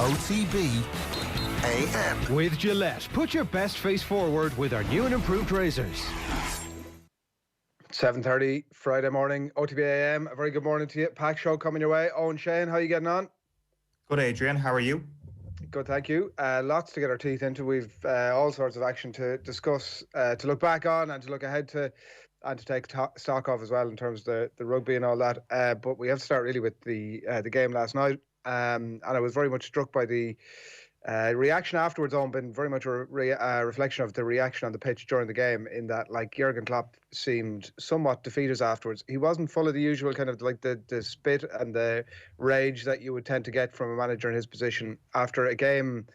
OTB AM. With Gillette, put your best face forward with our new and improved razors. 7:30 Friday morning, OTB AM. A very good morning to you. Pack show coming your way. Eoin, Sheahan, how are you getting on? Good, Adrian. How are you? Good, thank you. Lots to get our teeth into. We've all sorts of action to discuss, to look back on and to look ahead to, and to take stock of as well in terms of the rugby and all that. But we have to start really with the game last night. And I was very much struck by the reaction afterwards. On been very much a reflection of the reaction on the pitch during the game, in that, like, Jurgen Klopp seemed somewhat defeated afterwards. He wasn't full of the usual kind of like the spit and the rage that you would tend to get from a manager in his position after a game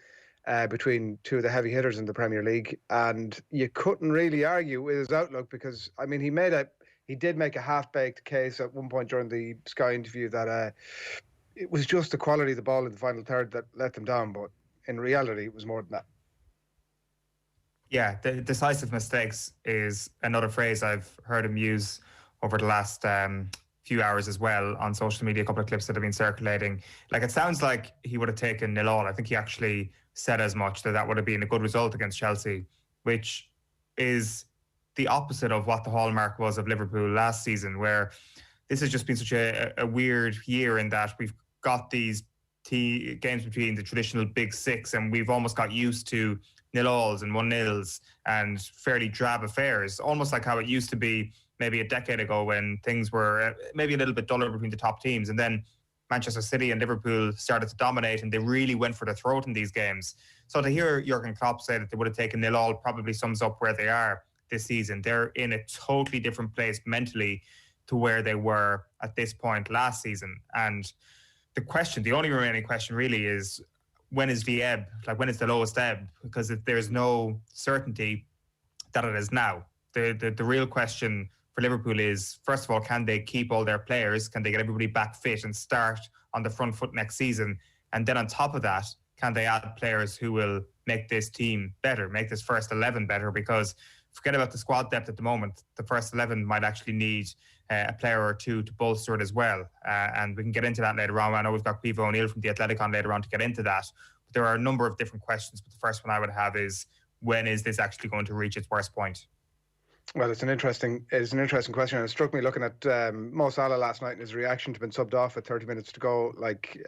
between two of the heavy hitters in the Premier League. And you couldn't really argue with his outlook, because I mean, he did make a half-baked case at one point during the Sky interview that it was just the quality of the ball in the final third that let them down, but in reality, it was more than that. Yeah, the decisive mistakes is another phrase I've heard him use over the last few hours as well on social media, a couple of clips that have been circulating. Like, it sounds like he would have taken 0-0. I think he actually said as much, that would have been a good result against Chelsea, which is the opposite of what the hallmark was of Liverpool last season, where this has just been such a weird year in that we've got these games between the traditional big six, and we've almost got used to 0-0s and 1-0s and fairly drab affairs, almost like how it used to be maybe a decade ago when things were maybe a little bit duller between the top teams. And then Manchester City and Liverpool started to dominate, and they really went for the throat in these games. So to hear Jurgen Klopp say that they would have taken 0-0 probably sums up where they are this season. They're in a totally different place mentally to where they were at this point last season. And the only remaining question really is, when is the ebb? Like, when is the lowest ebb? Because if there's no certainty that it is now. The real question for Liverpool is, first of all, can they keep all their players? Can they get everybody back fit and start on the front foot next season? And then on top of that, can they add players who will make this team better, make this first 11 better? Because forget about the squad depth at the moment. The first 11 might actually need a player or two to bolster it as well. And we can get into that later on. I know we've got Caoimhe O'Neill from The Athletic on later on to get into that. But there are a number of different questions. But the first one I would have is, when is this actually going to reach its worst point? Well, it's an interesting question. And it struck me looking at Mo Salah last night and his reaction to being subbed off at 30 minutes to go. Like,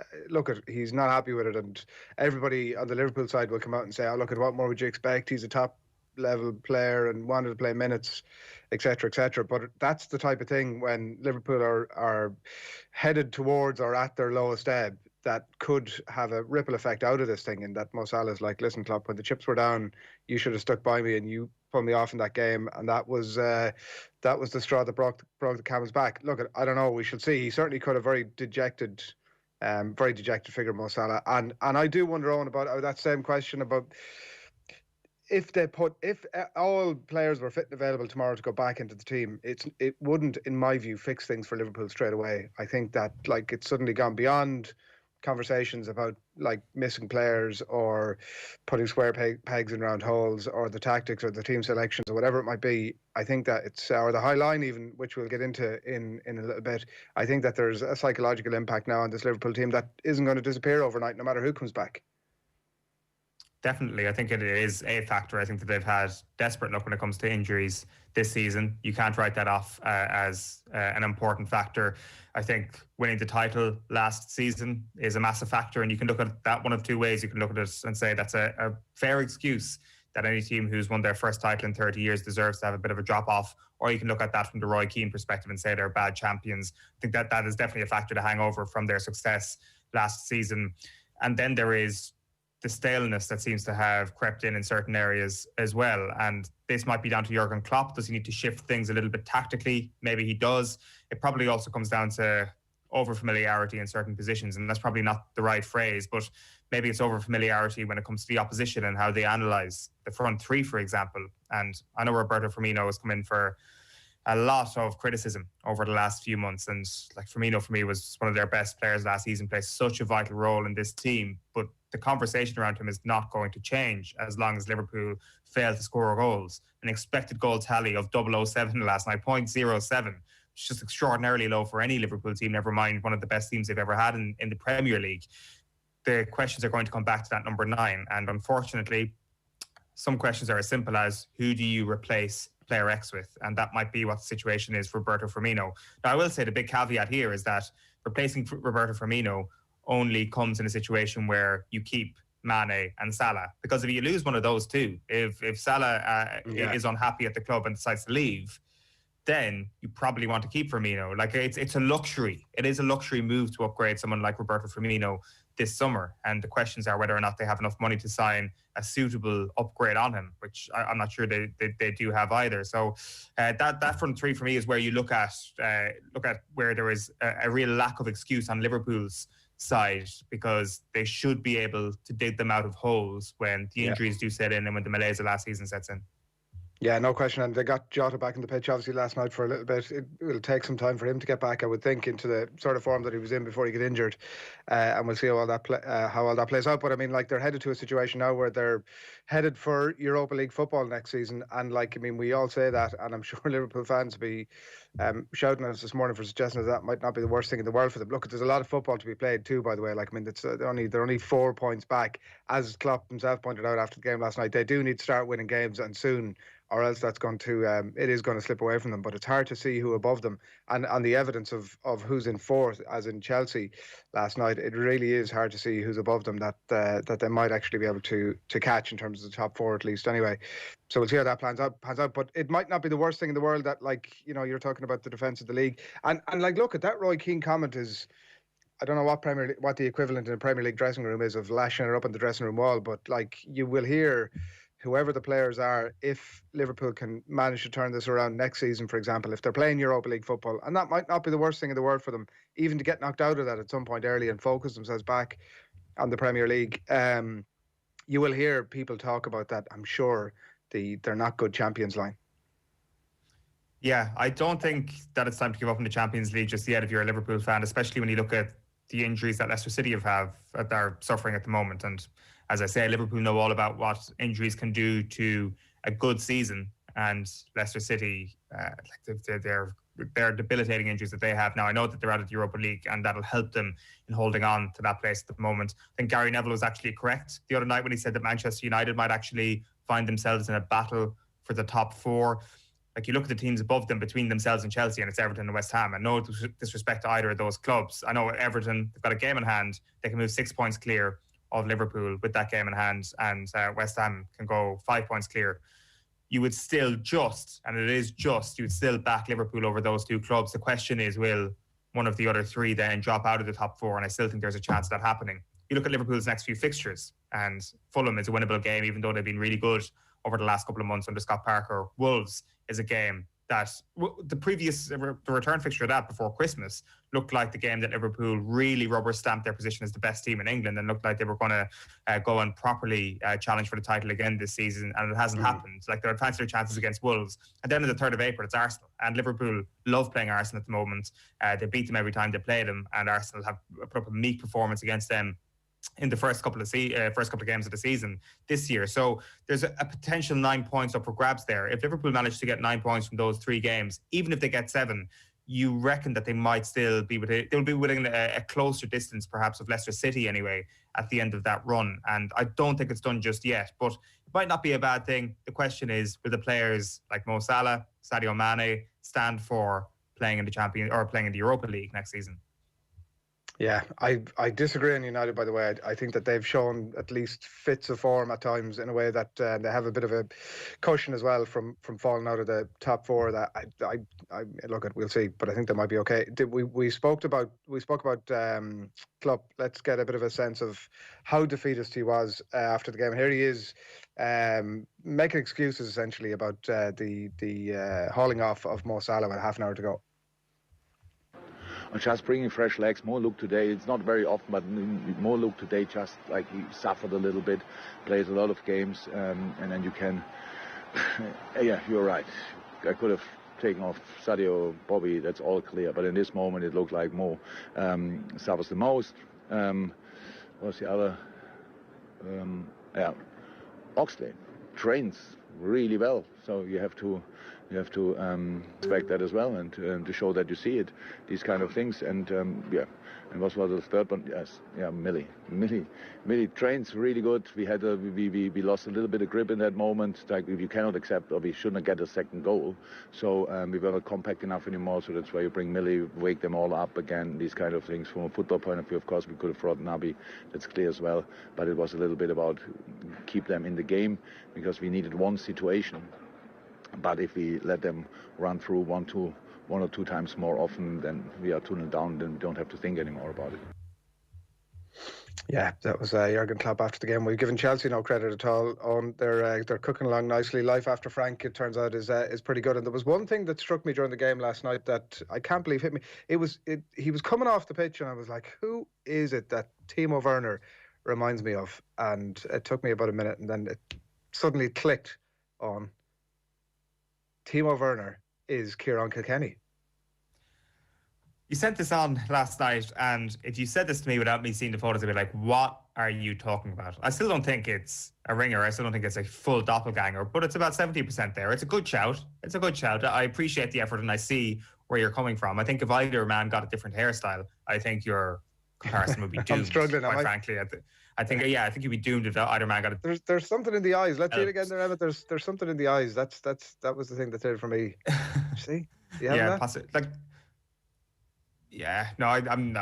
he's not happy with it. And everybody on the Liverpool side will come out and say, oh, look, what more would you expect? He's a top level player and wanted to play minutes, etc., etc. But that's the type of thing when Liverpool are headed towards or at their lowest ebb, that could have a ripple effect out of this thing. And that Mo Salah's like, listen, Klopp, when the chips were down, you should have stuck by me and you pulled me off in that game. And that was the straw that broke the camel's back. Look, I don't know. We shall see. He certainly could have very dejected figure, Mo Salah. And I do wonder, Owen, about that same question about, if all players were fit and available tomorrow to go back into the team, it wouldn't, in my view, fix things for Liverpool straight away. I think that, like, it's suddenly gone beyond conversations about, like, missing players or putting square pegs in round holes or the tactics or the team selections or whatever it might be. I think that it's, or the high line even, which we'll get into in a little bit. I think that there's a psychological impact now on this Liverpool team that isn't going to disappear overnight, no matter who comes back. Definitely. I think it is a factor. I think that they've had desperate luck when it comes to injuries this season. You can't write that off as an important factor. I think winning the title last season is a massive factor, and you can look at that one of two ways. You can look at it and say that's a fair excuse that any team who's won their first title in 30 years deserves to have a bit of a drop-off, or you can look at that from the Roy Keane perspective and say they're bad champions. I think that is definitely a factor to hang over from their success last season. And then there is the staleness that seems to have crept in certain areas as well. And this might be down to Jurgen Klopp. Does he need to shift things a little bit tactically? Maybe he does. It probably also comes down to over-familiarity in certain positions, and that's probably not the right phrase, but maybe it's over-familiarity when it comes to the opposition and how they analyse the front three, for example. And I know Roberto Firmino has come in for a lot of criticism over the last few months, and like Firmino for me was one of their best players last season, plays such a vital role in this team, but the conversation around him is not going to change as long as Liverpool fail to score goals. An expected goal tally of 007 last night, 0.07. It's just extraordinarily low for any Liverpool team, never mind one of the best teams they've ever had in the Premier League. the questions are going to come back to that number 9. And unfortunately, some questions are as simple as, who do you replace player X with? And that might be what the situation is for Roberto Firmino. Now, I will say the big caveat here is that replacing Roberto Firmino only comes in a situation where you keep Mane and Salah. Because if you lose one of those two, if Salah is unhappy at the club and decides to leave, then you probably want to keep Firmino. Like, it's a luxury. It is a luxury move to upgrade someone like Roberto Firmino this summer. And the questions are whether or not they have enough money to sign a suitable upgrade on him, which I'm not sure they do have either. So that front three for me is where you look at where there is a real lack of excuse on Liverpool's side, because they should be able to dig them out of holes when the injuries do set in and when the malaise of last season sets in. Yeah, no question. And they got Jota back in the pitch, obviously, last night for a little bit. It will take some time for him to get back, I would think, into the sort of form that he was in before he got injured. And we'll see how all that plays out. But, I mean, like, they're headed to a situation now where they're headed for Europa League football next season. And, like, I mean, we all say that. And I'm sure Liverpool fans will be shouting at us this morning for suggesting that might not be the worst thing in the world for them. Look, there's a lot of football to be played too, by the way. Like, I mean, they're only 4 points back. As Klopp himself pointed out after the game last night, they do need to start winning games, and soon, or else that's going to it is going to slip away from them. But it's hard to see who above them, and on the evidence of who's in fourth, as in Chelsea last night, it really is hard to see who's above them that they might actually be able to catch in terms of the top 4 at least. Anyway, so we'll see how that pans out. But it might not be the worst thing in the world that, like, you know, you're talking about the defence of the league, and like, look at that Roy Keane comment is, I don't know what the equivalent in a Premier League dressing room is of lashing it up on the dressing room wall, but like, you will hear whoever the players are, if Liverpool can manage to turn this around next season, for example, if they're playing Europa League football, and that might not be the worst thing in the world for them, even to get knocked out of that at some point early and focus themselves back on the Premier League, you will hear people talk about that, I'm sure, they're not good Champions line. Yeah, I don't think that it's time to give up in the Champions League just yet if you're a Liverpool fan, especially when you look at the injuries that Leicester City are suffering at the moment. And as I say, Liverpool know all about what injuries can do to a good season, and Leicester City, they're debilitating injuries that they have now. I know that they're out of the Europa League, and that'll help them in holding on to that place at the moment. I think Gary Neville was actually correct the other night when he said that Manchester United might actually find themselves in a battle for the top 4. Like, you look at the teams above them between themselves and Chelsea, and it's Everton and West Ham. And no disrespect to either of those clubs. I know Everton, they've got a game in hand. They can move 6 points clear of Liverpool with that game in hand, and West Ham can go 5 points clear. You would still you would still back Liverpool over those 2 clubs. The question is, will one of the other 3 then drop out of the top 4? And I still think there's a chance of that happening. You look at Liverpool's next few fixtures, and Fulham is a winnable game, even though they've been really good over the last couple of months under Scott Parker. Wolves is a game that the return fixture of that before Christmas looked like the game that Liverpool really rubber stamped their position as the best team in England, and looked like they were going to go and properly challenge for the title again this season, and it hasn't happened. Like, there are plenty of chances against Wolves, and then on the 3rd of April it's Arsenal, and Liverpool love playing Arsenal at the moment. They beat them every time they play them, and Arsenal have put up a meek performance against them in the first couple of games of the season this year. So there's a potential 9 points up for grabs there. If Liverpool manage to get 9 points from those 3 games, even if they get 7, you reckon that they might still be they'll be within a closer distance, perhaps, of Leicester City anyway, at the end of that run. And I don't think it's done just yet, but it might not be a bad thing. The question is, will the players like Mo Salah, Sadio Mane stand for playing in the Europa League next season? Yeah, I disagree on United, by the way. I think that they've shown at least fits of form at times in a way that they have a bit of a cushion as well from falling out of the top 4. That I look at, we'll see, but I think they might be okay. We spoke about Klopp. Let's get a bit of a sense of how defeatist he was after the game. Here he is making excuses essentially about the hauling off of Mo Salah with half an hour to go. Just bringing fresh legs. Mo looked today, it's not very often, but Mo looked today just like he suffered a little bit, plays a lot of games, and then you can, yeah, you're right. I could have taken off Sadio, Bobby, that's all clear, but in this moment it looked like Mo suffers the most. What's the other? Oxlade trains really well, so you have to respect that as well, and to show that you see it, these kind of things. And And what was the third one? Yes, yeah, Millie trains really good. We had we lost a little bit of grip in that moment. Like you cannot accept, or we shouldn't get a second goal. So we were not compact enough anymore. So that's why you bring Millie, wake them all up again. These kind of things. From a football point of view, of course, we could have brought Naby. That's clear as well. But it was a little bit about keep them in the game because we needed one situation. But if we let them run through one or two times more often, then we are 2-0 down, then we don't have to think anymore about it. Yeah, that was Jurgen Klopp after the game. We've given Chelsea no credit at all. They're cooking along nicely. Life after Frank, it turns out, is pretty good. And there was one thing that struck me during the game last night that I can't believe hit me. He was coming off the pitch, and I was like, who is it that Timo Werner reminds me of? And it took me about a minute, and then it suddenly clicked on. Timo Werner is Ciarán Kilkenny. You sent this on last night, and if you said this to me without me seeing the photos, I'd be like, what are you talking about? I still don't think it's a ringer. I still don't think it's a full doppelganger, but it's about 70% there. It's a good shout. I appreciate the effort, and I see where you're coming from. I think if either man got a different hairstyle, I think your comparison would be doomed. I'm struggling, quite frankly. I think you'd be doomed if either man got it. There's something in the eyes. Let's see it again there, Emma. There's something in the eyes. That was the thing that did it for me. See? Yeah, possibly. Yeah, no, I'm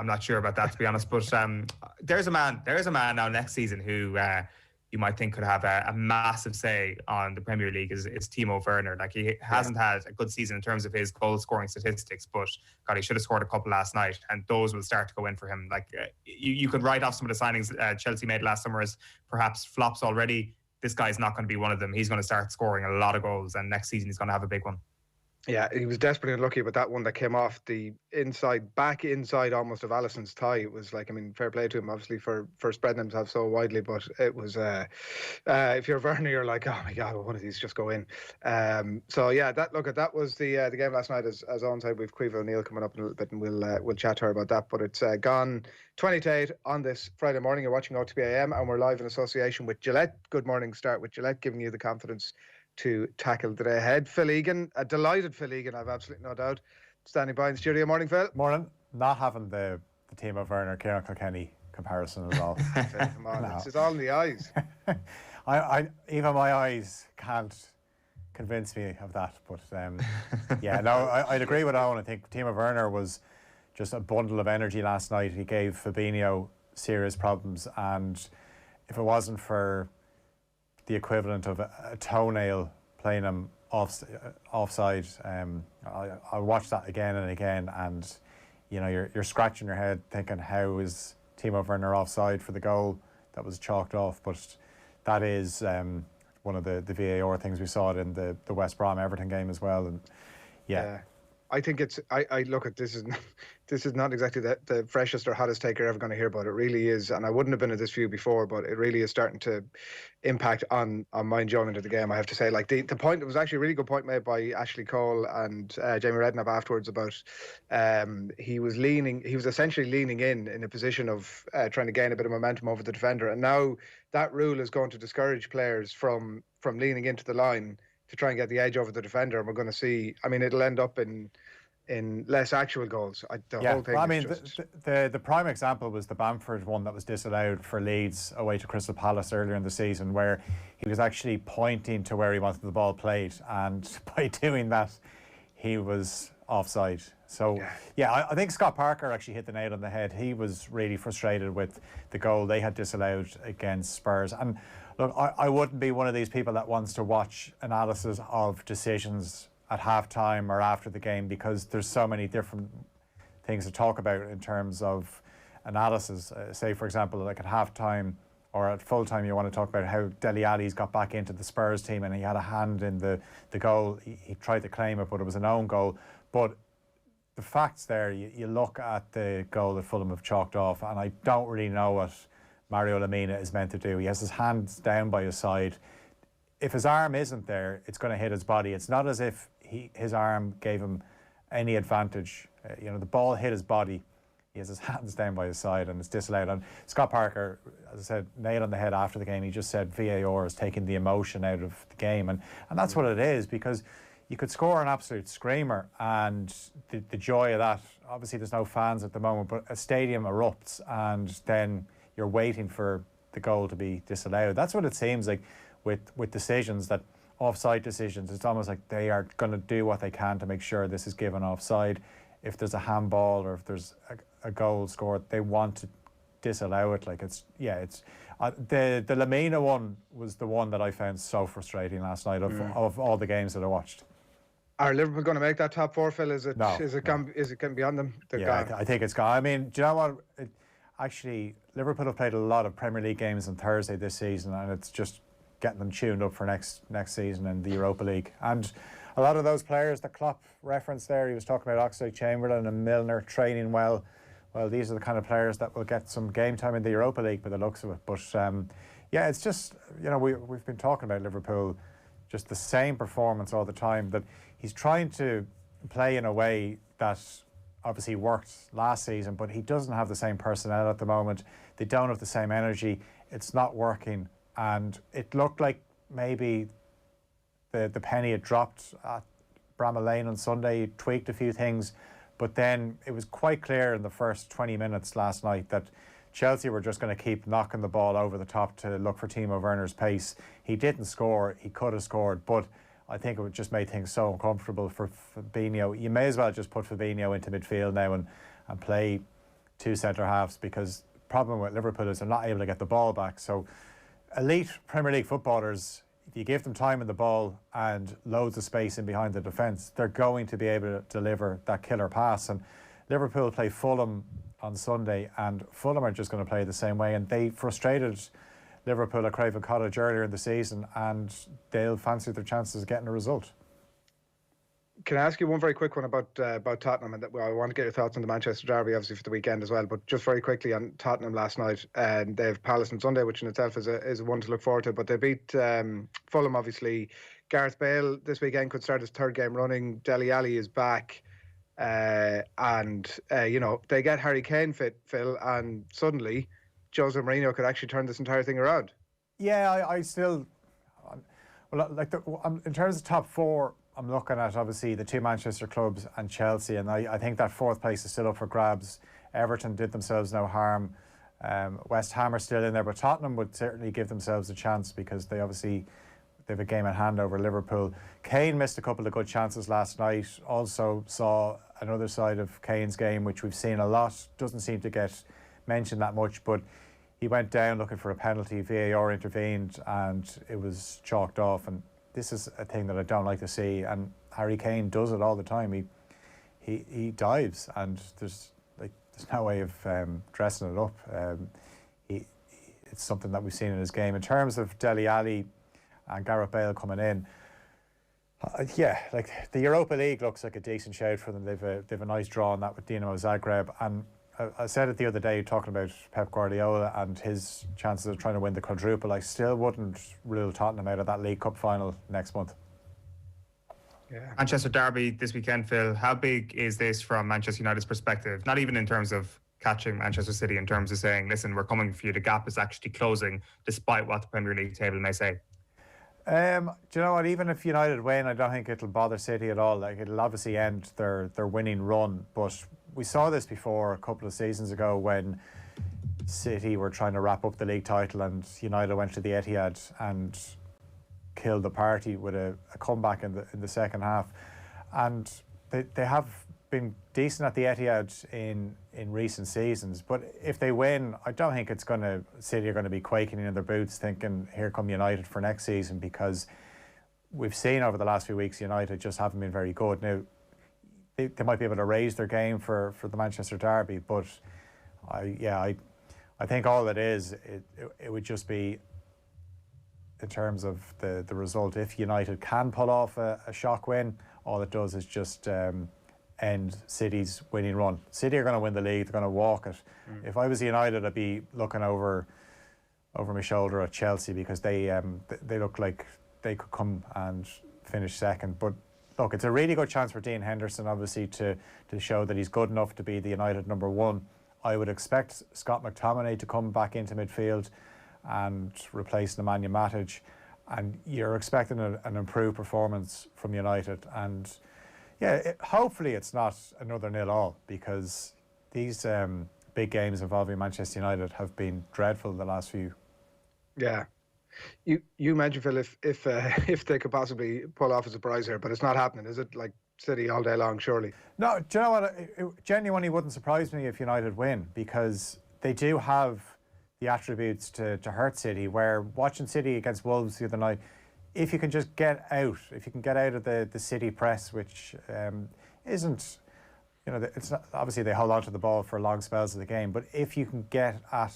not sure about that, to be honest. But there's a man now next season who you might think could have a massive say on the Premier League is Timo Werner. Like, he hasn't had a good season in terms of his goal scoring statistics, but God, he should have scored a couple last night, and those will start to go in for him. Like, you could write off some of the signings Chelsea made last summer as perhaps flops already. This guy's not going to be one of them. He's going to start scoring a lot of goals, and next season he's going to have a big one. Yeah, he was desperately unlucky with that one that came off the back inside almost of Alisson's thigh. It was like, I mean, fair play to him, obviously, for spreading himself so widely, but it was, if you're Werner, you're like, oh my God, one of these just go in. So yeah, that was the game last night. As Eoin said, we've Caoimhe O'Neill coming up in a little bit, and we'll chat to her about that. But it's gone 20-8 on this Friday morning. You're watching OTB AM, and we're live in association with Gillette. Good morning, start with Gillette, giving you the confidence to tackle the day ahead. Phil Egan, a delighted Phil Egan, I've absolutely no doubt, standing by in the studio. Morning, Phil. Morning. Not having the team of Werner, Ciarán Kilkenny comparison at all. Come on, no. It's all in the eyes. I even my eyes can't convince me of that. But yeah, no, I'd agree with Eoin. I think Timo Werner was just a bundle of energy last night. He gave Fabinho serious problems, and if it wasn't for the equivalent of a toenail playing him offside, I watched that again and again, and you know, you're scratching your head thinking, how is Timo Werner offside for the goal that was chalked off? But that is one of the VAR things. We saw it in the West Brom Everton game as well, and yeah. I think it's. I look at this is not exactly the freshest or hottest take you're ever going to hear, but it really is. And I wouldn't have been at this view before, but it really is starting to impact on my enjoyment of the game. I have to say, like the point, it was actually a really good point made by Ashley Cole and Jamie Redknapp afterwards about he was essentially leaning in a position of trying to gain a bit of momentum over the defender, and now that rule is going to discourage players from leaning into the line to try and get the edge over the defender, and we're going to see. I mean, it'll end up in less actual goals. Whole thing. Well, I mean, the prime example was the Bamford one that was disallowed for Leeds away to Crystal Palace earlier in the season, where he was actually pointing to where he wanted the ball played, and by doing that, he was offside. So yeah, I think Scott Parker actually hit the nail on the head. He was really frustrated with the goal they had disallowed against Spurs. And look, I wouldn't be one of these people that wants to watch analysis of decisions at halftime or after the game, because there's so many different things to talk about in terms of analysis. Say, for example, like at halftime or at full time, you want to talk about how Dele Alli's got back into the Spurs team and he had a hand in the goal. He tried to claim it, but it was an own goal. But the facts there, you look at the goal that Fulham have chalked off, and I don't really know what Mario Lemina is meant to do. He has his hands down by his side. If his arm isn't there, it's going to hit his body. It's not as if his arm gave him any advantage. The ball hit his body. He has his hands down by his side, and it's disallowed. And Scott Parker, as I said, nailed on the head after the game. He just said VAR is taking the emotion out of the game, and that's what it is, because you could score an absolute screamer, and the joy of that, obviously there's no fans at the moment, but a stadium erupts and then you're waiting for the goal to be disallowed. That's what it seems like with decisions, that offside decisions. It's almost like they are going to do what they can to make sure this is given offside. If there's a handball or if there's a goal scored, they want to disallow it. Like the Lamina one was the one that I found so frustrating last night of all the games that I watched. Are Liverpool going to make that top four, Phil? Is it No. going beyond them? I think it's gone. I mean, do you know what? Actually, Liverpool have played a lot of Premier League games on Thursday this season, and it's just getting them tuned up for next season in the Europa League. And a lot of those players that Klopp referenced there, he was talking about Oxlade-Chamberlain and Milner training well. Well, these are the kind of players that will get some game time in the Europa League by the looks of it. But it's just, we've been talking about Liverpool, just the same performance all the time, that he's trying to play in a way that obviously worked last season, but he doesn't have the same personnel at the moment. They don't have the same energy. It's not working. And it looked like maybe the penny had dropped at Bramall Lane on Sunday. He tweaked a few things, but then it was quite clear in the first 20 minutes last night that Chelsea were just going to keep knocking the ball over the top to look for Timo Werner's pace. He didn't score. He could have scored, but I think it just made things so uncomfortable for Fabinho. You may as well just put Fabinho into midfield now and play two centre-halves, because the problem with Liverpool is they're not able to get the ball back. So elite Premier League footballers, if you give them time in the ball and loads of space in behind the defence, they're going to be able to deliver that killer pass. And Liverpool play Fulham on Sunday, and Fulham are just going to play the same way, and they frustrated Liverpool at Craven Cottage earlier in the season, and they'll fancy their chances of getting a result. Can I ask you one very quick one about Tottenham? And I want to get your thoughts on the Manchester derby, obviously, for the weekend as well. But just very quickly on Tottenham last night, and they have Palace on Sunday, which in itself is a one to look forward to. But they beat Fulham, obviously. Gareth Bale this weekend could start his third game running. Dele Alli is back, and they get Harry Kane fit, Phil, and suddenly Jose Mourinho could actually turn this entire thing around. Yeah, I still, in terms of top four, I'm looking at obviously the two Manchester clubs and Chelsea, and I think that fourth place is still up for grabs. Everton did themselves no harm. West Ham are still in there, but Tottenham would certainly give themselves a chance because they have a game at hand over Liverpool. Kane missed a couple of good chances last night. Also saw another side of Kane's game, which we've seen a lot. Doesn't seem to get mentioned that much, but he went down looking for a penalty. VAR intervened and it was chalked off. And this is a thing that I don't like to see. And Harry Kane does it all the time. He dives, and there's no way of dressing it up. It's something that we've seen in his game. In terms of Dele Alli and Gareth Bale coming in, the Europa League looks like a decent shout for them. They've a nice draw on that with Dinamo Zagreb, and I said it the other day talking about Pep Guardiola and his chances of trying to win the quadruple. I still wouldn't rule Tottenham out of that League Cup final next month. Yeah. Manchester derby this weekend, Phil. How big is this from Manchester United's perspective? Not even in terms of catching Manchester City, in terms of saying, listen, we're coming for you. The gap is actually closing, despite what the Premier League table may say. Do you know what? Even if United win, I don't think it'll bother City at all. Like, it'll obviously end their winning run. But we saw this before a couple of seasons ago when City were trying to wrap up the league title and United went to the Etihad and killed the party with a comeback in the second half. And they have been decent at the Etihad in recent seasons, but if they win, I don't think City are going to be quaking in their boots thinking, here come United for next season, because we've seen over the last few weeks United just haven't been very good. Now, they might be able to raise their game for the Manchester derby, but I think all it is, it would just be, in terms of the result, if United can pull off a shock win, all it does is just end City's winning run. City are going to win the league. They're going to walk it. If I was United, I'd be looking over my shoulder at Chelsea, because they look like they could come and finish second. But look, it's a really good chance for Dean Henderson, obviously, to show that he's good enough to be the United number one. I would expect Scott McTominay to come back into midfield and replace Nemanja Matic. and you're expecting an improved performance from United. And yeah, hopefully it's not another 0-0, because these big games involving Manchester United have been dreadful the last few. Yeah. You mentioned, Phil, if they could possibly pull off a surprise here, but it's not happening, is it? Like City all day long, surely. No, do you know what? It genuinely wouldn't surprise me if United win, because they do have the attributes to hurt City. Where watching City against Wolves the other night, if you can just get out, if you can get out of the City press, which isn't, it's not, obviously they hold on to the ball for long spells of the game, but if you can get at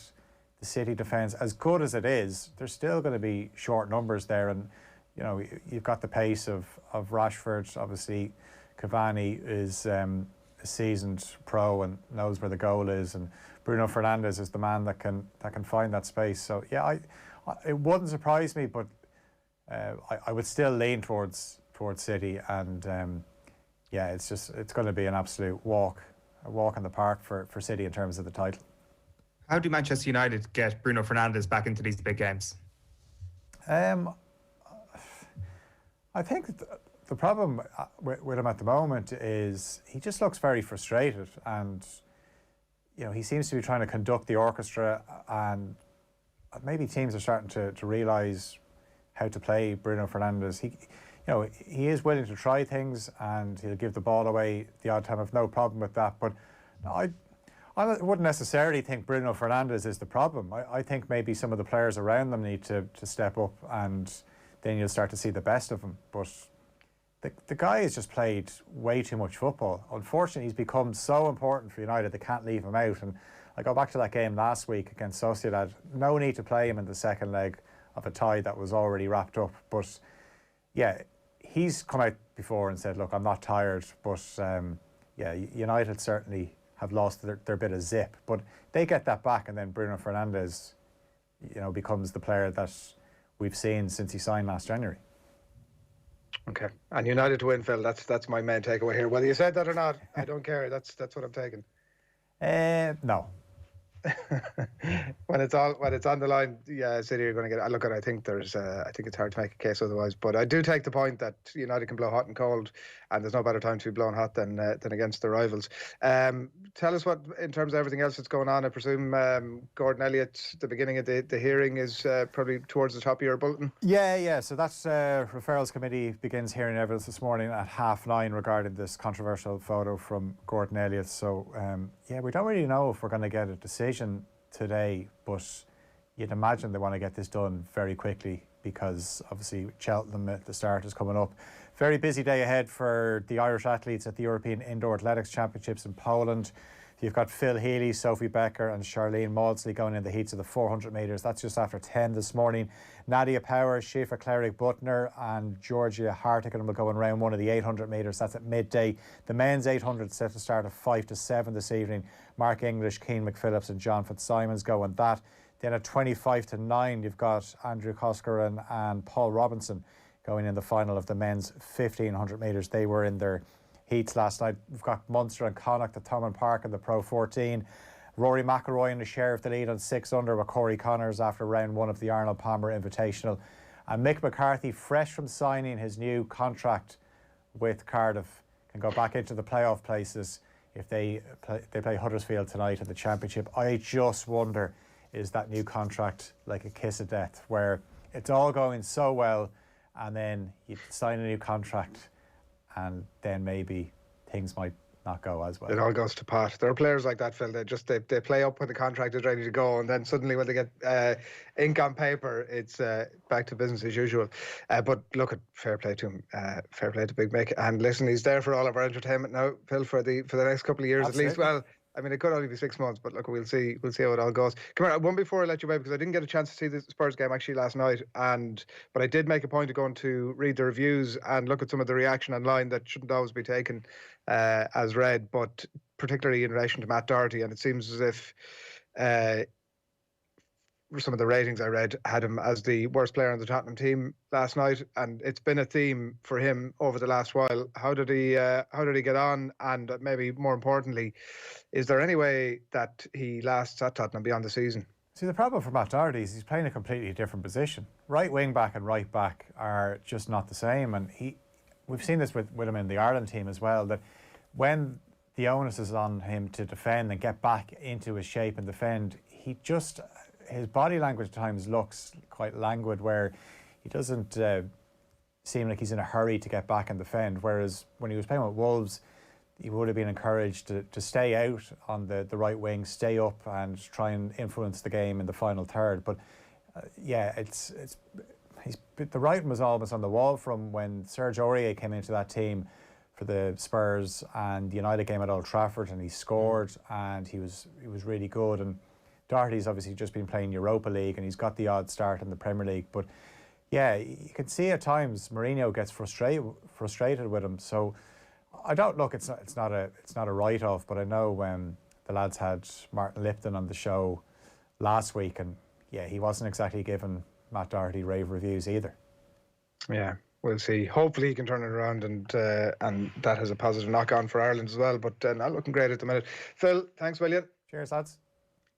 the City defence, as good as it is, there's still going to be short numbers there. And you've got the pace of Rashford. Obviously Cavani is a seasoned pro and knows where the goal is, and Bruno Fernandes is the man that can find that space. So yeah, it wouldn't surprise me, but I would still lean towards City. And yeah, it's going to be an absolute walk in the park for City in terms of the title. How do Manchester United get Bruno Fernandes back into these big games? I think the problem with him at the moment is he just looks very frustrated, and he seems to be trying to conduct the orchestra, and maybe teams are starting to realise how to play Bruno Fernandes. He is willing to try things, and he'll give the ball away the odd time. I've no problem with that, but I wouldn't necessarily think Bruno Fernandes is the problem. I think maybe some of the players around them need to step up, and then you'll start to see the best of him. But the guy has just played way too much football. Unfortunately, he's become so important for United, they can't leave him out. And I go back to that game last week against Sociedad. No need to play him in the second leg of a tie that was already wrapped up. But yeah, he's come out before and said, look, I'm not tired. But yeah, United certainly have lost their bit of zip, but they get that back, and then Bruno Fernandes, becomes the player that we've seen since he signed last January. Okay, and United to win, Phil. That's my main takeaway here. Whether you said that or not, I don't care. That's what I'm taking. No. When it's on the line, yeah, City are going to get. Look, I think it's hard to make a case otherwise. But I do take the point that United can blow hot and cold, and there's no better time to be blown hot than against the rivals. Tell us what, in terms of everything else that's going on. I presume Gordon Elliott, the beginning of the hearing is probably towards the top of your bulletin. Yeah. So that's referrals committee begins hearing evidence this morning at 9:30 regarding this controversial photo from Gordon Elliott. So yeah, we don't really know if we're going to get a decision today, but you'd imagine they want to get this done very quickly, because obviously Cheltenham at the start is coming up. Very busy day ahead for the Irish athletes at the European Indoor Athletics Championships in Poland. You've got Phil Healy, Sophie Becker and Charlene Maudsley going in the heats of the 400 metres. That's just after 10 this morning. Nadia Power, Schaefer Cleric Butner and Georgia Hartigan will go in round one of the 800 metres. That's at midday. The men's 800 set to start at 5 to 7 this evening. Mark English, Keane McPhillips and John Fitzsimons go on that. Then at 25 to 9, you've got Andrew Koskaran and Paul Robinson going in the final of the men's 1500 metres. They were in their heats last night. We've got Munster and Connacht at Thomond Park in the Pro 14. Rory McIlroy in the share of the lead on 6 under with Corey Connors after round one of the Arnold Palmer Invitational. And Mick McCarthy, fresh from signing his new contract with Cardiff, can go back into the playoff places if they play Huddersfield tonight in the Championship. I just wonder, is that new contract like a kiss of death, where it's all going so well and then you sign a new contract and then maybe things might not go as well. It all goes to pot. There are players like that, Phil. They play up when the contract is ready to go, and then suddenly when they get ink on paper, it's back to business as usual. But look, fair play to him. Fair play to Big Mick. And listen, he's there for all of our entertainment now, Phil, for the next couple of years. Absolutely. At least. Well, I mean, it could only be 6 months, but look, we'll see how it all goes. Come here, one before I let you away, because I didn't get a chance to see the Spurs game actually last night, but I did make a point of going to read the reviews and look at some of the reaction online that shouldn't always be taken as read, but particularly in relation to Matt Doherty, and it seems as if some of the ratings I read had him as the worst player on the Tottenham team last night, and it's been a theme for him over the last while. How did he get on? And maybe more importantly, is there any way that he lasts at Tottenham beyond the season? See, the problem for Matt Doherty is he's playing a completely different position. Right wing back and right back are just not the same, and we've seen this with him in the Ireland team as well, that when the onus is on him to defend and get back into his shape and defend, his body language at times looks quite languid, where he doesn't seem like he's in a hurry to get back and defend, whereas when he was playing with Wolves, he would have been encouraged to stay out on the right wing, stay up and try and influence the game in the final third. But the writing was almost on the wall from when Serge Aurier came into that team for the Spurs and the United game at Old Trafford, and he scored and he was really good. And Doherty's obviously just been playing Europa League and he's got the odd start in the Premier League. But yeah, you can see at times Mourinho gets frustrated with him. So I don't look. It's not a write-off, but I know when the lads had Martin Lipton on the show last week, and yeah, he wasn't exactly giving Matt Doherty rave reviews either. Yeah, we'll see. Hopefully, he can turn it around, and that has a positive knock-on for Ireland as well. But not looking great at the minute. Phil, thanks, William. Cheers, lads.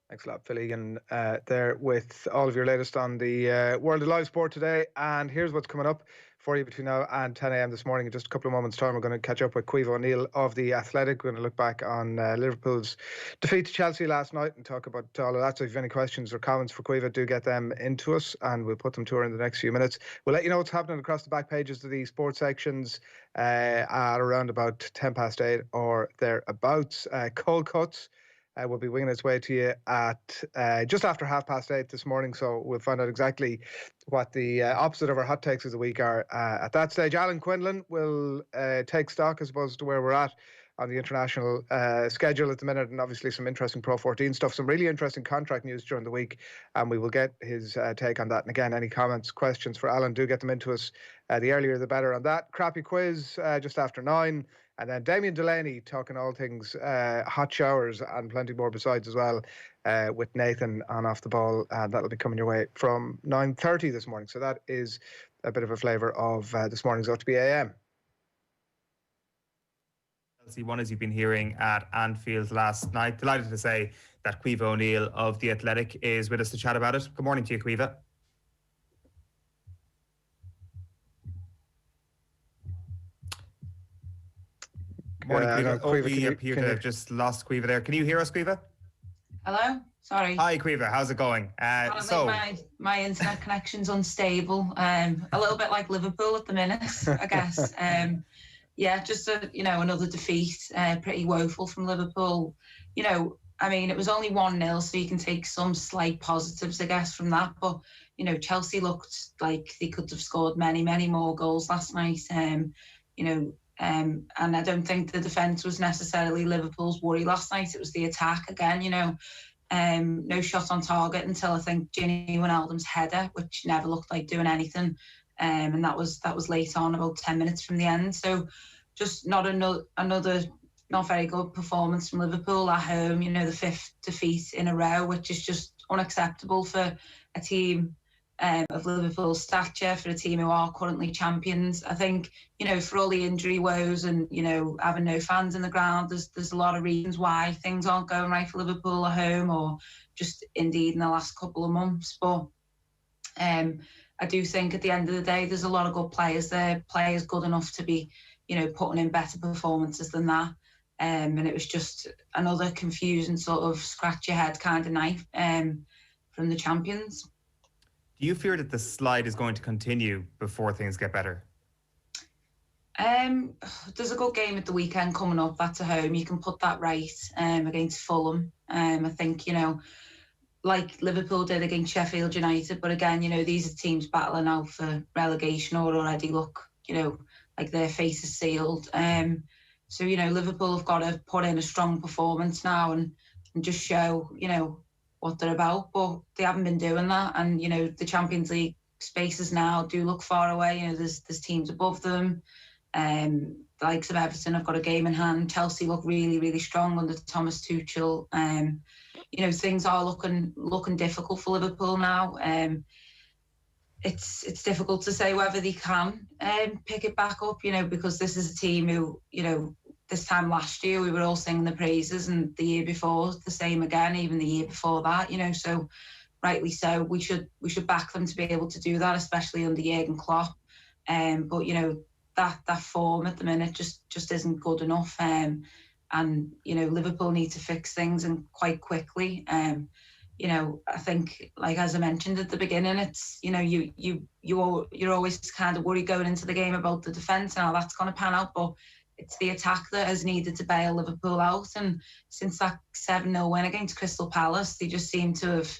Thanks a lot, Phil Egan, there with all of your latest on the world of live sport today. And here's what's coming up for you between now and 10 a.m. this morning. In just a couple of moments' time, we're going to catch up with Caoimhe O'Neill of The Athletic. We're going to look back on Liverpool's defeat to Chelsea last night and talk about all of that. So if you have any questions or comments for Caoimhe, do get them into us and we'll put them to her in the next few minutes. We'll let you know what's happening across the back pages of the sports sections at around about 8:10 or thereabouts. Cold Cuts will be winging its way to you at just after 8:30 this morning. So we'll find out exactly what the opposite of our hot takes of the week are at that stage. Alan Quinlan will take stock, I suppose, to where we're at on the international schedule at the minute, and obviously some interesting Pro 14 stuff, some really interesting contract news during the week, and we will get his take on that. And again, any comments, questions for Alan, do get them into us. The earlier the better on that. Crappy quiz just after 9. And then Damien Delaney talking all things hot showers and plenty more besides as well with Nathan on Off the Ball. And that'll be coming your way from 9:30 this morning. So that is a bit of a flavour of this morning's OTB AM. Chelsea won, as you've been hearing, at Anfield last night. Delighted to say that Caoimhe O'Neill of The Athletic is with us to chat about it. Good morning to you, Caoimhe. Morning, Caoimhe. We appear to have just lost Caoimhe there. Can you hear us, Caoimhe? Hello? Sorry. Hi, Caoimhe. How's it going? My internet connection's unstable. A little bit like Liverpool at the minute, I guess. Just another defeat. Pretty woeful from Liverpool. It was only 1-0, so you can take some slight positives, I guess, from that. But Chelsea looked like they could have scored many, many more goals last night. And I don't think the defence was necessarily Liverpool's worry last night. It was the attack again, no shot on target until I think Gini Wijnaldum's header, which never looked like doing anything. And that was late on, about 10 minutes from the end. So just not another not very good performance from Liverpool at home, the 5th defeat in a row, which is just unacceptable for a team of Liverpool's stature, for a team who are currently champions. I think, for all the injury woes and, having no fans in the ground, there's a lot of reasons why things aren't going right for Liverpool at home, or just indeed in the last couple of months. But I do think at the end of the day, there's a lot of good players there, players good enough to be, putting in better performances than that. And it was just another confusing sort of scratch your head kind of night from the champions. Do you fear that the slide is going to continue before things get better? There's a good game at the weekend coming up. That's at home. You can put that right against Fulham. I think, like Liverpool did against Sheffield United. But again, these are teams battling out for relegation or already look, like their face is sealed. So, Liverpool have got to put in a strong performance now and just show, what they're about, but they haven't been doing that. And the Champions League spaces now do look far away. There's teams above them. The likes of Everton have got a game in hand. Chelsea look really, really strong under Thomas Tuchel. Things are looking difficult for Liverpool now. It's difficult to say whether they can pick it back up. Because this is a team who this time last year we were all singing the praises, and the year before the same again, even the year before that, so rightly so. We should back them to be able to do that, especially under Egan Klopp. But you know, that form at the minute just isn't good enough. And you know, Liverpool need to fix things and quite quickly. You know, I think, like as I mentioned at the beginning, it's, you know, you're always kind of worried going into the game about the defence and how that's going to pan out, but it's the attack that has needed to bail Liverpool out. And since that 7-0 win against Crystal Palace, they just seem to have,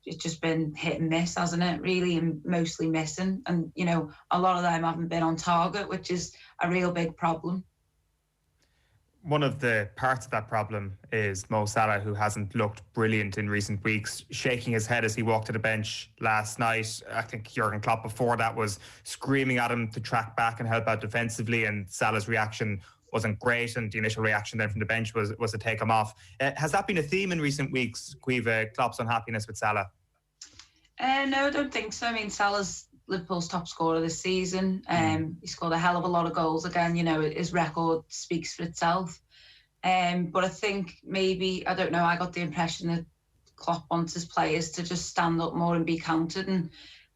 it's just been hit and miss, hasn't it, really, and mostly missing. And, you know, a lot of them haven't been on target, which is a real big problem. One of the parts of that problem is Mo Salah, who hasn't looked brilliant in recent weeks, shaking his head as he walked to the bench last night. I think Jurgen Klopp before that was screaming at him to track back and help out defensively, and Salah's reaction wasn't great, and the initial reaction then from the bench was to take him off. Has that been a theme in recent weeks, Caoimhe, Klopp's unhappiness with Salah? No, I don't think so. I mean, Salah's Liverpool's top scorer this season. He scored a hell of a lot of goals again. You know, his record speaks for itself. But I think maybe, I don't know, I got the impression that Klopp wants his players to just stand up more and be counted. And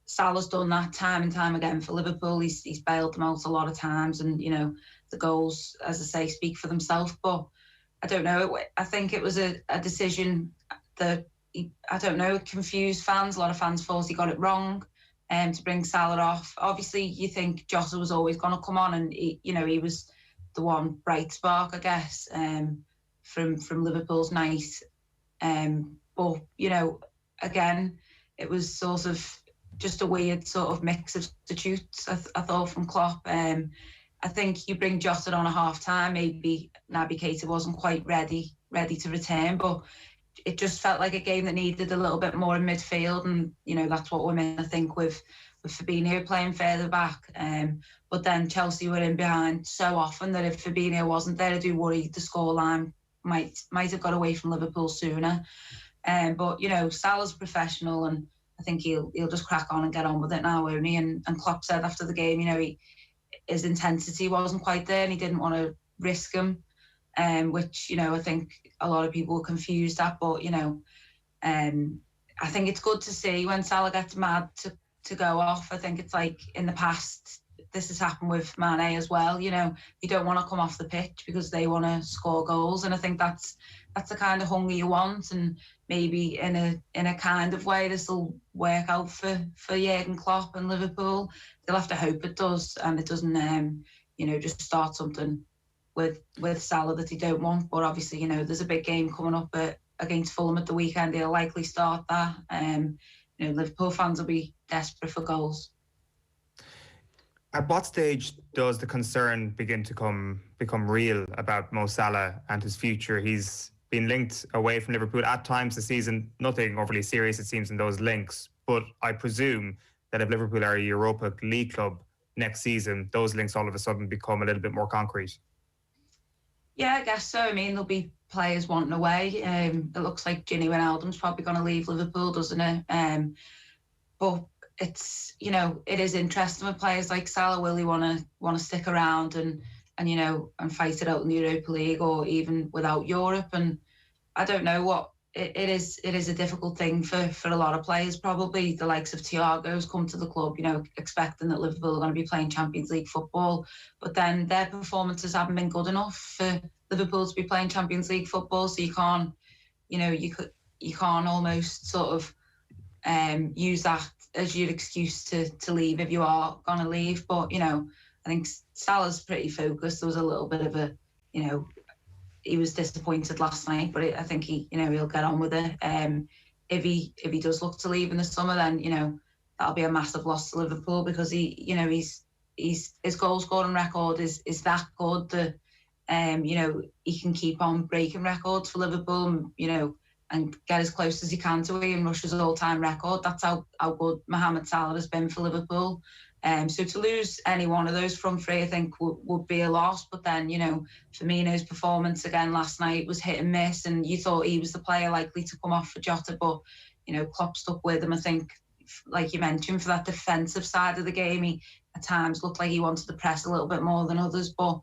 Salah's done that time and time again for Liverpool. He's bailed them out a lot of times. And, you know, the goals, as I say, speak for themselves. But I don't know. I think it was a decision that, I don't know, confused fans. A lot of fans thought he got it wrong. To bring Salah off. Obviously, you think Jota was always going to come on, and he was the one bright spark, I guess, from Liverpool's night. But you know, again, it was sort of just a weird sort of mix of substitutes. I thought from Klopp. I think you bring Jota on a half time. Maybe Naby Keita wasn't quite ready to return, but it just felt like a game that needed a little bit more in midfield, and you know, that's what we're meant, I think, with Fabinho playing further back. But then Chelsea were in behind so often that if Fabinho wasn't there, I do worry the scoreline might have got away from Liverpool sooner. But you know, Salah's professional, and I think he'll just crack on and get on with it now, won't he? And Klopp said after the game, you know, his intensity wasn't quite there, and he didn't want to risk him. Which, you know, I think a lot of people were confused at, but, you know, I think it's good to see when Salah gets mad to go off. I think it's like in the past, this has happened with Mane as well. You know, they don't want to come off the pitch because they want to score goals, and I think that's the kind of hunger you want. And maybe in a kind of way, this will work out for Jurgen Klopp and Liverpool. They'll have to hope it does, and it doesn't, you know, just start something with Salah that they don't want. But obviously, you know, there's a big game coming up against Fulham at the weekend. They'll likely start that. You know, Liverpool fans will be desperate for goals. At what stage does the concern begin to become real about Mo Salah and his future? He's been linked away from Liverpool at times this season. Nothing overly serious, it seems, in those links. But I presume that if Liverpool are a Europa League club next season, those links all of a sudden become a little bit more concrete. Yeah, I guess so. I mean, there'll be players wanting away. It looks like Gini Wijnaldum's probably going to leave Liverpool, doesn't it? But it's, you know, it is interesting with players like Salah. Will he want to stick around and you know, and fight it out in the Europa League or even without Europe? And I don't know what it is a difficult thing for a lot of players. Probably the likes of Thiago's come to the club, you know, expecting that Liverpool are going to be playing Champions League football, but then their performances haven't been good enough for Liverpool to be playing Champions League football. So you can't, you know, you can't almost sort of use that as your excuse to leave if you are going to leave. But you know, I think Salah's pretty focused. There was a little bit of a, you know, he was disappointed last night, but I think he'll get on with it. If he does look to leave in the summer, then you know that'll be a massive loss to Liverpool, because his goal scoring record is that good that you know, he can keep on breaking records for Liverpool, you know, and get as close as he can to Ian Rush's all-time record. That's how good Mohamed Salah has been for Liverpool. So to lose any one of those front three, I think would be a loss. But then, you know, Firmino's performance again last night was hit and miss, and you thought he was the player likely to come off for Jota, but, you know, Klopp stuck with him. I think, like you mentioned, for that defensive side of the game, he at times looked like he wanted to press a little bit more than others. But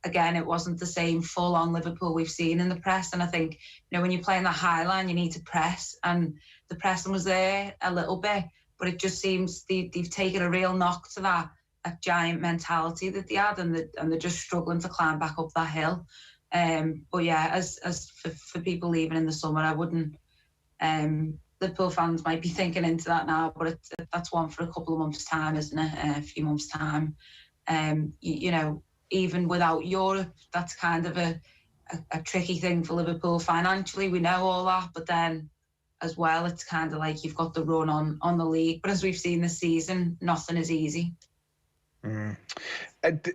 again, it wasn't the same full-on Liverpool we've seen in the press. And I think, when you're playing that high line, you need to press. And the pressing was there a little bit, but it just seems they've taken a real knock to that giant mentality that they had, and they're just struggling to climb back up that hill. But yeah, as for people leaving in the summer, I wouldn't. Liverpool fans might be thinking into that now, but that's one for a couple of months' time, isn't it? A few months' time. Even without Europe, that's kind of a tricky thing for Liverpool financially. We know all that, but then as well, it's kind of like you've got the run on the league. But as we've seen this season, nothing is easy.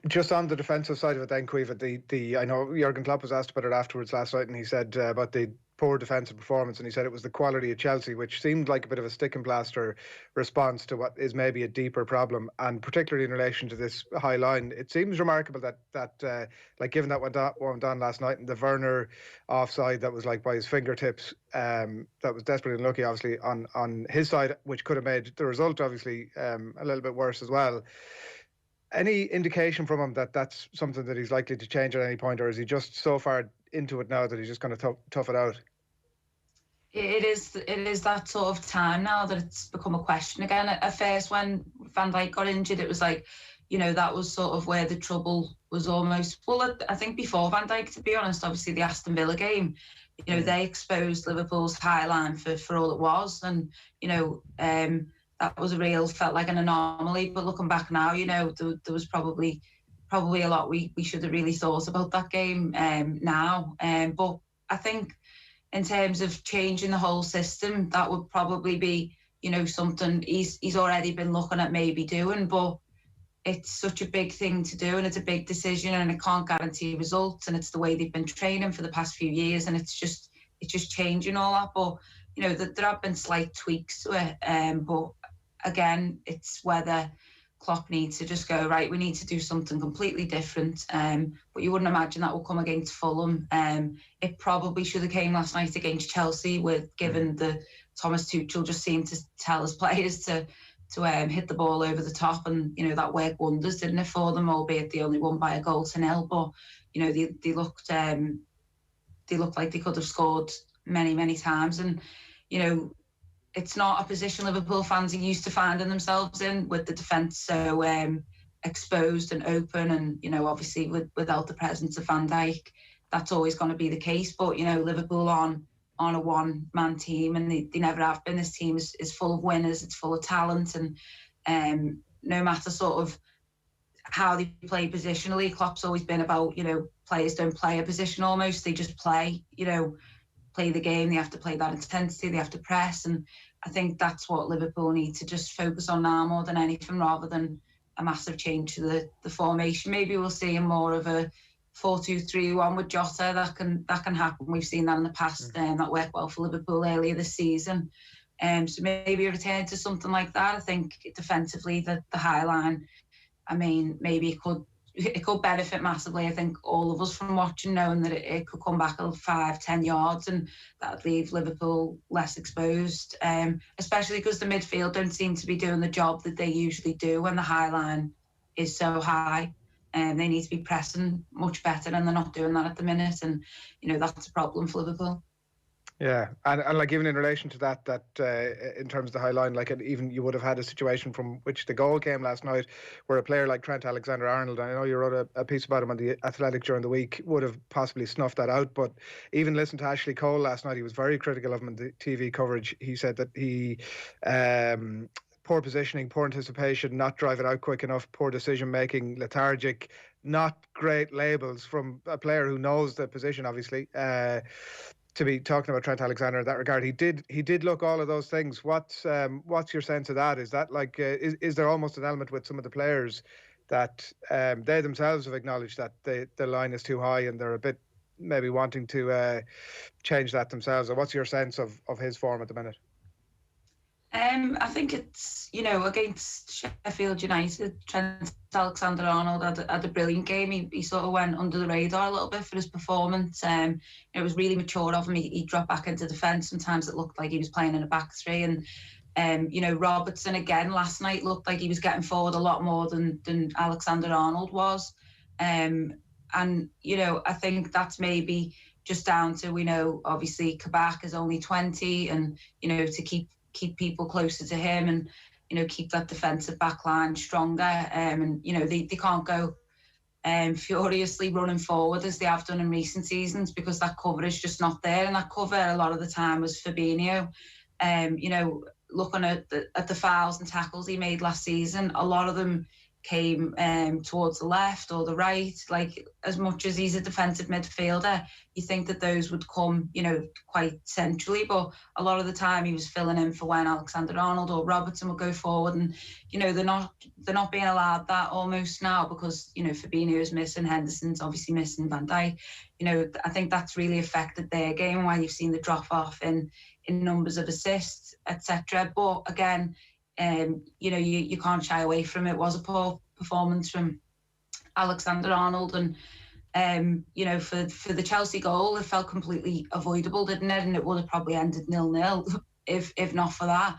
Just on the defensive side of it then, Caoimhe, I know Jurgen Klopp was asked about it afterwards last night, and he said about the poor defensive performance, and he said it was the quality of Chelsea, which seemed like a bit of a stick and plaster response to what is maybe a deeper problem, and particularly in relation to this high line. It seems remarkable that like given that what went on last night, and the Werner offside that was like by his fingertips, that was desperately unlucky obviously on his side, which could have made the result obviously a little bit worse as well. Any indication from him that that's something that he's likely to change at any point, or is he just so far into it now that he's just going to tough it out? It is that sort of time now that it's become a question again. At first, when Van Dijk got injured, it was like, that was sort of where the trouble was almost. Well, I think before Van Dijk, to be honest, obviously the Aston Villa game, they exposed Liverpool's high line for all it was, and that was felt like an anomaly. But looking back now, there was probably a lot we should have really thought about that game now. But I think in terms of changing the whole system, that would probably be, something he's already been looking at maybe doing. But it's such a big thing to do, and it's a big decision, and it can't guarantee results. And it's the way they've been training for the past few years, and it's just changing all that. But there have been slight tweaks to it. But again, it's whether Klopp needs to just go, right, we need to do something completely different. But you wouldn't imagine that will come against Fulham. It probably should have came last night against Chelsea, given the Thomas Tuchel just seemed to tell his players to hit the ball over the top, and that worked wonders, didn't it, for them, albeit they only won by 1-0. But they looked like they could have scored many times, and it's not a position Liverpool fans are used to finding themselves in, with the defence so exposed and open, and obviously without the presence of Van Dijk, that's always going to be the case. But Liverpool on a one-man team, and they never have been. This team is full of winners, it's full of talent, and no matter sort of how they play positionally, Klopp's always been about players don't play a position almost, they just play the game. They have to play that intensity, they have to press, and I think that's what Liverpool need to just focus on now more than anything, rather than a massive change to the formation. Maybe we'll see more of a 4-2-3-1 with Jota. That can happen. We've seen that in the past, that worked well for Liverpool earlier this season. So maybe a return to something like that. I think defensively, the high line, maybe it could benefit massively. I think all of us from watching, knowing that it could come back 5-10 yards, and that would leave Liverpool less exposed, especially because the midfield don't seem to be doing the job that they usually do when the high line is so high. And they need to be pressing much better, and they're not doing that at the minute, and that's a problem for Liverpool. Yeah, and like even in relation to that in terms of the high line, like even you would have had a situation from which the goal came last night, where a player like Trent Alexander-Arnold, I know you wrote a piece about him on the Athletic during the week, would have possibly snuffed that out. But even listened to Ashley Cole last night, he was very critical of him in the TV coverage. He said that he poor positioning, poor anticipation, not driving out quick enough, poor decision making, lethargic, not great labels from a player who knows the position, obviously. To be talking about Trent Alexander in that regard, he did look all of those things. What's your sense of that? Is that like is there almost an element with some of the players that they themselves have acknowledged that the line is too high, and they're a bit maybe wanting to change that themselves? Or what's your sense of his form at the minute? I think it's, against Sheffield United, Trent Alexander-Arnold had a brilliant game. He sort of went under the radar a little bit for his performance. It was really mature of him. He dropped back into defence. Sometimes it looked like he was playing in a back three. And, Robertson, again, last night looked like he was getting forward a lot more than Alexander-Arnold was. And, you know, I think that's maybe just down to, we know, obviously, Kabak is only 20 and, you know, to keep people closer to him and, you know, keep that defensive back line stronger. And, you know, they can't go furiously running forward as they have done in recent seasons because that cover is just not there. And that cover a lot of the time was Fabinho. You know, looking at the fouls and tackles he made last season, a lot of them came towards the left or the right. Like, as much as he's a defensive midfielder, you think that those would come, you know, quite centrally, but a lot of the time he was filling in for when Alexander-Arnold or Robertson would go forward, and, you know, they're not being allowed that almost now because, you know, Fabinho is missing, Henderson's obviously missing, Van Dijk. You know, I think that's really affected their game, why you've seen the drop off in numbers of assists, etc. But again, you know, you can't shy away from it. It was a poor performance from Alexander-Arnold, and you know, for the Chelsea goal, it felt completely avoidable, didn't it? And it would have probably ended 0-0 if not for that.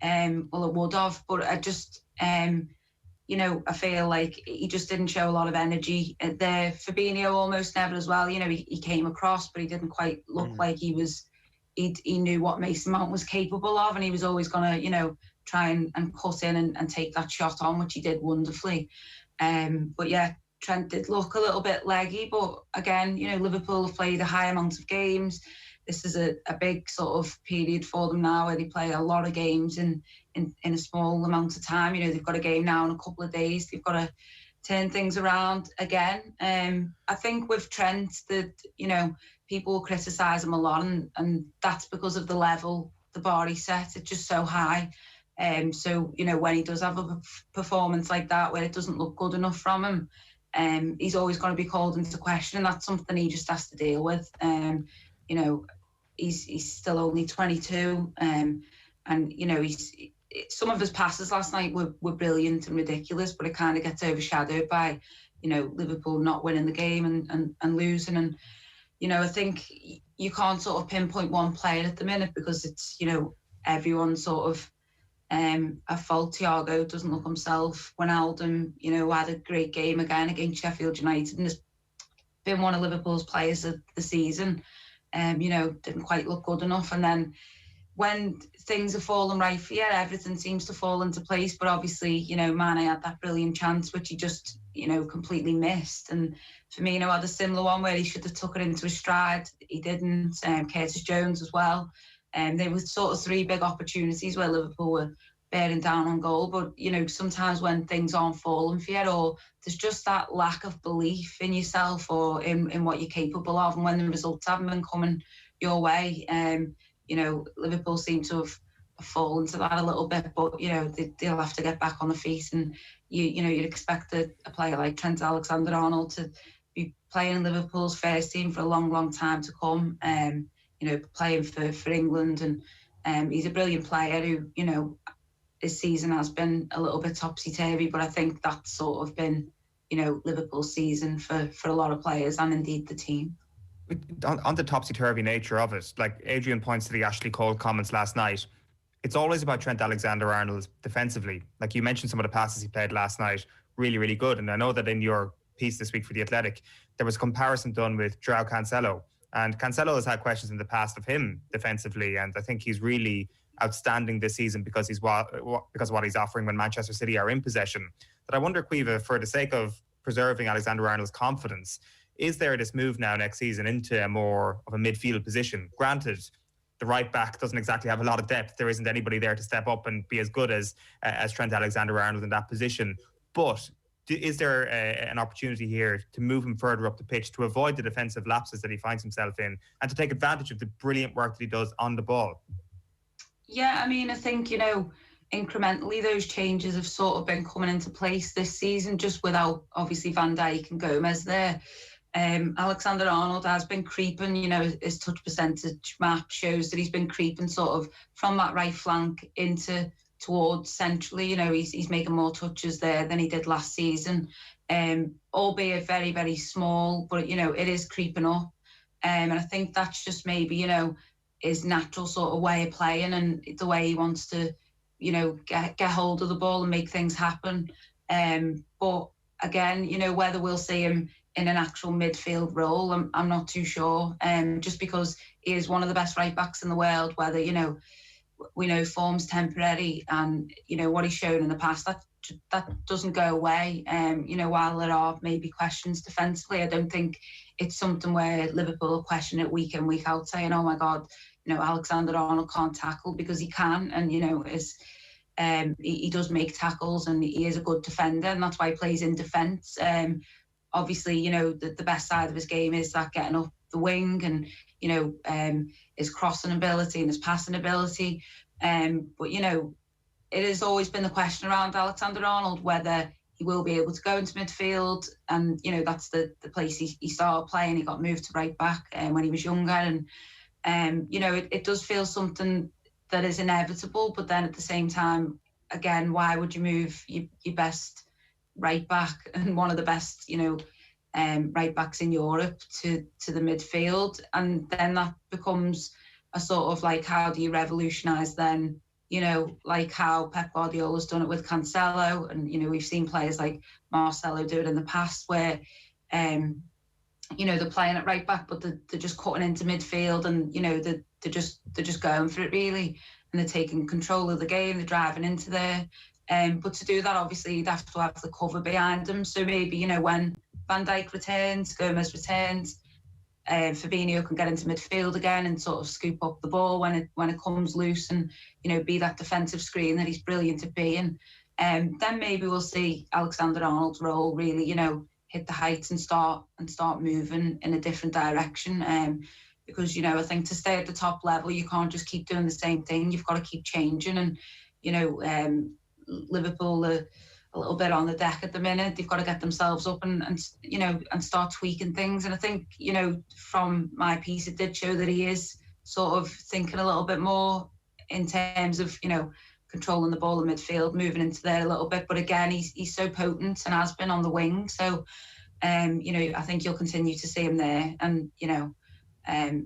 Well, it would have, but I just you know, I feel like he just didn't show a lot of energy there. Fabinho almost never as well. You know, he came across, but he didn't quite look like he knew what Mason Mount was capable of, and he was always going to, you know, try and cut in and take that shot on, which he did wonderfully. But yeah, Trent did look a little bit leggy, but again, you know, Liverpool have played a high amount of games. This is a big sort of period for them now where they play a lot of games in a small amount of time. You know, they've got a game now in a couple of days. They've got to turn things around again. I think with Trent, that, you know, people criticise him a lot, and that's because of the level, the bar he set. It's just so high. So, you know, when he does have a performance like that where it doesn't look good enough from him, he's always going to be called into question. That's something he just has to deal with. You know, he's still only 22, and, you know, some of his passes last night were brilliant and ridiculous, but it kind of gets overshadowed by, you know, Liverpool not winning the game and losing. And, you know, I think you can't sort of pinpoint one player at the minute because it's, you know, everyone sort of at fault. Thiago doesn't look himself. Wijnaldum, you know, had a great game again against Sheffield United and has been one of Liverpool's players of the season. You know, didn't quite look good enough. And then when things are falling right for you, everything seems to fall into place. But obviously, you know, Mane had that brilliant chance, which he just, you know, completely missed. And Firmino had a similar one where he should have took it into his stride. He didn't. Curtis Jones as well. There were sort of three big opportunities where Liverpool were bearing down on goal. But, you know, sometimes when things aren't falling for you, or there's just that lack of belief in yourself or in what you're capable of, and when the results haven't been coming your way, you know, Liverpool seem to have fallen to that a little bit. But, you know, they'll have to get back on the feet. And, you know, you'd expect a player like Trent Alexander-Arnold to be playing Liverpool's first team for a long, long time to come. You know, playing for England, and he's a brilliant player who, you know, his season has been a little bit topsy-turvy, but I think that's sort of been, you know, Liverpool's season for a lot of players and indeed the team. On the topsy-turvy nature of it, like Adrian points to the Ashley Cole comments last night, it's always about Trent Alexander-Arnold defensively. Like you mentioned, some of the passes he played last night, really, really good. And I know that in your piece this week for The Athletic, there was a comparison done with João Cancelo. And Cancelo has had questions in the past of him defensively, and I think he's really outstanding this season because of what he's offering when Manchester City are in possession. But I wonder, Caoimhe, for the sake of preserving Alexander-Arnold's confidence, is there this move now next season into a more of a midfield position? Granted, the right back doesn't exactly have a lot of depth. There isn't anybody there to step up and be as good as Trent Alexander-Arnold in that position. But is there an opportunity here to move him further up the pitch to avoid the defensive lapses that he finds himself in and to take advantage of the brilliant work that he does on the ball? Yeah, I mean, I think, you know, incrementally those changes have sort of been coming into place this season, just without obviously Van Dijk and Gomez there. Alexander-Arnold has been creeping, you know, his touch percentage map shows that he's been creeping sort of from that right flank towards centrally. You know, he's making more touches there than he did last season, albeit very, very small, but, you know, it is creeping up. And I think that's just maybe, you know, his natural sort of way of playing and the way he wants to, you know, get hold of the ball and make things happen. But again, you know, whether we'll see him in an actual midfield role. I'm not too sure. Just because he is one of the best right backs in the world, whether, we know form's temporary, and, what he's shown in the past, that doesn't go away. While there are maybe questions defensively, I don't think it's something where Liverpool question it week in, week out, saying, oh my God, Alexander-Arnold can't tackle, because he can, and, he does make tackles, and he is a good defender, and that's why he plays in defence. Obviously, the best side of his game is that getting up the wing, and, his crossing ability and his passing ability. But, it has always been the question around Alexander-Arnold, whether he will be able to go into midfield. And, that's the place he started playing. He got moved to right back when he was younger. And, it does feel something that is inevitable. But then at the same time, again, why would you move your best right back and one of the best, right backs in Europe to the midfield? And then that becomes a sort of like, how do you revolutionise then, like how Pep Guardiola's done it with Cancelo, and, we've seen players like Marcelo do it in the past, where, they're playing at right back, but they're just cutting into midfield, and, they're just going for it really, and they're taking control of the game, they're driving into there. But to do that, obviously, you'd have to have the cover behind them. So maybe, when Van Dijk returns, Gomez returns, Fabinho can get into midfield again and sort of scoop up the ball when it comes loose, and, be that defensive screen that he's brilliant at being. Then maybe we'll see Alexander-Arnold's role really, hit the heights and start moving in a different direction. Because, I think to stay at the top level, you can't just keep doing the same thing. You've got to keep changing. And, Liverpool are a little bit on the deck at the minute. They've got to get themselves up and start tweaking things. And I think, from my piece, it did show that he is sort of thinking a little bit more in terms of, controlling the ball in midfield, moving into there a little bit. But again, he's so potent and has been on the wing. So, I think you'll continue to see him there. And,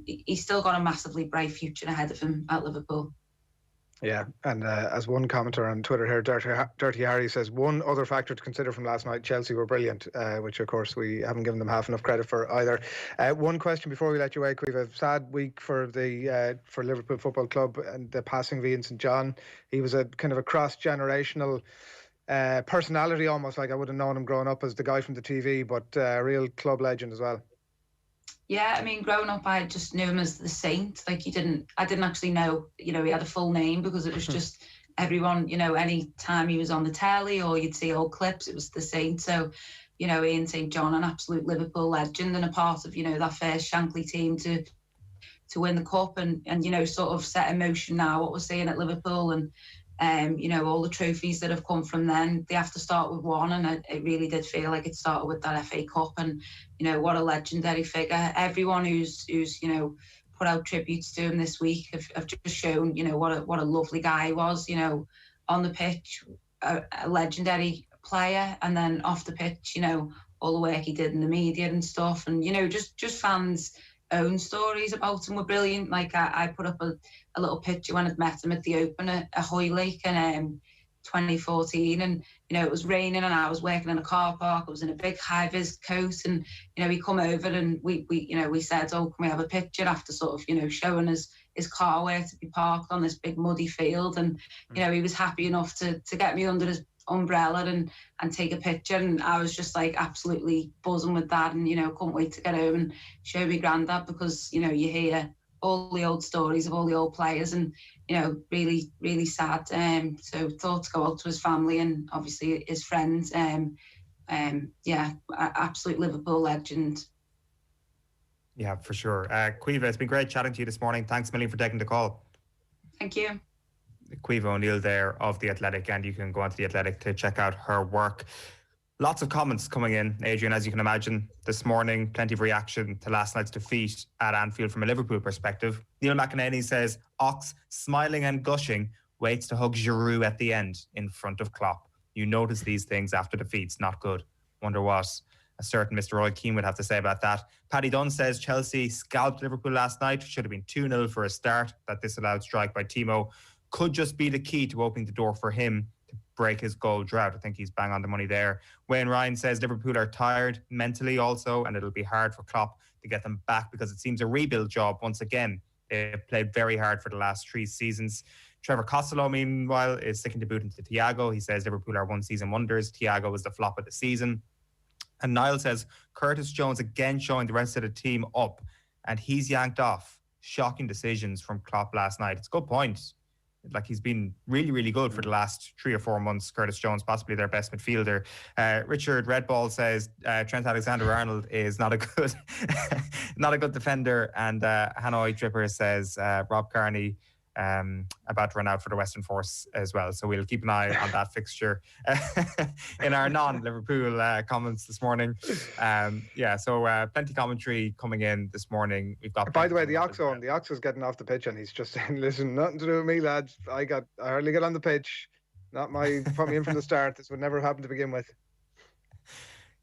he's still got a massively bright future ahead of him at Liverpool. Yeah, and as one commenter on Twitter here, Dirty Harry says, one other factor to consider from last night, Chelsea were brilliant, which of course we haven't given them half enough credit for either. One question before we let you away, we've a sad week for for Liverpool Football Club and the passing of Ian St John. He was a kind of a cross-generational personality, almost like I would have known him growing up as the guy from the TV, but a real club legend as well. Yeah, I mean, growing up, I just knew him as the Saint. Like, I didn't actually know, he had a full name, because it was just everyone, any time he was on the telly or you'd see old clips, it was the Saint. So, Ian St John, an absolute Liverpool legend and a part of, that first Shankly team to win the cup and sort of set in motion now what we're seeing at Liverpool. And, all the trophies that have come from then, they have to start with one. And it really did feel like it started with that FA Cup. And, what a legendary figure. Everyone who's put out tributes to him this week have just shown, what a lovely guy he was, on the pitch, a legendary player. And then off the pitch, all the work he did in the media and stuff. And, just fans' own stories about him were brilliant. Like I put up a little picture when I'd met him at the Open at Hoylake in 2014, and it was raining and I was working in a car park. I was in a big high-vis coat, and he come over and we said, oh, can we have a picture, after sort of showing us his car where to be parked on this big muddy field. And he was happy enough to get me under his umbrella and take a picture, and I was just like absolutely buzzing with that, and couldn't wait to get home and show me granddad, because you hear all the old stories of all the old players, and really, really sad. So thought to go out to his family and obviously his friends. Absolute Liverpool legend. Yeah, for sure. Caoimhe, it's been great chatting to you this morning. Thanks a million for taking the call. Thank you. Caoimhe O'Neill there of The Athletic, and you can go onto The Athletic to check out her work. Lots of comments coming in, Adrian, as you can imagine, this morning. Plenty of reaction to last night's defeat at Anfield from a Liverpool perspective. Neil McEnany says, Ox, smiling and gushing, waits to hug Giroud at the end in front of Klopp. You notice these things after defeats, not good. Wonder what a certain Mr. Roy Keane would have to say about that. Paddy Dunn says Chelsea scalped Liverpool last night. Should have been 2-0 for a start. That disallowed strike by Timo could just be the key to opening the door for him to break his goal drought. I think he's bang on the money there. Wayne Ryan says Liverpool are tired mentally also, and it'll be hard for Klopp to get them back because it seems a rebuild job once again. They've played very hard for the last 3 seasons. Trevor Costello, meanwhile, is sticking to boot into Thiago. He says Liverpool are one-season wonders. Thiago was the flop of the season. And Niall says Curtis Jones again showing the rest of the team up, and he's yanked off. Shocking decisions from Klopp last night. It's a good point. Like, he's been really, really good for the last 3 or 4 months. Curtis Jones, possibly their best midfielder. Richard Redball says Trent Alexander-Arnold is not a good not a good defender. And Hanoi Tripper says Rob Kearney about to run out for the Western Force as well. So we'll keep an eye on that fixture in our non-Liverpool comments this morning. So plenty commentary coming in this morning. We've got. By the way, the Oxo's getting off the pitch, and he's just saying, "Listen, nothing to do with me, lads. I hardly get on the pitch. Not my put me in from the start. This would never happen to begin with."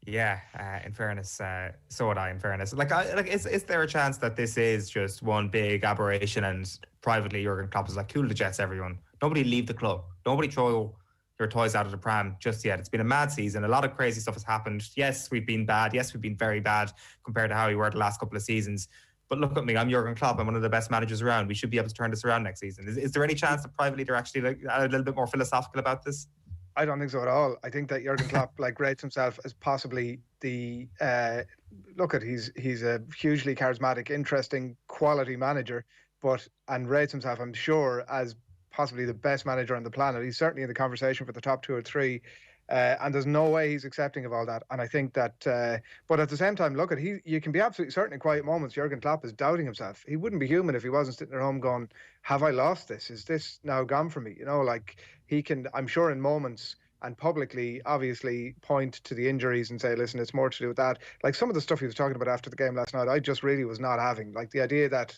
Yeah, in fairness, so would I. In fairness, is there a chance that this is just one big aberration and privately Jurgen Klopp is like, cool the jets, everyone. Nobody leave the club. Nobody throw your toys out of the pram just yet. It's been a mad season. A lot of crazy stuff has happened. Yes, we've been bad. Yes, we've been very bad compared to how we were the last couple of seasons. But look at me, I'm Jurgen Klopp. I'm one of the best managers around. We should be able to turn this around next season. Is there any chance that privately they're actually a little bit more philosophical about this? I don't think so at all. I think that Jurgen Klopp rates himself as possibly the he's a hugely charismatic, interesting, quality manager, and rates himself, I'm sure, as possibly the best manager on the planet. He's certainly in the conversation for the top 2 or 3. And there's no way he's accepting of all that. And I think that, but at the same time, you can be absolutely certain in quiet moments, Jurgen Klopp is doubting himself. He wouldn't be human if he wasn't sitting at home going, have I lost this? Is this now gone for me? He can, I'm sure, in moments and publicly, obviously, point to the injuries and say, listen, it's more to do with that. Like some of the stuff he was talking about after the game last night, I just really was not having. Like the idea that,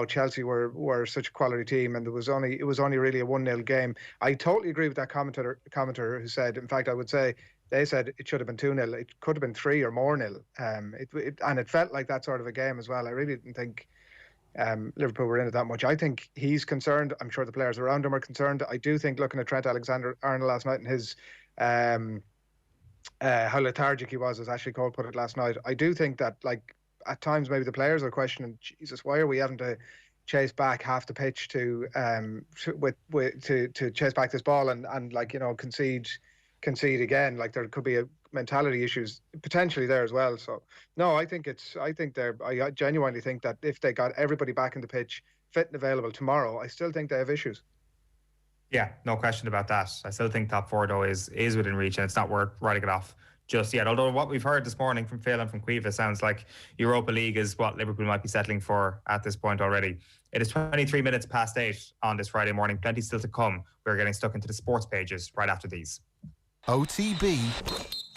Chelsea were such a quality team and it was only really a 1-0 game. I totally agree with that commentator who said, in fact, I would say, they said it should have been 2-0. It could have been 3 or more nil. And it felt like that sort of a game as well. I really didn't think Liverpool were in it that much. I think he's concerned. I'm sure the players around him are concerned. I do think, looking at Trent Alexander-Arnold last night and his how lethargic he was, as Ashley Cole put it last night, I do think that, at times maybe the players are questioning, Jesus, why are we having to chase back half the pitch to chase back this ball and concede again? Like, there could be mentality issues potentially there as well. So no, I genuinely think that if they got everybody back in the pitch fit and available tomorrow, I still think they have issues. Yeah, no question about that. I still think top 4 though is within reach, and it's not worth writing it off just yet. Although what we've heard this morning from Phil and from Quinlan sounds like Europa League is what Liverpool might be settling for at this point already. It is 23 minutes past 8 on this Friday morning. Plenty still to come. We're getting stuck into the sports pages right after these. OTB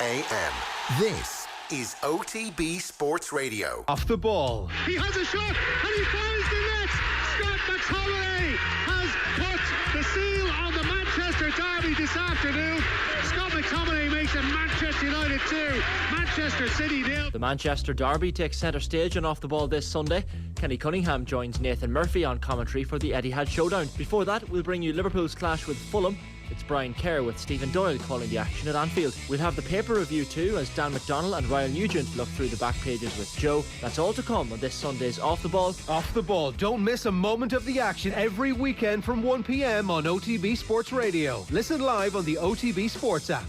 AM. This is OTB Sports Radio. Off the ball. He has a shot and he finds the net. Scott McTominay has put the seal on the Manchester derby this afternoon. Scott McTominay makes it Manchester United 2, Manchester City 0. The Manchester derby takes centre stage and Off the Ball this Sunday. Kenny Cunningham joins Nathan Murphy on commentary for the Etihad Showdown. Before that, we'll bring you Liverpool's clash with Fulham. It's Brian Kerr with Stephen Doyle calling the action at Anfield. We'll have the paper review too, as Dan McDonnell and Ryan Nugent look through the back pages with Joe. That's all to come on this Sunday's Off the Ball. Off the Ball. Don't miss a moment of the action every weekend from 1 p.m. on OTB Sports Radio. Listen live on the OTB Sports app.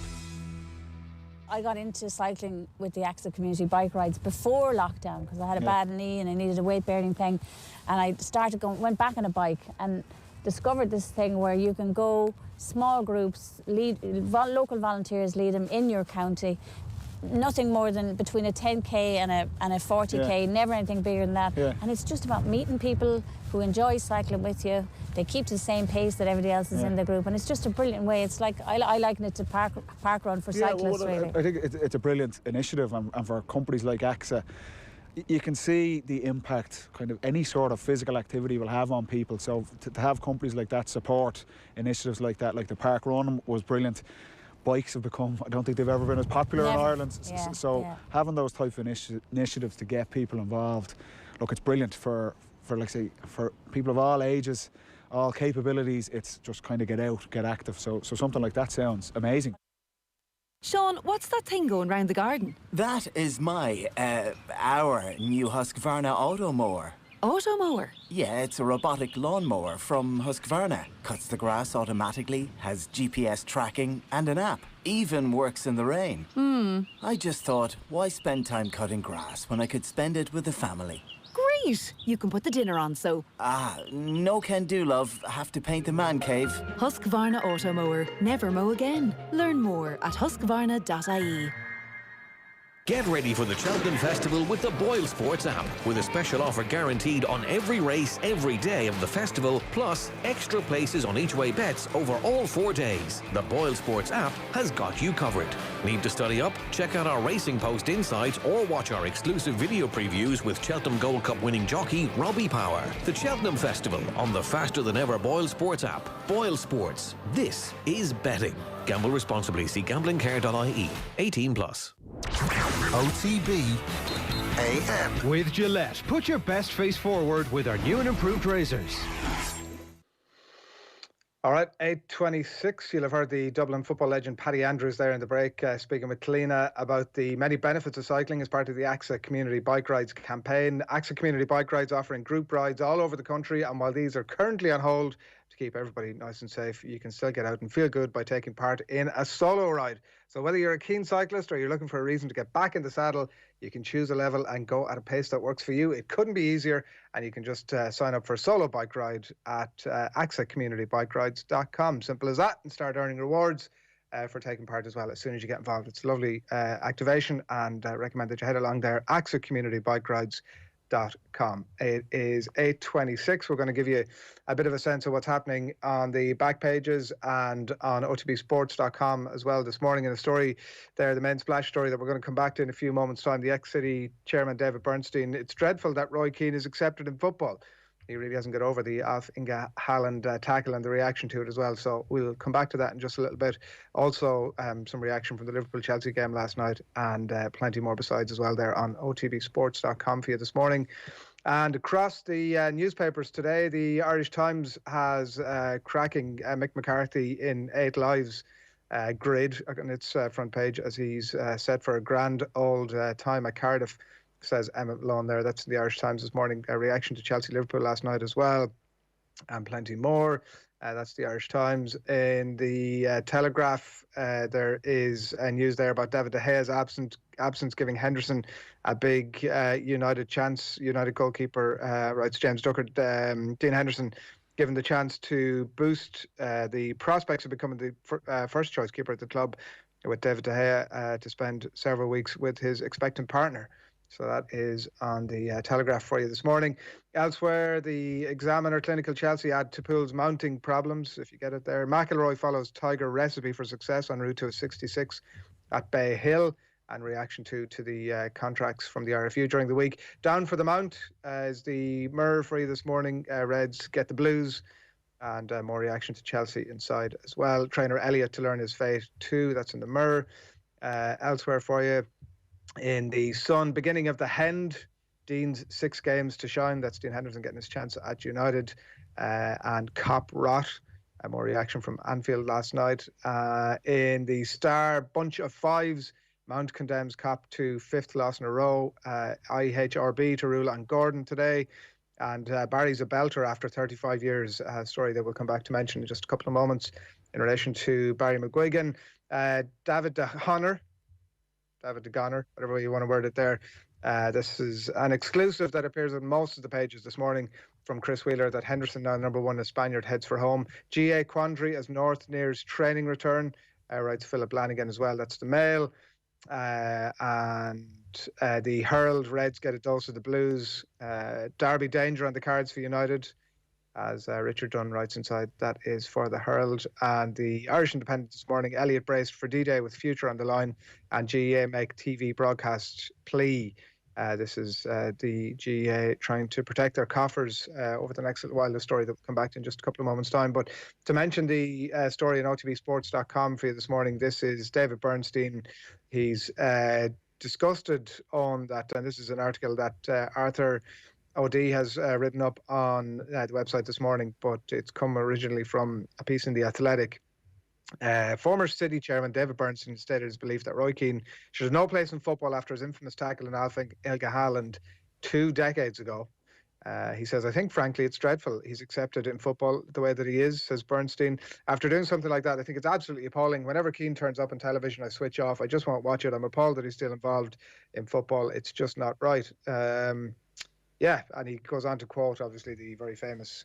I got into cycling with the AXA community bike rides before lockdown because I had a bad knee and I needed a weight-bearing thing, and I went back on a bike and discovered this thing where you can go small groups, local volunteers lead them in your county. Nothing more than between a 10k and a 40k, never anything bigger than that. And it's just about meeting people who enjoy cycling with you. They keep to the same pace that everybody else is in the group, and it's just a brilliant way. It's like I liken it to park run for cyclists. Really, I think it's a brilliant initiative, and for companies like AXA, you can see the impact kind of any sort of physical activity will have on people. So to have companies like that support initiatives like that, like the park run was brilliant. Bikes have become, I don't think they've ever been as popular in Ireland. Having those type of initiatives to get people involved, look, it's brilliant for people of all ages, all capabilities. It's just kind of get out, get active. So something like that sounds amazing. Sean, what's that thing going round the garden? That is our new Husqvarna Auto Mower. Auto mower? Yeah, it's a robotic lawnmower from Husqvarna. Cuts the grass automatically, has GPS tracking and an app. Even works in the rain. I just thought, why spend time cutting grass when I could spend it with the family? Great! You can put the dinner on, so... No can do, love. Have to paint the man cave. Husqvarna Auto Mower. Never mow again. Learn more at husqvarna.ie. Get ready for the Cheltenham Festival with the Boyle Sports app, with a special offer guaranteed on every race, every day of the festival, plus extra places on each way bets over all 4 days. The Boyle Sports app has got you covered. Need to study up? Check out our Racing Post insights or watch our exclusive video previews with Cheltenham Gold Cup winning jockey Robbie Power. The Cheltenham Festival on the faster than ever Boyle Sports app. Boyle Sports. This is betting. Gamble responsibly. See gamblingcare.ie. 18 plus. OTB AM. With Gillette, put your best face forward with our new and improved razors. All right, 8:26. You'll have heard the Dublin football legend Paddy Andrews there in the break, speaking with Cliona about the many benefits of cycling as part of the AXA Community Bike Rides campaign. AXA Community Bike Rides offering group rides all over the country, and while these are currently on hold to keep everybody nice and safe, you can still get out and feel good by taking part in a solo ride. So whether you're a keen cyclist or you're looking for a reason to get back in the saddle, you can choose a level and go at a pace that works for you. It couldn't be easier, and you can just sign up for a solo bike ride at axacommunitybikerides.com. Simple as that, and start earning rewards for taking part as well as soon as you get involved. It's a lovely activation, and recommend that you head along there, axacommunitybikerides.com. It is 8:26. We're going to give you a bit of a sense of what's happening on the back pages and on OTBSports.com as well this morning. In a story there, the men's splash story that we're going to come back to in a few moments' time, the ex-City chairman David Bernstein. It's dreadful that Roy Keane is accepted in football. He really hasn't got over the Alf Inga Haaland tackle and the reaction to it as well. So we'll come back to that in just a little bit. Also, some reaction from the Liverpool-Chelsea game last night, and plenty more besides as well there on OTBSports.com for you this morning. And across the newspapers today, the Irish Times has cracking Mick McCarthy in 8 Lives grid on its front page as he's set for a grand old time at Cardiff. Says Emma Malone there. That's the Irish Times this morning. A reaction to Chelsea-Liverpool last night as well, and plenty more. That's the Irish Times. In the Telegraph, there is news there about David De Gea's absence giving Henderson a big United chance. United goalkeeper, writes James Ducker, Dean Henderson, given the chance to boost the prospects of becoming the first choice keeper at the club, with David De Gea to spend several weeks with his expectant partner. So that is on the Telegraph for you this morning. Elsewhere, the Examiner, clinical Chelsea add to Pool's mounting problems, if you get it there. McIlroy follows Tiger recipe for success en route to a 66 at Bay Hill, and reaction to the contracts from the RFU during the week. Down for the Mount is the Mirror for you this morning. Reds get the blues, and more reaction to Chelsea inside as well. Trainer Elliott to learn his fate too. That's in the Mirror. Elsewhere for you, in the Sun, beginning of the Hend, Dean's 6 games to shine. That's Dean Henderson getting his chance at United. And Cop Rot, more reaction from Anfield last night. In the Star, bunch of 5s. Mount condemns Cop to 5th loss in a row. IHRB to rule on Gordon today. And Barry's a belter after 35 years. A story that we'll come back to mention in just a couple of moments in relation to Barry McGuigan. David De Gonner, whatever way you want to word it there. This is an exclusive that appears on most of the pages this morning from Chris Wheeler, that Henderson, now number 1 as Spaniard, heads for home. GA quandary as North nears training return, writes Philip Lanigan as well. That's the Mail. And the Herald, Reds get a dose of the blues. Derby danger on the cards for United, as Richard Dunn writes inside. That is for the Herald. And the Irish Independent this morning, Elliott braced for D-Day with future on the line, and GEA make TV broadcast plea. This is the GEA trying to protect their coffers over the next little while, the story that we'll come back to in just a couple of moments' time. But to mention the story on OTBSports.com for you this morning, this is David Bernstein. He's disgusted on that, and this is an article that Arthur OD has written up on the website this morning, but it's come originally from a piece in The Athletic. Former City chairman David Bernstein stated his belief that Roy Keane should have no place in football after his infamous tackle in Alfing Haaland 2 decades ago. He says, I think, frankly, it's dreadful. He's accepted in football the way that he is, says Bernstein. After doing something like that, I think it's absolutely appalling. Whenever Keane turns up on television, I switch off. I just won't watch it. I'm appalled that he's still involved in football. It's just not right. Yeah, and he goes on to quote, obviously, the very famous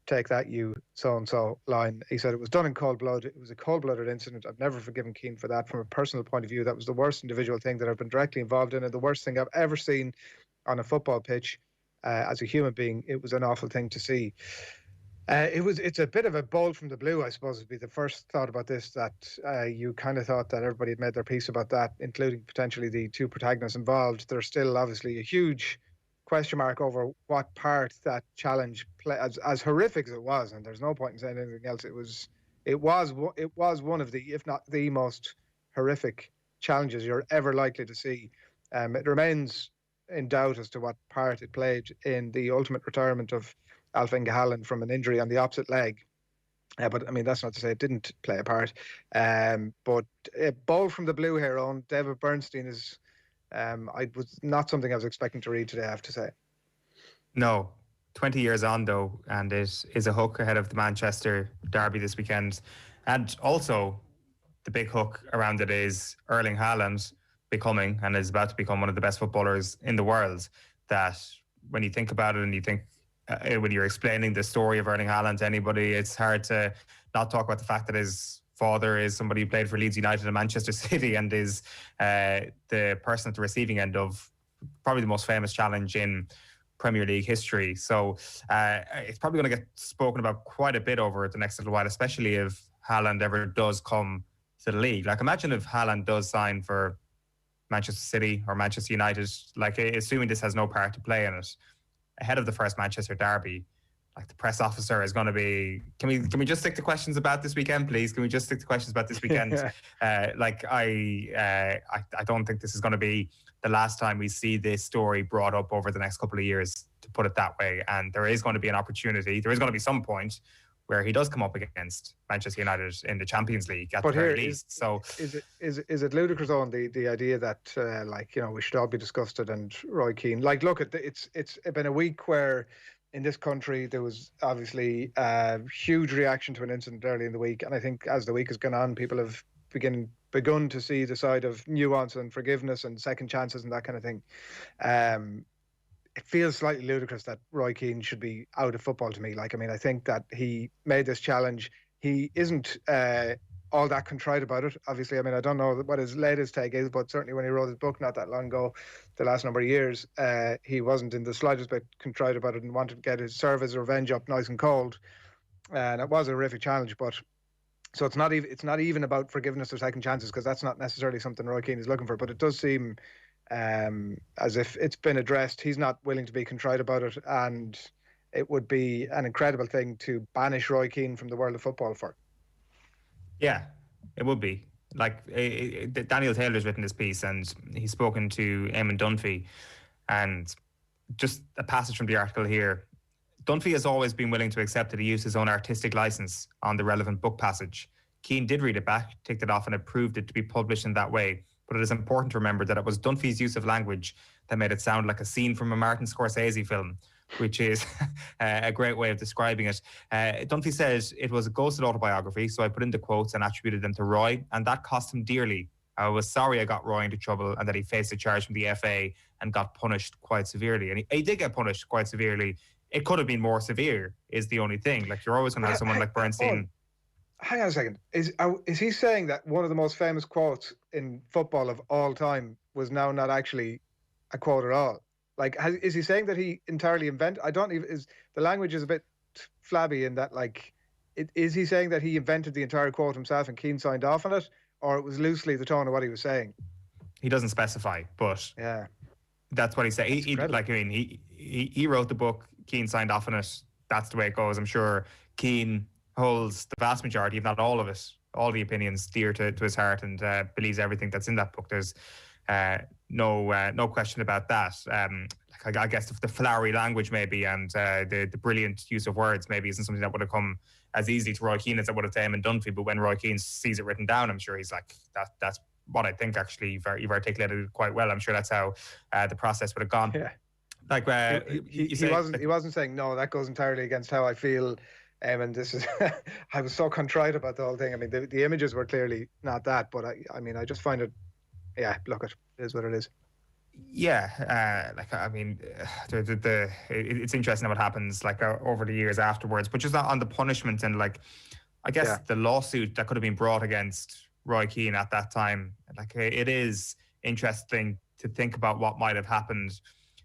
"take that, you so-and-so" line. He said, it was done in cold blood. It was a cold-blooded incident. I've never forgiven Keane for that. From a personal point of view, that was the worst individual thing that I've been directly involved in, and the worst thing I've ever seen on a football pitch. As a human being, it was an awful thing to see. It's a bit of a bolt from the blue, I suppose, would be the first thought about this, that you kind of thought that everybody had made their peace about that, including potentially the 2 protagonists involved. There's still obviously a huge question mark over what part that challenge as horrific as it was, and there's no point in saying anything else. It was one of the, if not the most horrific challenges you're ever likely to see. It remains in doubt as to what part it played in the ultimate retirement of Alfing Haaland from an injury on the opposite leg. But I mean, that's not to say it didn't play a part. But a bolt from the blue here on David Bernstein is was not something I was expecting to read today, I have to say. No, 20 years on though, and it is a hook ahead of the Manchester derby this weekend. And also the big hook around it is Erling Haaland becoming, and is about to become, one of the best footballers in the world. That when you think about it, and you think when you're explaining the story of Erling Haaland to anybody, it's hard to not talk about the fact that his father is somebody who played for Leeds United and Manchester City, and is the person at the receiving end of probably the most famous challenge in Premier League history. So it's probably going to get spoken about quite a bit over the next little while, especially if Haaland ever does come to the league. Like, imagine if Haaland does sign for Manchester City or Manchester United, like, assuming this has no part to play in it, ahead of the first Manchester derby. Like, the press officer is going to be, can we just stick to questions about this weekend, please? Can we just stick to questions about this weekend? I don't think this is going to be the last time we see this story brought up over the next couple of years, to put it that way. And there is going to be an opportunity. There is going to be some point where he does come up against Manchester United in the Champions League at the very least. So is it ludicrous on the idea that we should all be disgusted, and Roy Keane, like, look at it's been a week where in this country there was obviously a huge reaction to an incident early in the week, and I think as the week has gone on, people have begun to see the side of nuance and forgiveness and second chances and that kind of thing. It feels slightly ludicrous that Roy Keane should be out of football to me. Like, I mean, I think that he made this challenge. He isn't all that contrite about it, obviously. I mean, I don't know what his latest take is, but certainly when he wrote his book not that long ago, the last number of years, he wasn't in the slightest bit contrite about it and wanted to get his revenge up nice and cold. And it was a horrific challenge, but so it's not even about forgiveness or second chances, because that's not necessarily something Roy Keane is looking for. But it does seem as if it's been addressed. He's not willing to be contrite about it, and it would be an incredible thing to banish Roy Keane from the world of football for. Yeah, it would be. Like, Daniel Taylor's written this piece, and he's spoken to Eamon Dunphy, and just a passage from the article here. Dunphy has always been willing to accept that he used his own artistic license on the relevant book passage. Keane did read it back, ticked it off, and approved it to be published in that way. But it is important to remember that it was Dunphy's use of language that made it sound like a scene from a Martin Scorsese film, which is a great way of describing it. Dunphy says it was a ghosted autobiography, so I put in the quotes and attributed them to Roy, and that cost him dearly. I was sorry I got Roy into trouble and that he faced a charge from the FA and got punished quite severely. And he did get punished quite severely. It could have been more severe, is the only thing. Like, you're always going to have someone like Bernstein. Hang on a second. Is he saying that one of the most famous quotes in football of all time was now not actually a quote at all? Like, is he saying that he entirely invented? The language is a bit flabby in that, like, is he saying that he invented the entire quote himself and Keane signed off on it, or it was loosely the tone of what he was saying? He doesn't specify, but yeah, that's what he said. He wrote the book. Keane signed off on it. That's the way it goes. I'm sure Keane holds the vast majority, if not all of it, all the opinions dear to his heart, and believes everything that's in that book. There's No question about that. I guess the flowery language maybe and the brilliant use of words maybe isn't something that would have come as easily to Roy Keane as it would have to Eamon Dunphy. But when Roy Keane sees it written down, I'm sure he's like, that's what I think. Actually, you've articulated it quite well. I'm sure that's how the process would have gone. Yeah. Like he wasn't saying no. That goes entirely against how I feel. And this is, I was so contrite about the whole thing. I mean, the images were clearly not that, but I mean, I just find it. Yeah, look, it is what it is. Yeah, it's interesting what happens over the years afterwards, but just on the punishment and I guess the lawsuit that could have been brought against Roy Keane at that time. It is interesting to think about what might have happened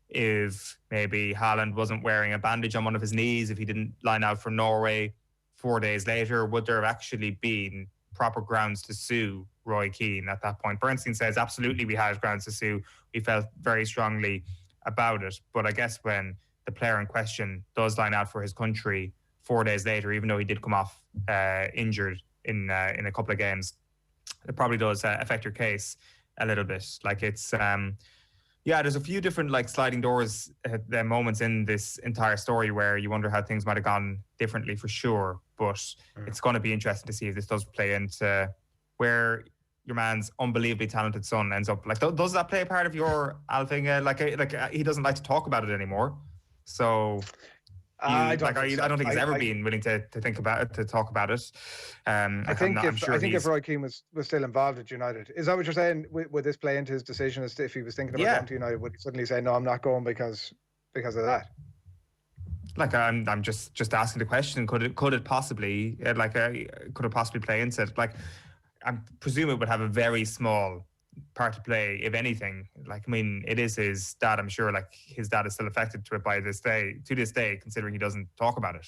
if maybe Haaland wasn't wearing a bandage on one of his knees, if he didn't line out for Norway 4 days later. Would there have actually been proper grounds to sue Roy Keane at that point? Bernstein says absolutely we had grounds to sue. We felt very strongly about it. But I guess when the player in question does line out for his country 4 days later, even though he did come off injured in a couple of games, it probably does affect your case a little bit. There's a few different sliding doors moments in this entire story where you wonder how things might have gone differently for sure. But it's going to be interesting to see if this does play into where your man's unbelievably talented son ends up. Does that play a part of your Alfinga? He doesn't like to talk about it anymore. So I don't think he's ever been willing to think about it, to talk about it. I think if Roy Keane was still involved at United, is that what you're saying? Would this play into his decision as to if he was thinking about going to United? Would he suddenly say, "No, I'm not going because of that"? I'm just asking the question. Could it possibly play into it? I presume it would have a very small part to play, if anything. It is his dad. I'm sure his dad is still affected to it to this day, considering he doesn't talk about it.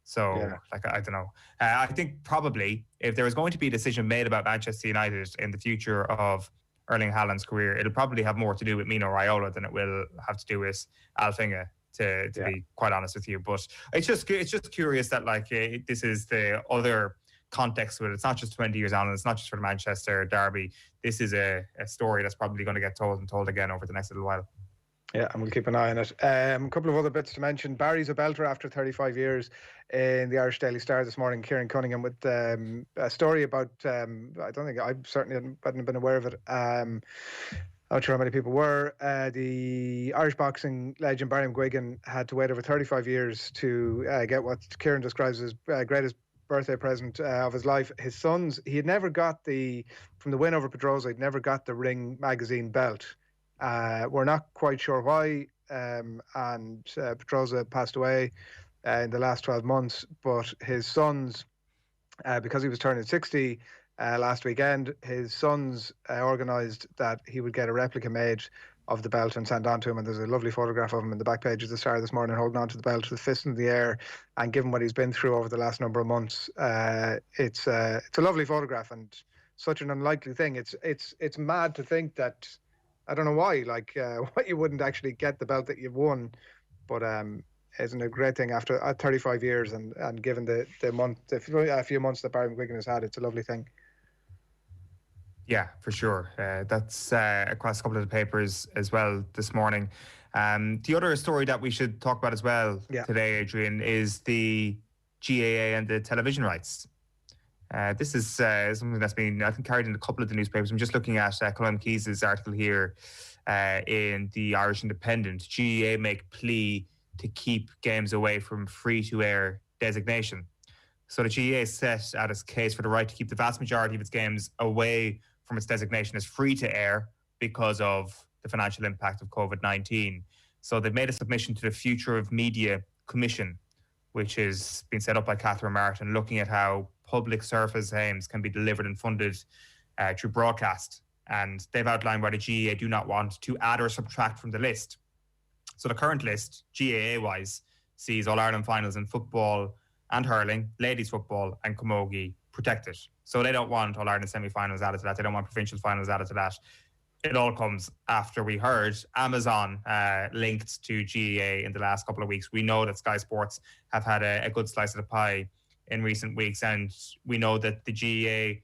So I don't know. I think probably if there was going to be a decision made about Manchester United in the future of Erling Haaland's career, it'll probably have more to do with Mino Raiola than it will have to do with Alfinga, to be quite honest with you. But it's just curious that this is the other context with it. It's not just 20 years on, and it's not just for the Manchester derby. This is a story that's probably going to get told and told again over the next little while. Yeah, and we'll keep an eye on it. A couple of other bits to mention. Barry's a belter after 35 years in the Irish Daily Star this morning. Kieran Cunningham with a story about, I don't think, I certainly hadn't been aware of it. Not sure how many people were. The Irish boxing legend Barry McGuigan had to wait over 35 years to get what Kieran describes as greatest birthday present of his life. His sons, he had never got from the win over Pedrosa, he'd never got the Ring magazine belt. We're not quite sure why, and Pedrosa passed away in the last 12 months, but his sons, because he was turning 60 last weekend, his sons organised that he would get a replica made of the belt and sent on to him, and there's a lovely photograph of him in the back page of the Star this morning holding on to the belt with fist in the air. And given what he's been through over the last number of months, it's a lovely photograph and such an unlikely thing. It's mad to think that, I don't know why, why you wouldn't actually get the belt that you've won, but isn't a great thing after 35 years and given the few months that Barry McGuigan has had, it's a lovely thing. Yeah, for sure. That's across a couple of the papers as well this morning. The other story that we should talk about as well today, Adrian, is the GAA and the television rights. This is something that's been, I think, carried in a couple of the newspapers. I'm just looking at Colin Keyes' article here in the Irish Independent. GAA make plea to keep games away from free-to-air designation. So the GAA set out its case for the right to keep the vast majority of its games away from its designation as free-to-air because of the financial impact of COVID-19. So they've made a submission to the Future of Media Commission, which is being set up by Catherine Martin, looking at how public service aims can be delivered and funded through broadcast. And they've outlined why the GAA do not want to add or subtract from the list. So the current list, GAA-wise, sees All-Ireland finals in football and hurling, ladies football and camogie protected. So they don't want All-Ireland semi-finals added to that. They don't want provincial finals added to that. It all comes after we heard Amazon linked to GAA in the last couple of weeks. We know that Sky Sports have had a good slice of the pie in recent weeks, and we know that the GAA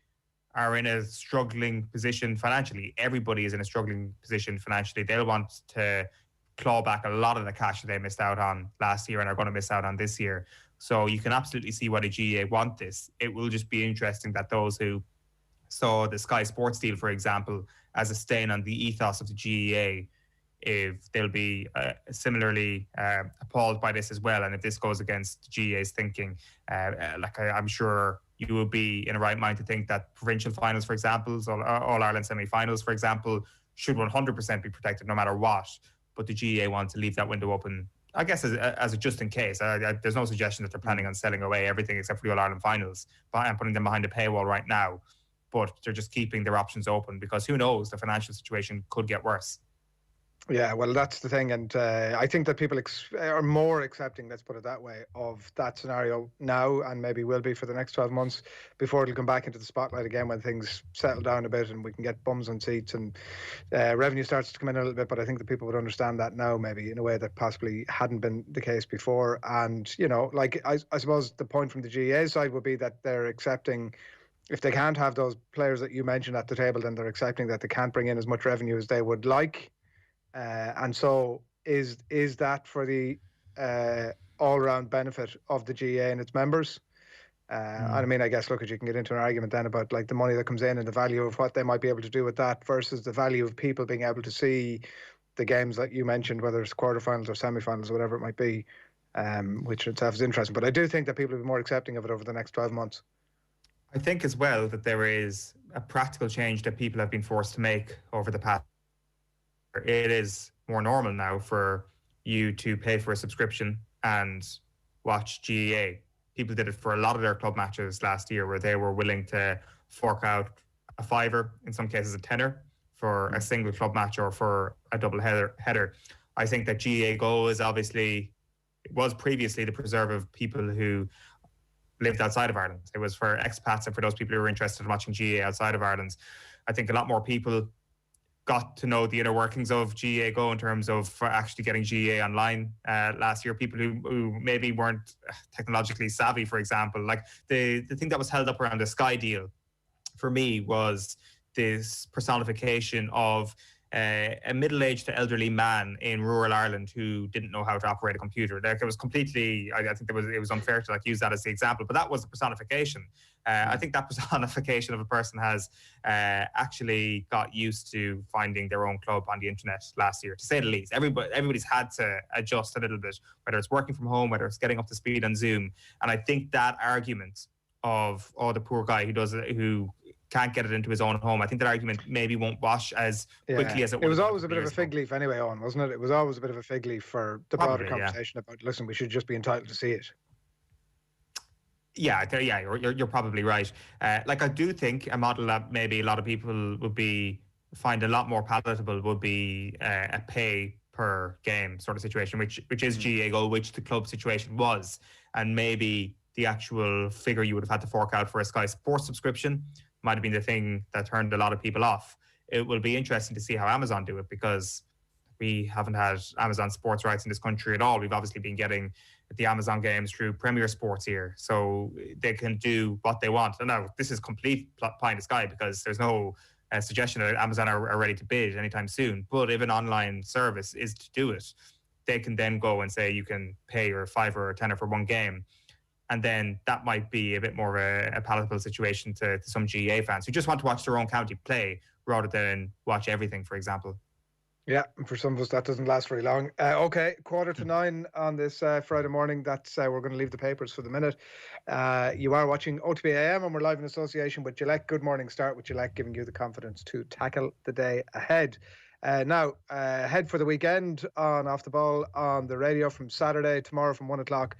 are in a struggling position financially. Everybody is in a struggling position financially. They'll want to claw back a lot of the cash that they missed out on last year and are going to miss out on this year. So you can absolutely see why the GAA want this. It will just be interesting that those who saw the Sky Sports deal, for example, as a stain on the ethos of the GAA, if they'll be similarly appalled by this as well. And if this goes against the GAA's thinking, I'm sure you will be in a right mind to think that provincial finals, for example, All Ireland semi-finals, for example, should 100% be protected no matter what. But the GAA want to leave that window open, I guess, as a just in case. There's no suggestion that they're planning on selling away everything except for the All Ireland finals and putting them behind a paywall right now. But they're just keeping their options open because who knows, the financial situation could get worse. Yeah, well, that's the thing. And I think that people are more accepting, let's put it that way, of that scenario now and maybe will be for the next 12 months before it'll come back into the spotlight again when things settle down a bit and we can get bums on seats and revenue starts to come in a little bit. But I think that people would understand that now maybe in a way that possibly hadn't been the case before. And, you know, like I suppose the point from the GAA side would be that they're accepting, if they can't have those players that you mentioned at the table, then they're accepting that they can't bring in as much revenue as they would like. And so is that for the all-round benefit of the GAA and its members? I mean, I guess, look, you can get into an argument then about like the money that comes in and the value of what they might be able to do with that versus the value of people being able to see the games that you mentioned, whether it's quarterfinals or semi-finals, whatever it might be, which itself is interesting. But I do think that people will be more accepting of it over the next 12 months. I think as well that there is a practical change that people have been forced to make over the past. It is more normal now for you to pay for a subscription and watch GAA. People did it for a lot of their club matches last year where they were willing to fork out a $5, in some cases a $10, for a single club match or for a double header. I think that GAA Go is obviously, it was previously the preserve of people who lived outside of Ireland. It was for expats and for those people who were interested in watching GAA outside of Ireland. I think a lot more people got to know the inner workings of GAA Go in terms of actually getting GAA online last year. People who maybe weren't technologically savvy, for example. Like the thing that was held up around the Sky deal for me was this personification of a middle-aged to elderly man in rural Ireland who didn't know how to operate a computer. Like it was completely, I think it was unfair to like use that as the example, but that was the personification. I think that personification of a person has actually got used to finding their own club on the internet last year, to say the least. Everybody's had to adjust a little bit, whether it's working from home, whether it's getting up to speed on Zoom. And I think that argument of, oh, the poor guy who can't get it into his own home, I think that argument maybe won't wash as quickly as it would. It was always a bit of a fig leaf anyway, Eoin, wasn't it? It was always a bit of a fig leaf for the broader conversation about, listen, we should just be entitled to see it. Yeah, you're probably right. Like I do think a model that maybe a lot of people would find a lot more palatable would be a pay per game sort of situation, which is GAA Go, which the club situation was, and maybe the actual figure you would have had to fork out for a Sky Sports subscription might have been the thing that turned a lot of people off. It will be interesting to see how Amazon do it, because we haven't had Amazon sports rights in this country at all. We've obviously been getting the Amazon games through Premier Sports here, so they can do what they want. And now this is complete pie in the sky, because there's no suggestion that Amazon are ready to bid anytime soon. But if an online service is to do it, they can then go and say you can pay your $5 or $10 for one game. And then that might be a bit more of a palatable situation to some GAA fans who just want to watch their own county play rather than watch everything, for example. Yeah, for some of us that doesn't last very long. Okay, 8:45 on this Friday morning. That's we're going to leave the papers for the minute. You are watching OTB AM and we're live in association with Gillette. Good morning. Start with Gillette, giving you the confidence to tackle the day ahead. Now, head for the weekend on Off the Ball on the radio from Saturday, tomorrow from 1 o'clock.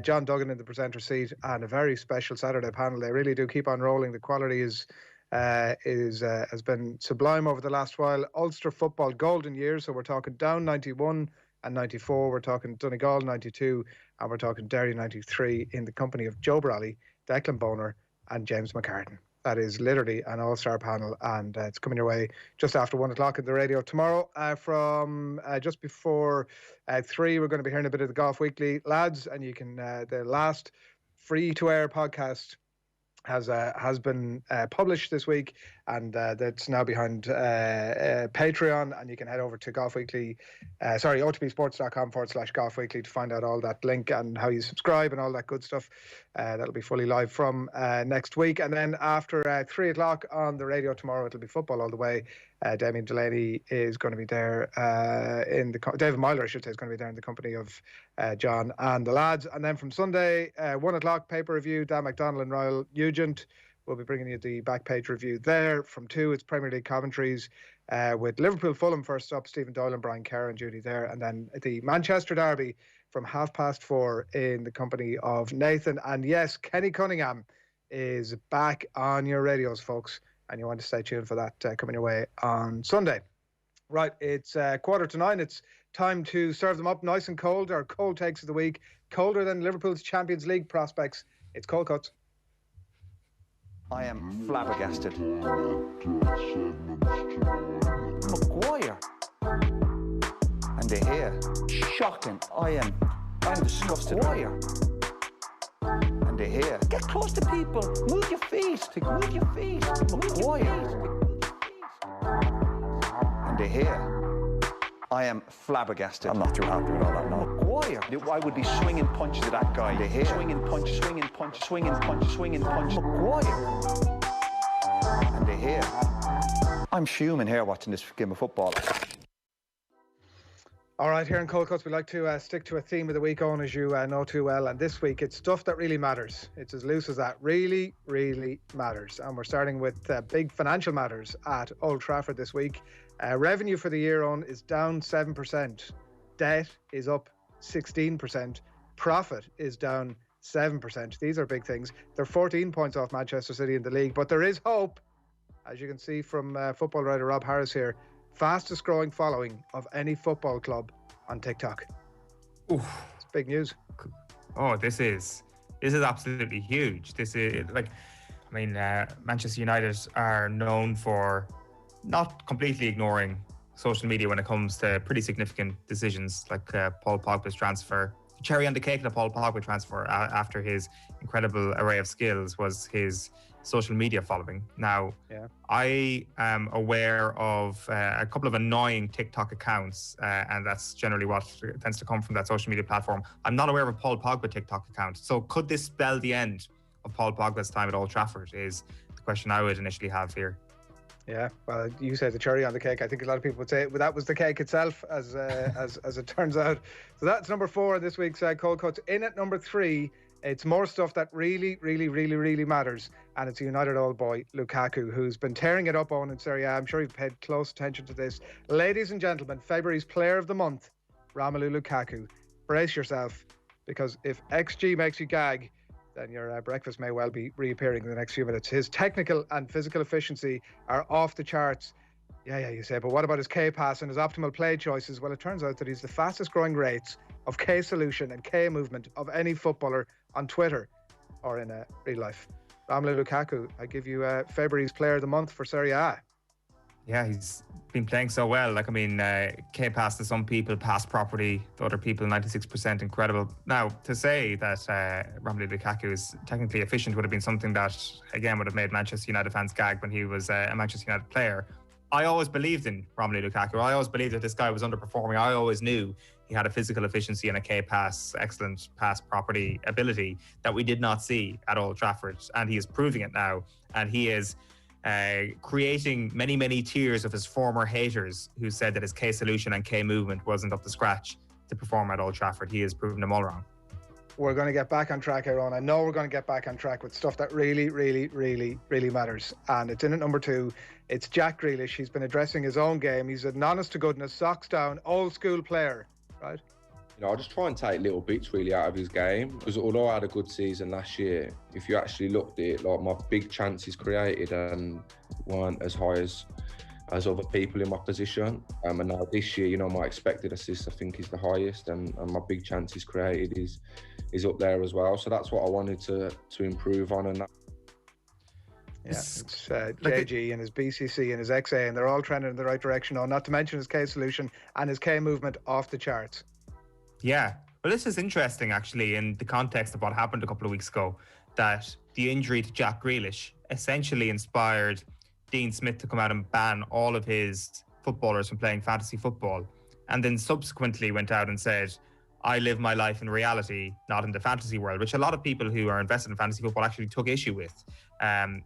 John Duggan in the presenter seat and a very special Saturday panel. They really do keep on rolling. The quality has been sublime over the last while. Ulster football golden years, so we're talking Down 91 and 94. We're talking Donegal 92 and we're talking Derry 93 in the company of Joe Brolly, Declan Boner and James McCartan. That is literally an all-star panel, and it's coming your way just after 1 o'clock on the radio tomorrow. From just before 3, we're going to be hearing a bit of the Golf Weekly lads, and you can the last free-to-air podcast has been published this week, and that's now behind Patreon, and you can head over to OTBsports.com/Golf Weekly to find out all that link and how you subscribe and all that good stuff. That'll be fully live from next week, and then after 3 o'clock on the radio tomorrow, it'll be football all the way. Damien Delaney is going to be there David Myler, I should say, is going to be there in the company of John and the lads. And then from Sunday, 1 o'clock, paper review, Dan McDonnell and Royal Nugent will be bringing you the back page review there. From 2, it's Premier League commentaries with Liverpool Fulham first up, Stephen Doyle and Brian Kerr and Judy there. And then the Manchester Derby from 4:30 in the company of Nathan. And yes, Kenny Cunningham is back on your radios, folks, and you want to stay tuned for that coming your way on Sunday. Right, it's 8:45. It's time to serve them up nice and cold. Our cold takes of the week, colder than Liverpool's Champions League prospects. It's Cold Cuts. I am flabbergasted. Maguire. And De Gea. Shocking. I'm disgusted. Maguire. And De Gea. Get close to people. Move your feet. Move your feet. Maguire. And De Gea. I am flabbergasted. I'm not too happy with all that, no. Maguire. I would be swinging punches at that guy. De Gea. Swinging punches, swinging punches, swinging punches, swinging punches. Maguire. And De Gea. I'm fuming here watching this game of football. All right, here in Cold Cuts, we like to stick to a theme of the week, Eoin, as you know too well. And this week, it's stuff that really matters. It's as loose as that. Really, really matters. And we're starting with big financial matters at Old Trafford this week. Revenue for the year, Eoin, is down 7%. Debt is up 16%. Profit is down 7%. These are big things. They're 14 points off Manchester City in the league. But there is hope, as you can see from football writer Rob Harris here. Fastest growing following of any football club on TikTok. Oof. It's big news. Oh, this is absolutely huge. This is Manchester United are known for not completely ignoring social media when it comes to pretty significant decisions like Paul Pogba's transfer. Cherry on the cake, the Paul Pogba transfer after his incredible array of skills was his social media following. Now, I am aware of a couple of annoying TikTok accounts, and that's generally what tends to come from that social media platform. I'm not aware of a Paul Pogba TikTok account. So could this spell the end of Paul Pogba's time at Old Trafford is the question I would initially have here. Yeah, well, you say the cherry on the cake. I think a lot of people would say that was the cake itself, as it turns out. So that's number 4 this week's Cold Cuts. In at number 3, it's more stuff that really, really, really, really matters, and it's a United old boy, Lukaku, who's been tearing it up on in Serie A. I'm sure you've paid close attention to this. Ladies and gentlemen, February's Player of the Month, Romelu Lukaku. Brace yourself, because if XG makes you gag, then your breakfast may well be reappearing in the next few minutes. His technical and physical efficiency are off the charts. Yeah, you say, but what about his K-pass and his optimal play choices? Well, it turns out that he's the fastest growing rates of K-solution and K-movement of any footballer on Twitter or in real life. Romelu Lukaku, I give you February's Player of the Month for Serie A. Yeah, he's been playing so well. K-pass to some people, pass property to other people, 96%, incredible. Now, to say that Romelu Lukaku is technically efficient would have been something that, again, would have made Manchester United fans gag when he was a Manchester United player. I always believed in Romelu Lukaku. I always believed that this guy was underperforming. I always knew he had a physical efficiency and a K-pass, excellent pass property ability that we did not see at Old Trafford. And he is proving it now. And he is creating many, many tiers of his former haters who said that his K-solution and K-movement wasn't up to scratch to perform at Old Trafford. He has proven them all wrong. We're going to get back on track, Eoin. I know we're going to get back on track with stuff that really, really, really, really matters. And it's in at number 2. It's Jack Grealish. He's been addressing his own game. He's an honest to goodness, socks down, old school player, right? I just try and take little bits really out of his game, because although I had a good season last year, if you actually looked at it, like my big chances created and weren't as high as other people in my position. And now this year, my expected assists I think is the highest, and my big chances created is up there as well. So that's what I wanted to improve on. And it's JG and his BCC and his XA, and they're all trending in the right direction. Not to mention his K solution and his K movement off the charts. Yeah, well, this is interesting actually in the context of what happened a couple of weeks ago, that the injury to Jack Grealish essentially inspired Dean Smith to come out and ban all of his footballers from playing fantasy football, and then subsequently went out and said, I live my life in reality, not in the fantasy world, which a lot of people who are invested in fantasy football actually took issue with. And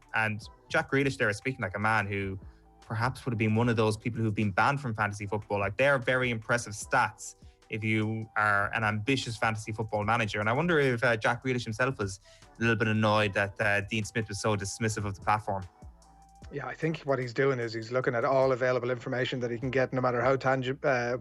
Jack Grealish there is speaking like a man who perhaps would have been one of those people who've been banned from fantasy football. Like, they're very impressive stats if you are an ambitious fantasy football manager. And I wonder if Jack Grealish himself was a little bit annoyed that Dean Smith was so dismissive of the platform. Yeah, I think what he's doing is he's looking at all available information that he can get, no matter how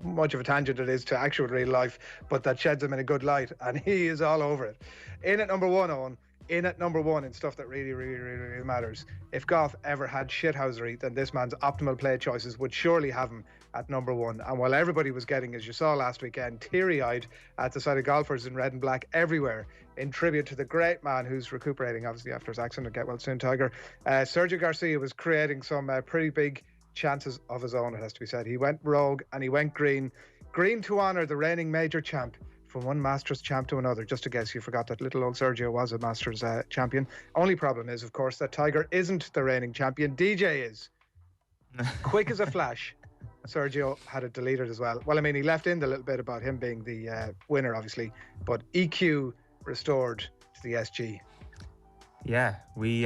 much of a tangent it is to actual real life, but that sheds him in a good light, and he is all over it. In at number one, Eoin, in at number one in stuff that really, really, really, really matters. If Goff ever had shithousery, then this man's optimal play choices would surely have him at number one. And while everybody was getting, as you saw last weekend, teary-eyed at the sight of golfers in red and black everywhere, in tribute to the great man who's recuperating, obviously, after his accident, get well soon, Tiger, Sergio Garcia was creating some pretty big chances of his own, it has to be said. He went rogue and he went green to honour the reigning major champ, from one Masters champ to another. Just to guess, you forgot that little old Sergio was a Masters champion. Only problem is, of course, that Tiger isn't the reigning champion. DJ is. Quick as a flash. Sergio had it deleted as well. Well, I mean, he left in the little bit about him being the winner, obviously, but EQ restored to the SG. Yeah, we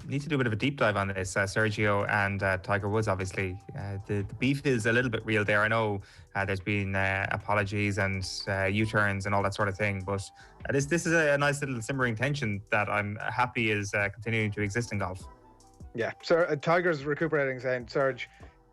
need to do a bit of a deep dive on this. Sergio and Tiger Woods, obviously. The beef is a little bit real there. I know there's been apologies and U-turns and all that sort of thing, but this is a nice little simmering tension that I'm happy is continuing to exist in golf. Yeah, Tiger's recuperating, saying, Serge,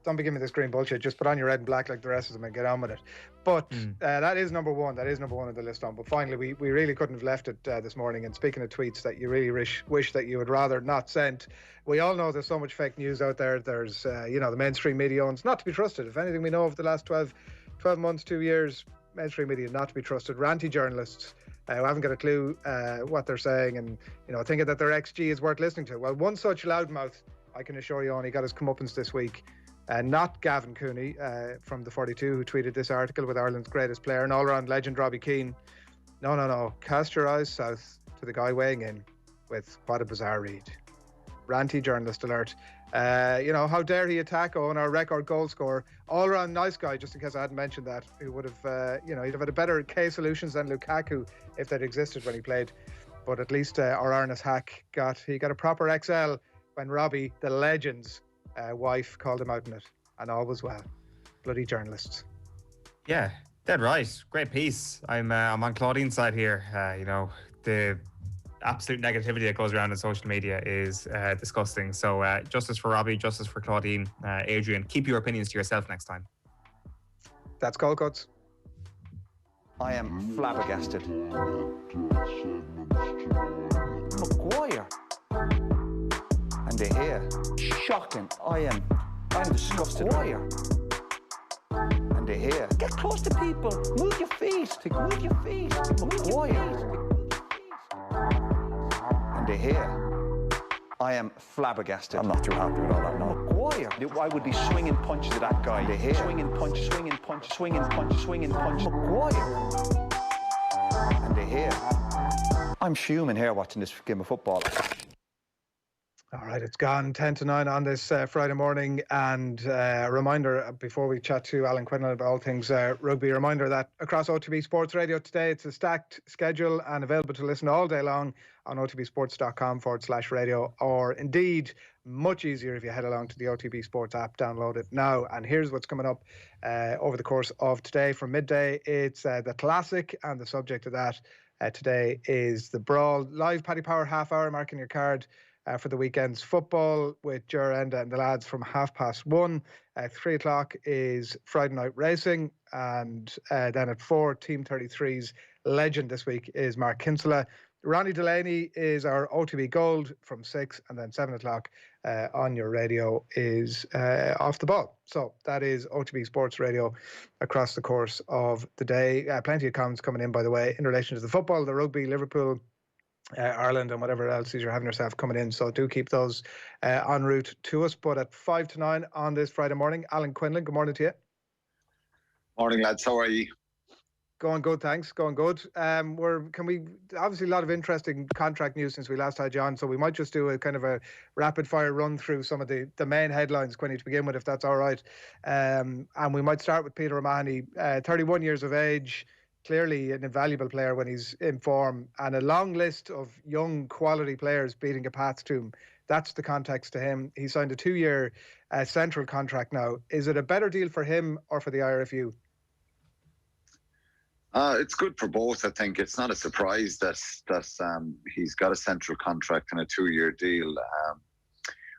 don't be giving me this green bullshit. Just put on your red and black like the rest of them and get on with it. But that is number one. That is number one on the list. But finally, we really couldn't have left it this morning. And speaking of tweets that you really wish that you would rather not send, we all know there's so much fake news out there. There's, the mainstream media owns not to be trusted. If anything we know of the last 12 months, 2 years, mainstream media not to be trusted. Ranty journalists who haven't got a clue what they're saying and, thinking that their XG is worth listening to. Well, one such loudmouth, I can assure you, only got his comeuppance this week. Not Gavin Quinny from the 42 who tweeted this article with Ireland's greatest player and all-round legend Robbie Keane. No. Cast your eyes south to the guy weighing in with what a bizarre read. Ranty journalist alert. How dare he attack Owen, our record goal scorer. All-round nice guy, just in case I hadn't mentioned that, who would have, he'd have had a better K solutions than Lukaku if that existed when he played. But at least our Ernest Hack got a proper XL when Robbie, the legend's wife, called him out in it, and all was well. Bloody journalists. Yeah, dead right. Great piece. I'm on Claudine's side here. The absolute negativity that goes around on social media is disgusting. So justice for Robbie, justice for Claudine. Adrian, keep your opinions to yourself next time. That's Goal Cuts. I am flabbergasted. Maguire. And De Gea. Shocking. I'm disgusted. Maguire. And De Gea. Get close to people. Move your feet. Move your feet. Maguire. And De Gea. I am flabbergasted. I'm not too happy with all that, no. Maguire. I would be swinging punches at that guy. De Gea. Swinging punches, swinging punches, swinging punches, swinging punches. Maguire. And De Gea. I'm fuming here watching this game of football. All right, it's gone 10 to 9 on this Friday morning. And a reminder, before we chat to Alan Quinlan about all things rugby, a reminder that across OTB Sports Radio today, it's a stacked schedule and available to listen all day long on otbsports.com/radio, or indeed, much easier if you head along to the OTB Sports app, download it now. And here's what's coming up over the course of today from midday. It's the Classic, and the subject of that today is the Brawl. Live Paddy Power half hour, marking your card for the weekend's football with Ger Enda and the lads from 1:30. 3 o'clock is Friday night racing, and then at 4, Team 33's legend this week is Mark Kinsella. Ronnie Delaney is our OTB Gold from 6, and then 7 o'clock on your radio is Off the Ball. So that is OTB Sports Radio across the course of the day. Plenty of comments coming in, by the way, in relation to the football, the rugby, Liverpool, Ireland, and whatever else you're having yourself coming in. So do keep those en route to us. But at 5 to 9 on this Friday morning, Alan Quinlan, good morning to you. Morning, lads. How are you? Going good, thanks. Going good. Obviously a lot of interesting contract news since we last had you on, so we might just do a kind of a rapid fire run through some of the main headlines, Quinny, to begin with, if that's all right. And we might start with Peter O'Mahony, 31 years of age, clearly an invaluable player when he's in form, and a long list of young quality players beating a path to him. That's the context to him. He signed a 2-year central contract now. Is it a better deal for him or for the IRFU? It's good for both, I think. It's not a surprise that he's got a central contract and a 2-year deal. I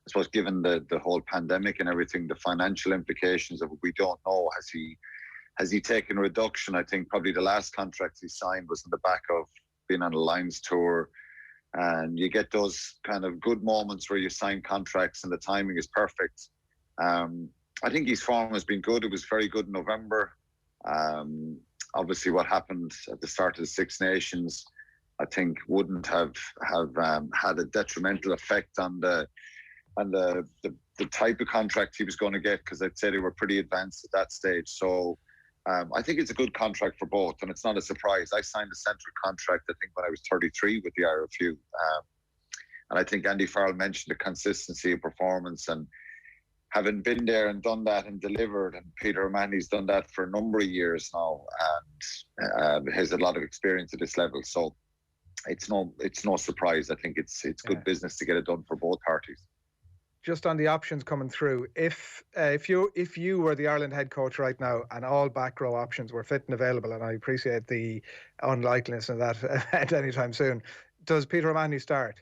suppose given the whole pandemic and everything, the financial implications of it, we don't know. Has he taken a reduction? I think probably the last contract he signed was on the back of being on a Lions tour. And you get those kind of good moments where you sign contracts and the timing is perfect. I think his form has been good. It was very good in November. Obviously, what happened at the start of the Six Nations, I think, wouldn't have had a detrimental effect on the type of contract he was going to get, because I'd say they were pretty advanced at that stage. So I think it's a good contract for both, and it's not a surprise. I signed a central contract, I think, when I was 33 with the IRFU. And I think Andy Farrell mentioned the consistency of performance, and having been there and done that and delivered, and Peter O'Mahony's done that for a number of years now, and has a lot of experience at this level. So it's no surprise. I think it's good business to get it done for both parties. Just on the options coming through, if you were the Ireland head coach right now and all back row options were fit and available, and I appreciate the unlikeliness of that at any time soon, does Peter O'Mahony start?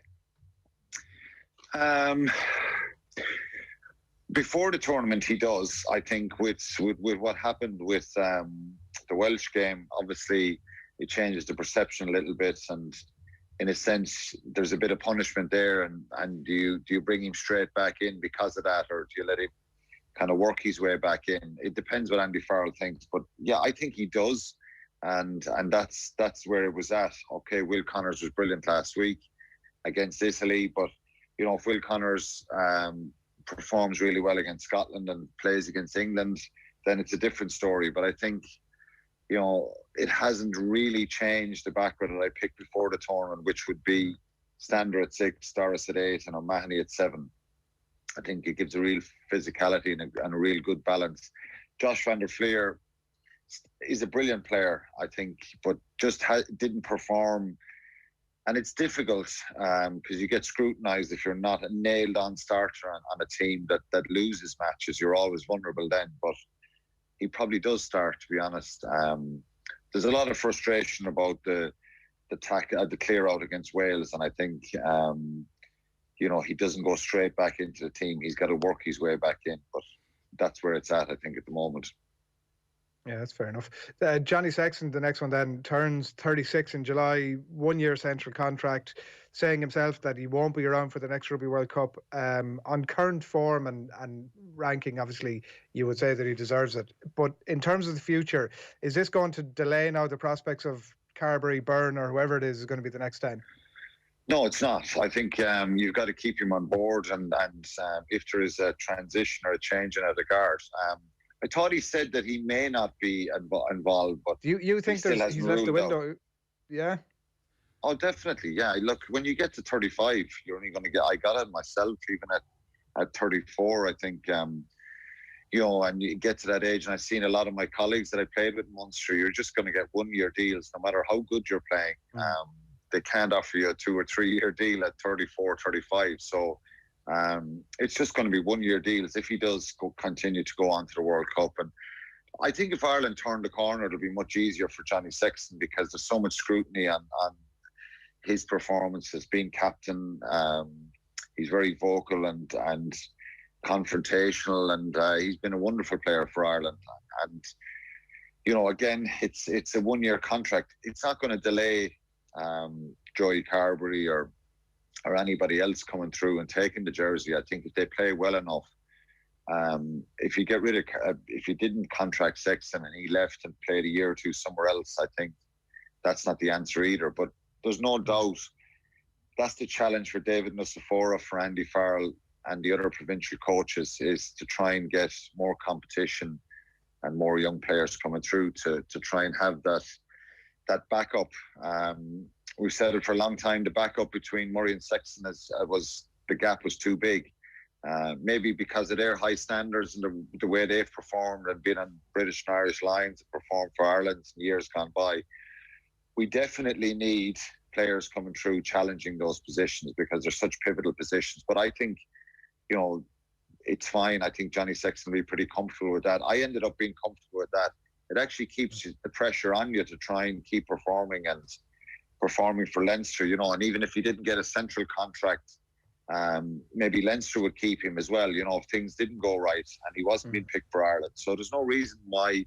Before the tournament, he does. I think with what happened with the Welsh game, obviously it changes the perception a little bit, and in a sense, there's a bit of punishment there. And do you bring him straight back in because of that, or do you let him kind of work his way back in? It depends what Andy Farrell thinks, but yeah, I think he does, and that's where it was at. Okay, Will Connors was brilliant last week against Italy, but you know, if Will Connors performs really well against Scotland and plays against England, then it's a different story. But I think, you know, it hasn't really changed the background that I picked before the tournament, which would be Stander at 6, Doris at 8, and O'Mahony at 7. I think it gives a real physicality and a real good balance. Josh van der Fleer is a brilliant player, I think, but just didn't perform. And it's difficult because you get scrutinised if you're not a nailed-on starter on a team that loses matches. You're always vulnerable then. But he probably does start, to be honest. There's a lot of frustration about the clear out against Wales, and I think you know, he doesn't go straight back into the team. He's got to work his way back in. But that's where it's at, I think, at the moment. Yeah, that's fair enough. Johnny Sexton, the next one then, turns 36 in July, 1-year central contract, saying himself that he won't be around for the next Rugby World Cup. On current form and ranking, obviously, you would say that he deserves it. But in terms of the future, is this going to delay now the prospects of Carberry, Byrne, or whoever it is going to be the next 10? No, it's not. I think you've got to keep him on board, and if there is a transition or a change in the guard. I thought he said that he may not be involved, but you think he's left the window? Yeah. Oh, definitely. Yeah. Look, when you get to 35, you're only going to get. I got it myself, even at 34. I think, you know, and you get to that age, and I've seen a lot of my colleagues that I played with in Munster. You're just going to get 1-year deals, no matter how good you're playing. They can't offer you a 2 or 3 year deal at 34, 35. So. It's just going to be 1-year deals if he does continue to go on to the World Cup. And I think if Ireland turn the corner, it'll be much easier for Johnny Sexton, because there's so much scrutiny on his performance as being captain. He's very vocal and confrontational, and he's been a wonderful player for Ireland. And, you know, again, it's a 1-year contract. It's not going to delay Joey Carberry or anybody else coming through and taking the jersey. I think if they play well enough, if you get rid of, if you didn't contract Sexton and he left and played a year or two somewhere else, I think that's not the answer either. But there's no doubt that's the challenge for David Nucifora, for Andy Farrell and the other provincial coaches, is to try and get more competition and more young players coming through to try and have that that backup. We've said it for a long time. The backup between Murray and Sexton the gap was too big. Maybe because of their high standards and the way they've performed and been on British and Irish lines and performed for Ireland in years gone by. We definitely need players coming through challenging those positions because they're such pivotal positions. But I think, it's fine. I think Johnny Sexton will be pretty comfortable with that. I ended up being comfortable with that. It actually keeps the pressure on you to try and keep performing and performing for Leinster, and even if he didn't get a central contract, maybe Leinster would keep him as well, if things didn't go right and he wasn't being picked for Ireland. So there's no reason why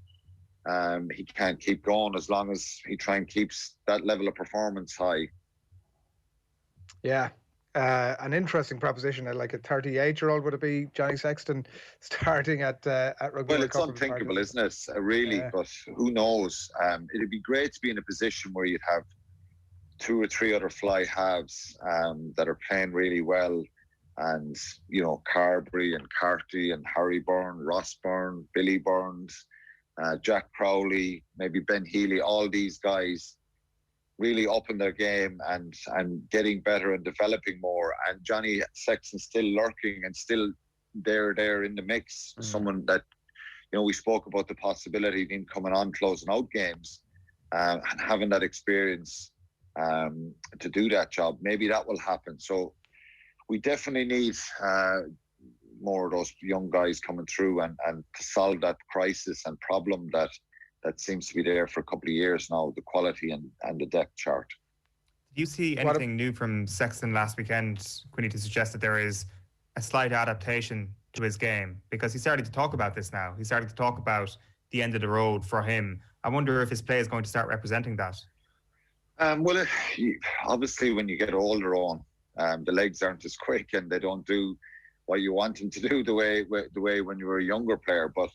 he can't keep going as long as he try and keeps that level of performance high. Yeah. An interesting proposition. Like a 38-year-old, would it be, Johnny Sexton starting at Rugby? Well, it's unthinkable, isn't it? Really, but who knows? It'd be great to be in a position where you'd have 2 or 3 other fly halves that are playing really well, and Carberry and Carty and Harry Byrne, Ross Byrne, Billy Burns, Jack Crowley, maybe Ben Healy, all these guys really upping their game and getting better and developing more, and Johnny Sexton still lurking and still there in the mix. Someone that we spoke about the possibility of him coming on closing out games and having that experience to do that job. Maybe that will happen. So we definitely need more of those young guys coming through and to solve that crisis and problem that seems to be there for a couple of years now, the quality and the depth chart. Did you see anything new from Sexton last weekend, Quinny, to suggest that there is a slight adaptation to his game? Because he's starting to talk about this now. He's starting to talk about the end of the road for him. I wonder if his play is going to start representing that. Well, obviously when you get older on, the legs aren't as quick and they don't do what you want them to do the way when you were a younger player. But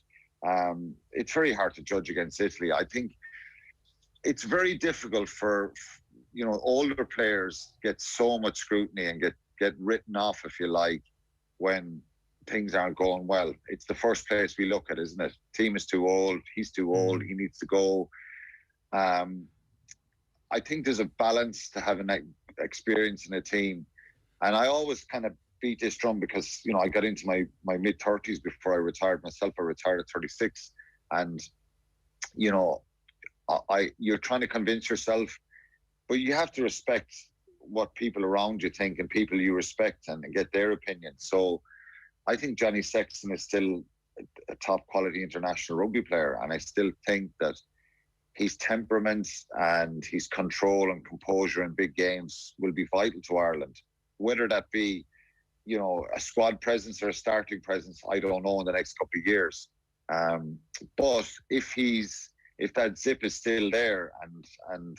it's very hard to judge against Italy. I think it's very difficult for older players get so much scrutiny and get written off, if you like, when things aren't going well. It's the first place we look at, isn't it? Team is too old. He's too old. He needs to go. I think there's a balance to having that experience in a team, and I always kind of beat this drum because I got into my mid-30s before I retired myself. I retired at 36, and you're trying to convince yourself, but you have to respect what people around you think and people you respect and get their opinion. So I think Johnny Sexton is still a top quality international rugby player, and I still think that his temperament and his control and composure in big games will be vital to Ireland. Whether that be a squad presence or a starting presence, I don't know in the next couple of years. But if that zip is still there and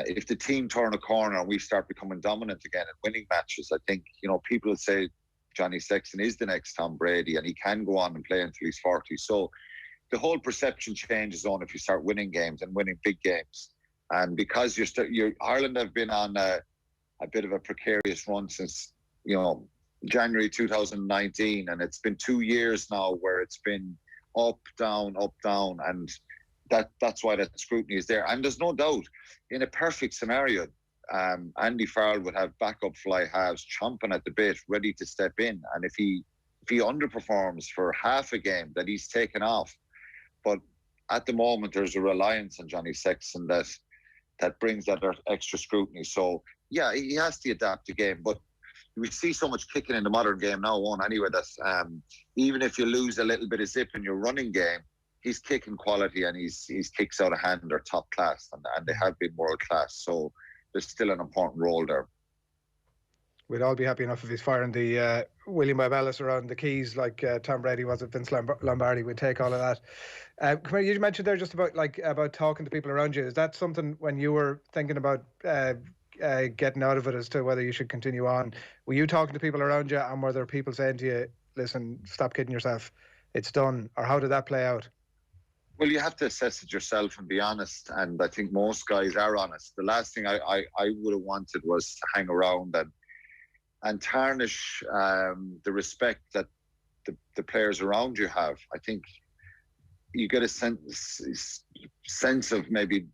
if the team turn a corner and we start becoming dominant again and winning matches, I think, people will say Johnny Sexton is the next Tom Brady and he can go on and play until he's 40. So the whole perception changes on if you start winning games and winning big games. And because Ireland have been on a bit of a precarious run since January 2019, and it's been 2 years now where it's been up, down, and that's why that scrutiny is there. And there's no doubt, in a perfect scenario, Andy Farrell would have backup fly halves chomping at the bit, ready to step in. And if he underperforms for half a game, that he's taken off. But at the moment, there's a reliance on Johnny Sexton that brings that extra scrutiny. So yeah, he has to adapt the game, but we see so much kicking in the modern game now on anyway that even if you lose a little bit of zip in your running game, his kicking quality and his kicks out of hand are top class, and they have been world class. So there's still an important role there. We'd all be happy enough if he's firing the William Webb Ellis around the keys like Tom Brady was at Vince Lombardi. We'd take all of that. You mentioned there just about talking to people around you. Is that something when you were thinking about getting out of it as to whether you should continue on? Were you talking to people around you, and were there people saying to you, listen, stop kidding yourself, it's done? Or how did that play out? Well, you have to assess it yourself and be honest, and I think most guys are honest. The last thing I would have wanted was to hang around and tarnish the respect that the players around you have. I think you get a sense of maybe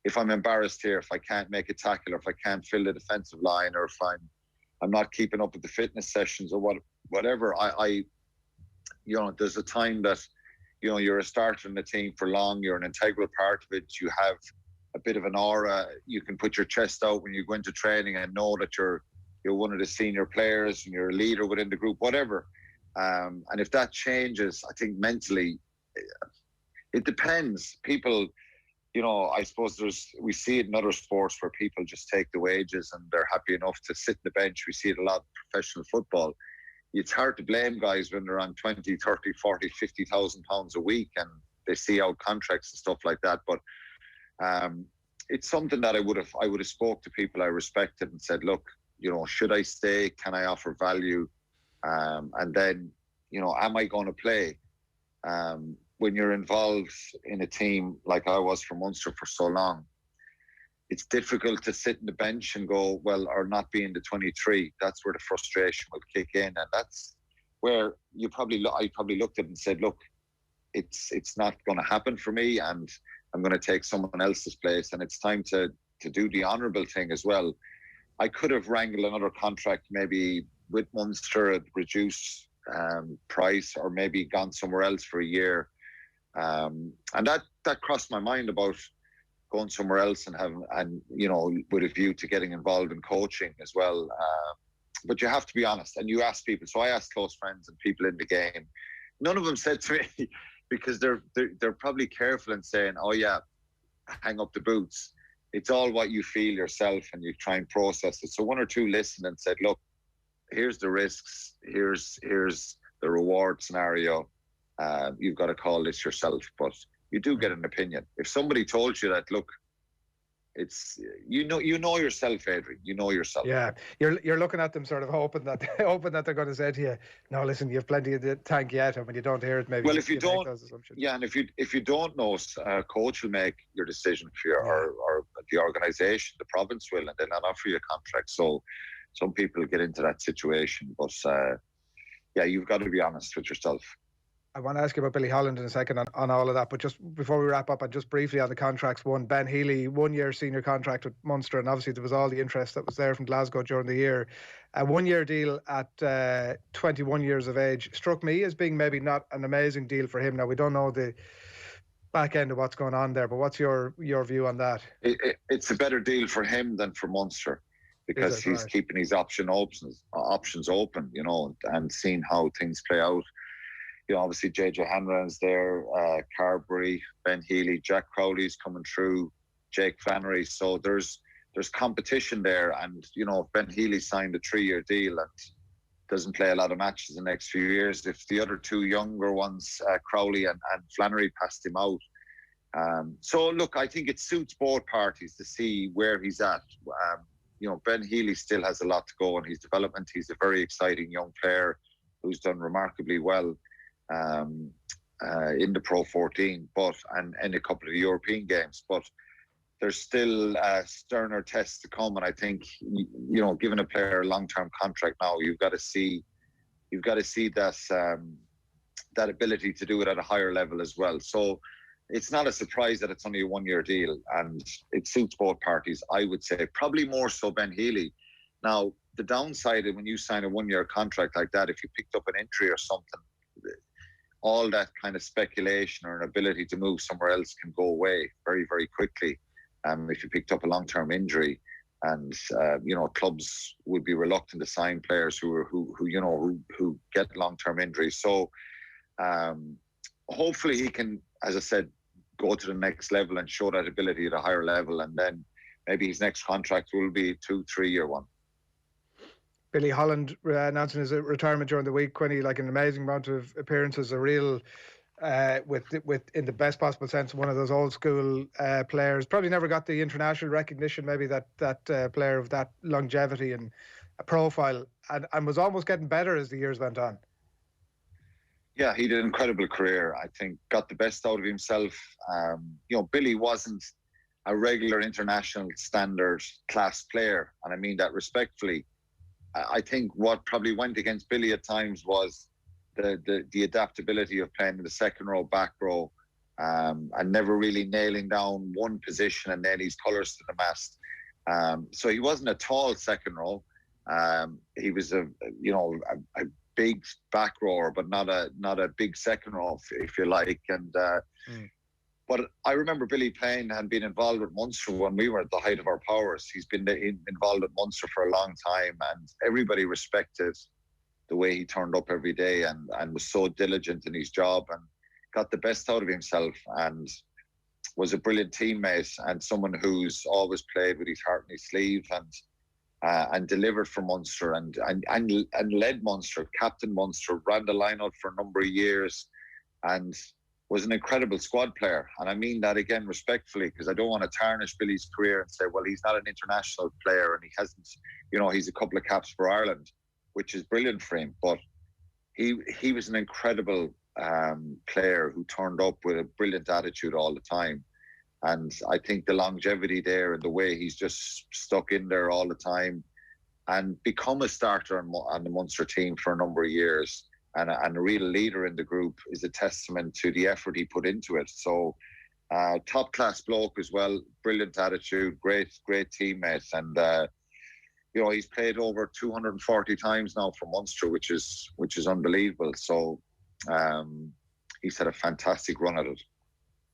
if I'm embarrassed here, if I can't make a tackle, or if I can't fill the defensive line, or if I'm not keeping up with the fitness sessions or whatever, I there's a time that, you're a starter in the team for long, you're an integral part of it, you have a bit of an aura, you can put your chest out when you go into training and know that you're one of the senior players and you're a leader within the group, whatever. And if that changes, I think mentally, it depends. People, I suppose we see it in other sports where people just take the wages and they're happy enough to sit on the bench. We see it a lot in professional football. It's hard to blame guys when they're on 20, 30, 40, 50,000 pounds a week and they see out contracts and stuff like that. But it's something that I would have spoke to people I respected and said, look, should I stay? Can I offer value? And then, am I going to play? When you're involved in a team like I was for Munster for so long, it's difficult to sit on the bench and go, well, or not be in the 23. That's where the frustration will kick in. And that's where I probably looked at it and said, look, it's not going to happen for me, and I'm going to take someone else's place. And it's time to do the honourable thing as well. I could have wrangled another contract maybe with Munster at reduced price, or maybe gone somewhere else for a year. And that crossed my mind about going somewhere else and with a view to getting involved in coaching as well. But you have to be honest, and you ask people. So I asked close friends and people in the game. None of them said to me, because they're probably careful in saying, oh yeah, hang up the boots. It's all what you feel yourself, and you try and process it. So one or two listened and said, look, here's the risks, here's the reward scenario. You've got to call this yourself, but you do get an opinion. If somebody told you that, look, it's you know yourself, Adrian. You know yourself. Yeah, you're looking at them, sort of hoping that they're going to say to you, "No, listen, you have plenty of the tank yet." And when you don't hear it, maybe. Well, if you don't, and if you don't know, coach will make your decision for you, or the organisation, the province will, and they'll not offer you a contract. So some people get into that situation, but you've got to be honest with yourself. I want to ask you about Billy Holland in a second on all of that, but just before we wrap up, and just briefly on the contracts, Ben Healy, 1 year senior contract with Munster, and obviously there was all the interest that was there from Glasgow during the year. A 1 year deal at 21 years of age struck me as being maybe not an amazing deal for him. Now, we don't know the back end of what's going on there, but what's your view on that? It's a better deal for him than for Munster, because he's keeping his options open, and seeing how things play out. Obviously JJ Hanrahan's there, Carberry, Ben Healy, Jack Crowley's coming through, Jake Flannery. So there's competition there, and if Ben Healy signed a 3-year deal and doesn't play a lot of matches in the next few years, if the other two younger ones, Crowley and Flannery, passed him out. So look, I think it suits both parties to see where he's at. Ben Healy still has a lot to go in his development. He's a very exciting young player who's done remarkably well in the Pro 14, and a couple of European games, but there's still sterner tests to come. And I think, giving a player a long-term contract now, you've got to see that ability to do it at a higher level as well. So it's not a surprise that it's only a 1 year deal, and it suits both parties, I would say. Probably more so Ben Healy. Now, the downside of when you sign a 1 year contract like that, if you picked up an injury or something, all that kind of speculation or an ability to move somewhere else can go away very, very quickly. If you picked up a long-term injury, and clubs would be reluctant to sign players who get long-term injuries. So hopefully he can, as I said, go to the next level and show that ability at a higher level, and then maybe his next contract will be a 2-3 year one. Billy Holland announcing his retirement during the week, Quinny, like an amazing amount of appearances, a real, with in the best possible sense, one of those old school players. Probably never got the international recognition, maybe that player of that longevity and profile, and was almost getting better as the years went on. Yeah, he did an incredible career. I think got the best out of himself. Billy wasn't a regular international standard class player, and I mean that respectfully. I think what probably went against Billy at times was the adaptability of playing in the second row, back row, and never really nailing down one position and then his colours to the mast. So he wasn't a tall second row. He was a big back rower, but not a big second row, if you like. And but I remember Billy Payne had been involved with Munster when we were at the height of our powers. He's been involved with Munster for a long time, and everybody respected the way he turned up every day and was so diligent in his job and got the best out of himself, and was a brilliant teammate and someone who's always played with his heart in his sleeve and delivered for Munster and led Munster, captain Munster, ran the line-out for a number of years, and was an incredible squad player. And I mean that again respectfully, because I don't want to tarnish Billy's career and say, well, he's not an international player and he hasn't, he's a couple of caps for Ireland, which is brilliant for him. But he was an incredible player who turned up with a brilliant attitude all the time. And I think the longevity there and the way he's just stuck in there all the time and become a starter on the Munster team for a number of years and a real leader in the group is a testament to the effort he put into it. So top class bloke as well, brilliant attitude, great teammate. And, he's played over 240 times now for Munster, which is unbelievable. So he's had a fantastic run at it.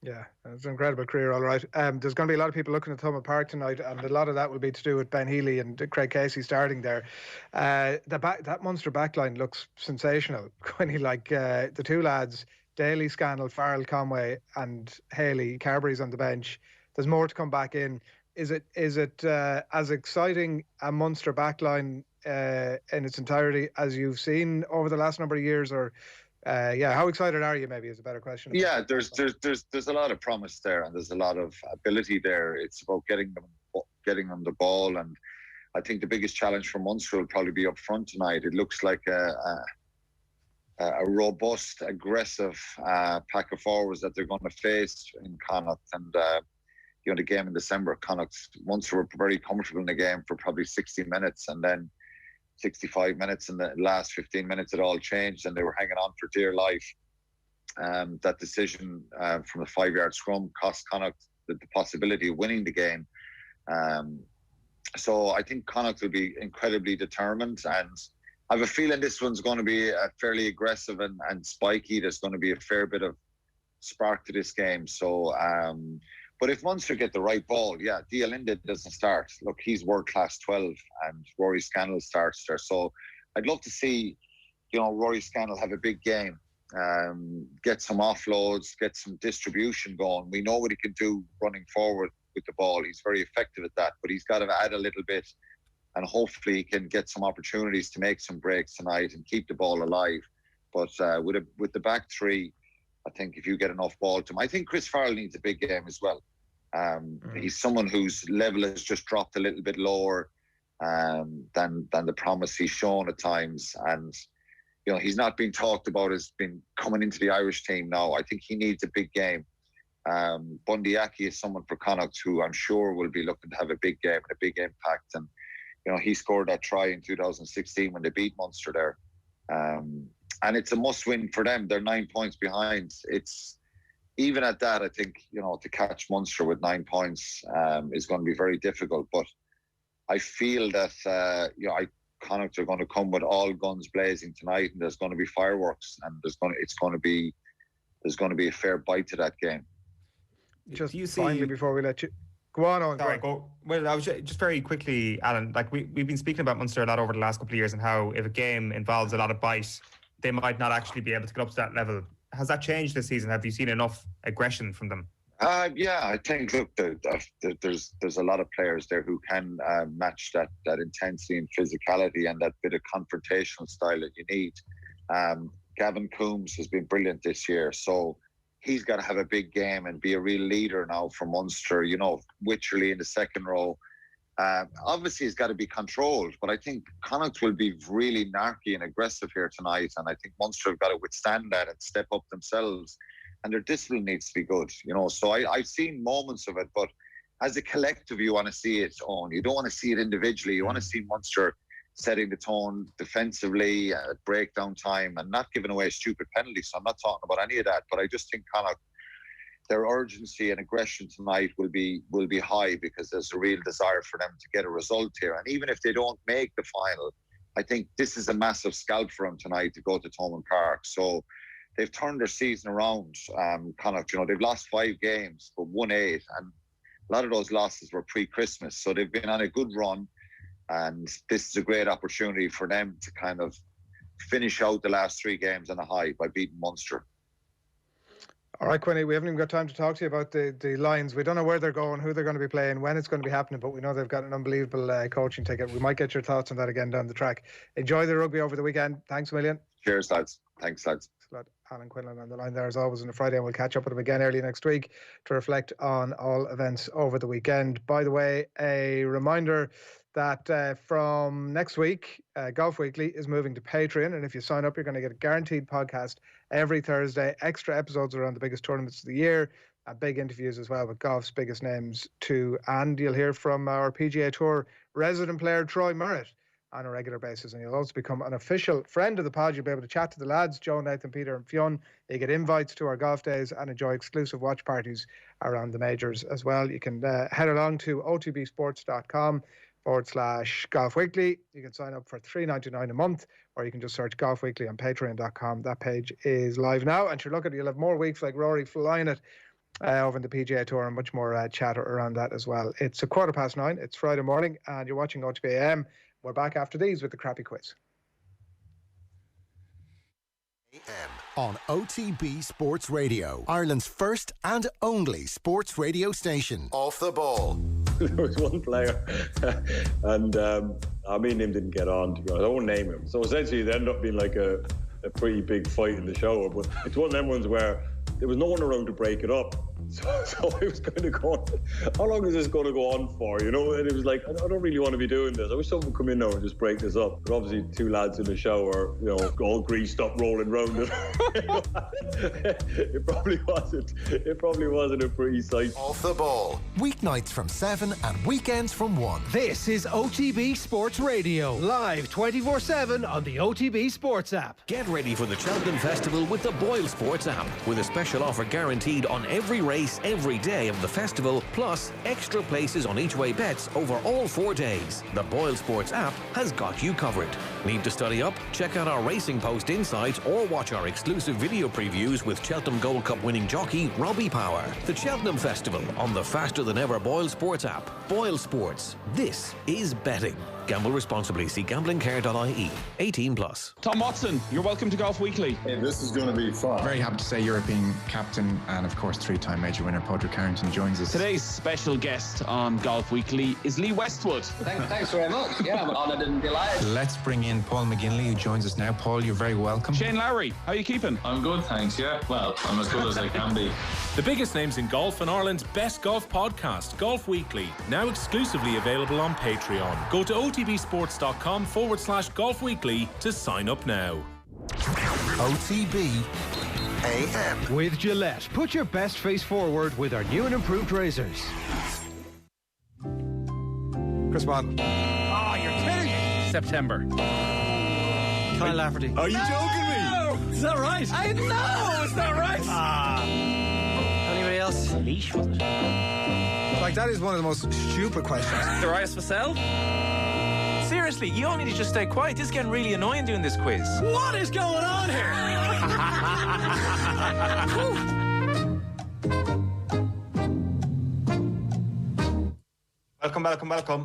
Yeah, it's an incredible career, all right. There's going to be a lot of people looking at Thomond Park tonight, and a lot of that will be to do with Ben Healy and Craig Casey starting there. That Munster backline looks sensational. Quinny, the two lads, Daly, Scannell, Farrell, Conway, and Haley, Carberry's on the bench. There's more to come back in. Is it as exciting a Munster backline in its entirety as you've seen over the last number of years, or? How excited are you? Maybe is a better question. Yeah, there's a lot of promise there, and there's a lot of ability there. It's about getting them the ball, and I think the biggest challenge for Munster will probably be up front tonight. It looks like a robust, aggressive pack of forwards that they're going to face in Connacht, and the game in December. Munster were very comfortable in the game for probably 60 minutes, and then 65 minutes in the last 15 minutes it all changed and they were hanging on for dear life. That decision from the 5-yard scrum cost Connacht the possibility of winning the game. So I think Connacht will be incredibly determined, and I have a feeling this one's going to be fairly aggressive and spiky. There's going to be a fair bit of spark to this game. So but if Munster get the right ball, Delaney doesn't start. Look, he's world-class 12 and Rory Scannell starts there. So I'd love to see, Rory Scannell have a big game, get some offloads, get some distribution going. We know what he can do running forward with the ball. He's very effective at that, but he's got to add a little bit and hopefully he can get some opportunities to make some breaks tonight and keep the ball alive. But with the back three, I think if you get enough ball to him, I think Chris Farrell needs a big game as well. He's someone whose level has just dropped a little bit lower than the promise he's shown at times. And, he's not being talked about as been coming into the Irish team now. I think he needs a big game. Bundy Aki is someone for Connacht who I'm sure will be looking to have a big game and a big impact. And, he scored that try in 2016 when they beat Munster there. And it's a must-win for them. They're 9 points behind. It's even at that, I think, to catch Munster with 9 points is going to be very difficult. But I feel that, Connacht are going to come with all guns blazing tonight, and there's going to be fireworks, and there's going to be a fair bite to that game. Just finally, before we let you go on, Eoin. Well, I was just very quickly, Alan. We've been speaking about Munster a lot over the last couple of years, and how if a game involves a lot of bite, they might not actually be able to get up to that level. Has that changed this season? Have you seen enough aggression from them? I think, look, there's a lot of players there who can match that intensity and physicality and that bit of confrontational style that you need. Gavin Coombs has been brilliant this year, so he's got to have a big game and be a real leader now for Munster. Wycherley in the second row. Obviously, he's got to be controlled, but I think Connacht will be really narky and aggressive here tonight, and I think Munster have got to withstand that and step up themselves, and their discipline needs to be good. So I've seen moments of it, but as a collective, you want to see it on. You don't want to see it individually. You want to see Munster setting the tone defensively at breakdown time and not giving away stupid penalties. So I'm not talking about any of that, but I just think Connacht their urgency and aggression tonight will be high, because there's a real desire for them to get a result here. And even if they don't make the final, I think this is a massive scalp for them tonight to go to Thomond Park. So they've turned their season around. They've lost 5 games but won 8, and a lot of those losses were pre-Christmas. So they've been on a good run, and this is a great opportunity for them to kind of finish out the last 3 games on a high by beating Munster. All right, Quinny, we haven't even got time to talk to you about the Lions. We don't know where they're going, who they're going to be playing, when it's going to be happening, but we know they've got an unbelievable coaching ticket. We might get your thoughts on that again down the track. Enjoy the rugby over the weekend. Thanks a million. Cheers, lads. Thanks, lads. Alan Quinlan on the line there as always on a Friday, and we'll catch up with him again early next week to reflect on all events over the weekend. By the way, a reminder that from next week, Golf Weekly is moving to Patreon, and if you sign up, you're going to get a guaranteed podcast every Thursday, extra episodes around the biggest tournaments of the year, big interviews as well with golf's biggest names too, and you'll hear from our PGA Tour resident player Troy Merritt on a regular basis, and you'll also become an official friend of the pod. You'll be able to chat to the lads, Joe, Nathan, Peter and Fionn. You get invites to our golf days and enjoy exclusive watch parties around the majors as well. You can head along to otbsports.com/Golf Weekly. You can sign up for $3.99 a month, or you can just search Golf Weekly on patreon.com. That page is live now, and you'll have more weeks like Rory flying it over in the PGA Tour, and much more chatter around that as well. It's 9:15. It's Friday morning, and you're watching OTB AM. We're back after these with the crappy quiz. AM on OTB Sports Radio, Ireland's first and only sports radio station. Off the ball. There was one player, and me and him didn't get on, to be honest. I won't name him. So essentially, it ended up being like a pretty big fight in the shower. But it's one of them ones where there was no one around to break it up. So I was kind of going, how long is this going to go on for, you know? And it was like, I don't really want to be doing this. I wish someone would come in now and just break this up. But obviously 2 lads in the shower, you know, all greased up, rolling round it. It probably wasn't a pretty sight. Off the ball. Weeknights from 7 and weekends from 1. This is OTB Sports Radio, live 24/7 on the OTB Sports app. Get ready for the Cheltenham Festival with the Boyle Sports app, with a special offer guaranteed on every race every day of the festival, plus extra places on each way bets over all 4 days. The Boyle Sports app has got you covered. Need to study up? Check out our Racing Post insights or watch our exclusive video previews with Cheltenham Gold Cup winning jockey Robbie Power. The Cheltenham Festival on the faster than ever Boyle Sports app. Boyle Sports. This is betting. Gamble responsibly. See gamblingcare.ie. 18+. Tom Watson, you're welcome to Golf Weekly. Hey, this is going to be fun. Very happy to say European captain and, of course, 3-time major winner Padraig Harrington joins us. Today's special guest on Golf Weekly is Lee Westwood. Thanks very much. Yeah, I'm honoured and delighted. Let's bring in Paul McGinley, who joins us now. Paul, you're very welcome. Shane Lowry, how are you keeping? I'm good, thanks, yeah. Well, I'm as good as I can be. The biggest names in golf and Ireland's best golf podcast, Golf Weekly, now exclusively available on Patreon. Go to otbsports.com/Golf Weekly to sign up now. OTB AM. With Gillette, put your best face forward with our new and improved razors. Chris Waddle. Oh, you're kidding me. September. Kyle Lafferty. Are you joking me? Is that right? I know, is that right? Anybody else? Leash, was it? Like, that is one of the most stupid questions. Darius Vassell? Seriously, you all need to just stay quiet. This is getting really annoying doing this quiz. What is going on here?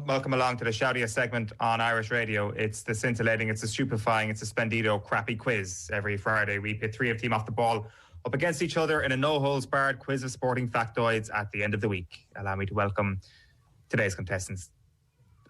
Welcome along to the shoutiest segment on Irish radio. It's the scintillating, it's the stupefying, it's the splendido crappy quiz. Every Friday we pit 3 of team off the ball up against each other in a no-holds-barred quiz of sporting factoids at the end of the week. Allow me to welcome today's contestants.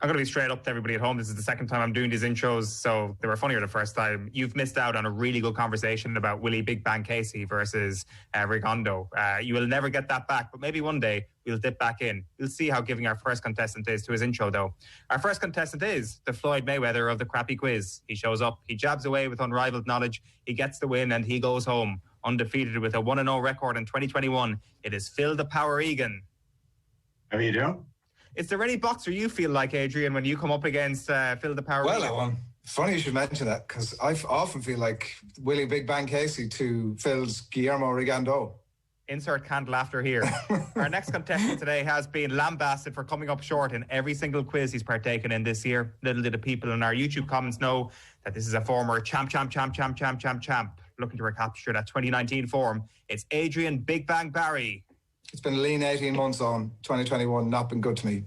I'm going to be straight up to everybody at home. This is the second time I'm doing these intros, so they were funnier the first time. You've missed out on a really good conversation about Willie Big Bang Casey versus Rigondo. You will never get that back, but maybe one day we'll dip back in. We'll see how giving our first contestant is to his intro, though. Our first contestant is the Floyd Mayweather of the crappy quiz. He shows up, he jabs away with unrivaled knowledge, he gets the win, and he goes home undefeated with a 1-0 record in 2021. It is Phil the Power Egan. How are you doing? Is there any boxer you feel like, Adrian, when you come up against Phil the Power Egan? Well, funny you should mention that, because I often feel like Willie Big Bang Casey to Phil's Guillermo Rigondo. Insert canned laughter here. Our next contestant today has been lambasted for coming up short in every single quiz he's partaken in this year. Little did the people in our YouTube comments know that this is a former champ, looking to recapture that 2019 form. It's Adrian Big Bang Barry. It's been a lean 18 months on 2021, not been good to me.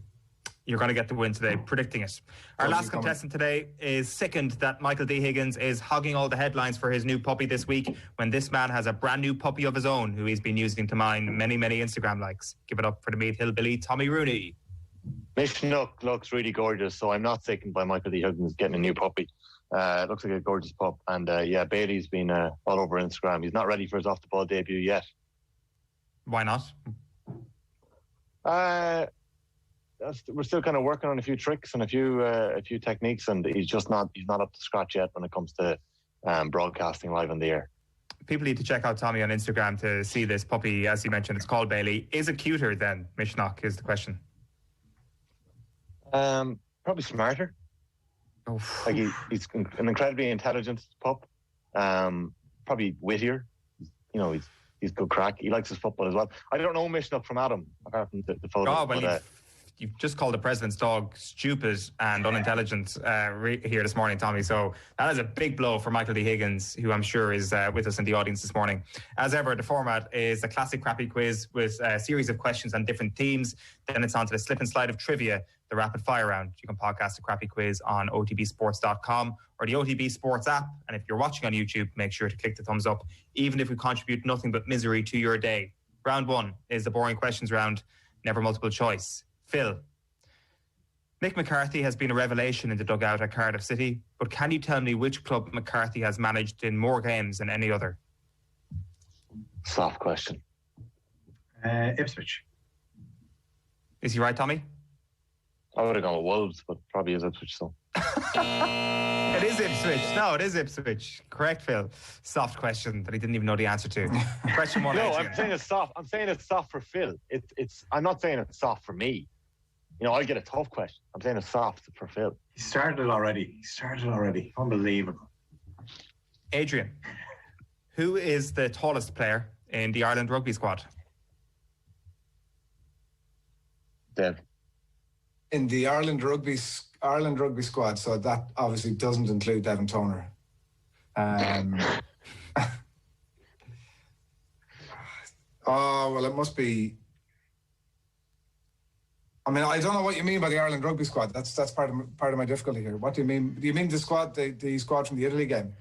You're going to get the win today, predicting it. Our last contestant today is sickened that Michael D. Higgins is hogging all the headlines for his new puppy this week, when this man has a brand new puppy of his own who he's been using to mine many, many Instagram likes. Give it up for the Meath Hillbilly, Tommy Rooney. Mishnook looks really gorgeous, so I'm not sickened by Michael D. Higgins getting a new puppy. It looks like a gorgeous pup. And Bailey's been all over Instagram. He's not ready for his off-the-ball debut yet. Why not? We're still kind of working on a few tricks and a few techniques, and he's not up to scratch yet when it comes to broadcasting live on the air. People need to check out Tommy on Instagram to see this puppy. As you mentioned, it's called Bailey. Is it cuter than Mishnock is the question? Probably smarter. Like he's an incredibly intelligent pup. Probably wittier. He's good crack. He likes his football as well. I don't know Mishnock from Adam, apart from the photo. Oh, well, you've just called the president's dog stupid and unintelligent here this morning, Tommy. So that is a big blow for Michael D. Higgins, who I'm sure is with us in the audience this morning. As ever, the format is a classic crappy quiz with a series of questions on different themes. Then it's on to the slip and slide of trivia, the rapid fire round. You can podcast the crappy quiz on otbsports.com or the OTB Sports app. And if you're watching on YouTube, make sure to click the thumbs up, even if we contribute nothing but misery to your day. Round one is the boring questions round, never multiple choice. Phil, Mick McCarthy has been a revelation in the dugout at Cardiff City, but can you tell me which club McCarthy has managed in more games than any other? Soft question. Ipswich. Is he right, Tommy? I would have gone with Wolves, but probably is Ipswich, so. It is Ipswich. No, it is Ipswich. Correct, Phil. Soft question that he didn't even know the answer to. Question one. No, Adrian. I'm saying it's soft. I'm saying it's soft for Phil. I'm not saying it's soft for me. I get a tough question. I'm saying it's soft for Phil. He started it already. Unbelievable. Adrian, who is the tallest player in the Ireland rugby squad? Dev. In the Ireland rugby squad, so that obviously doesn't include Devin Toner. It must be. I mean, I don't know what you mean by the Ireland rugby squad. That's part of my difficulty here. What do you mean? Do you mean the squad, the squad from the Italy game?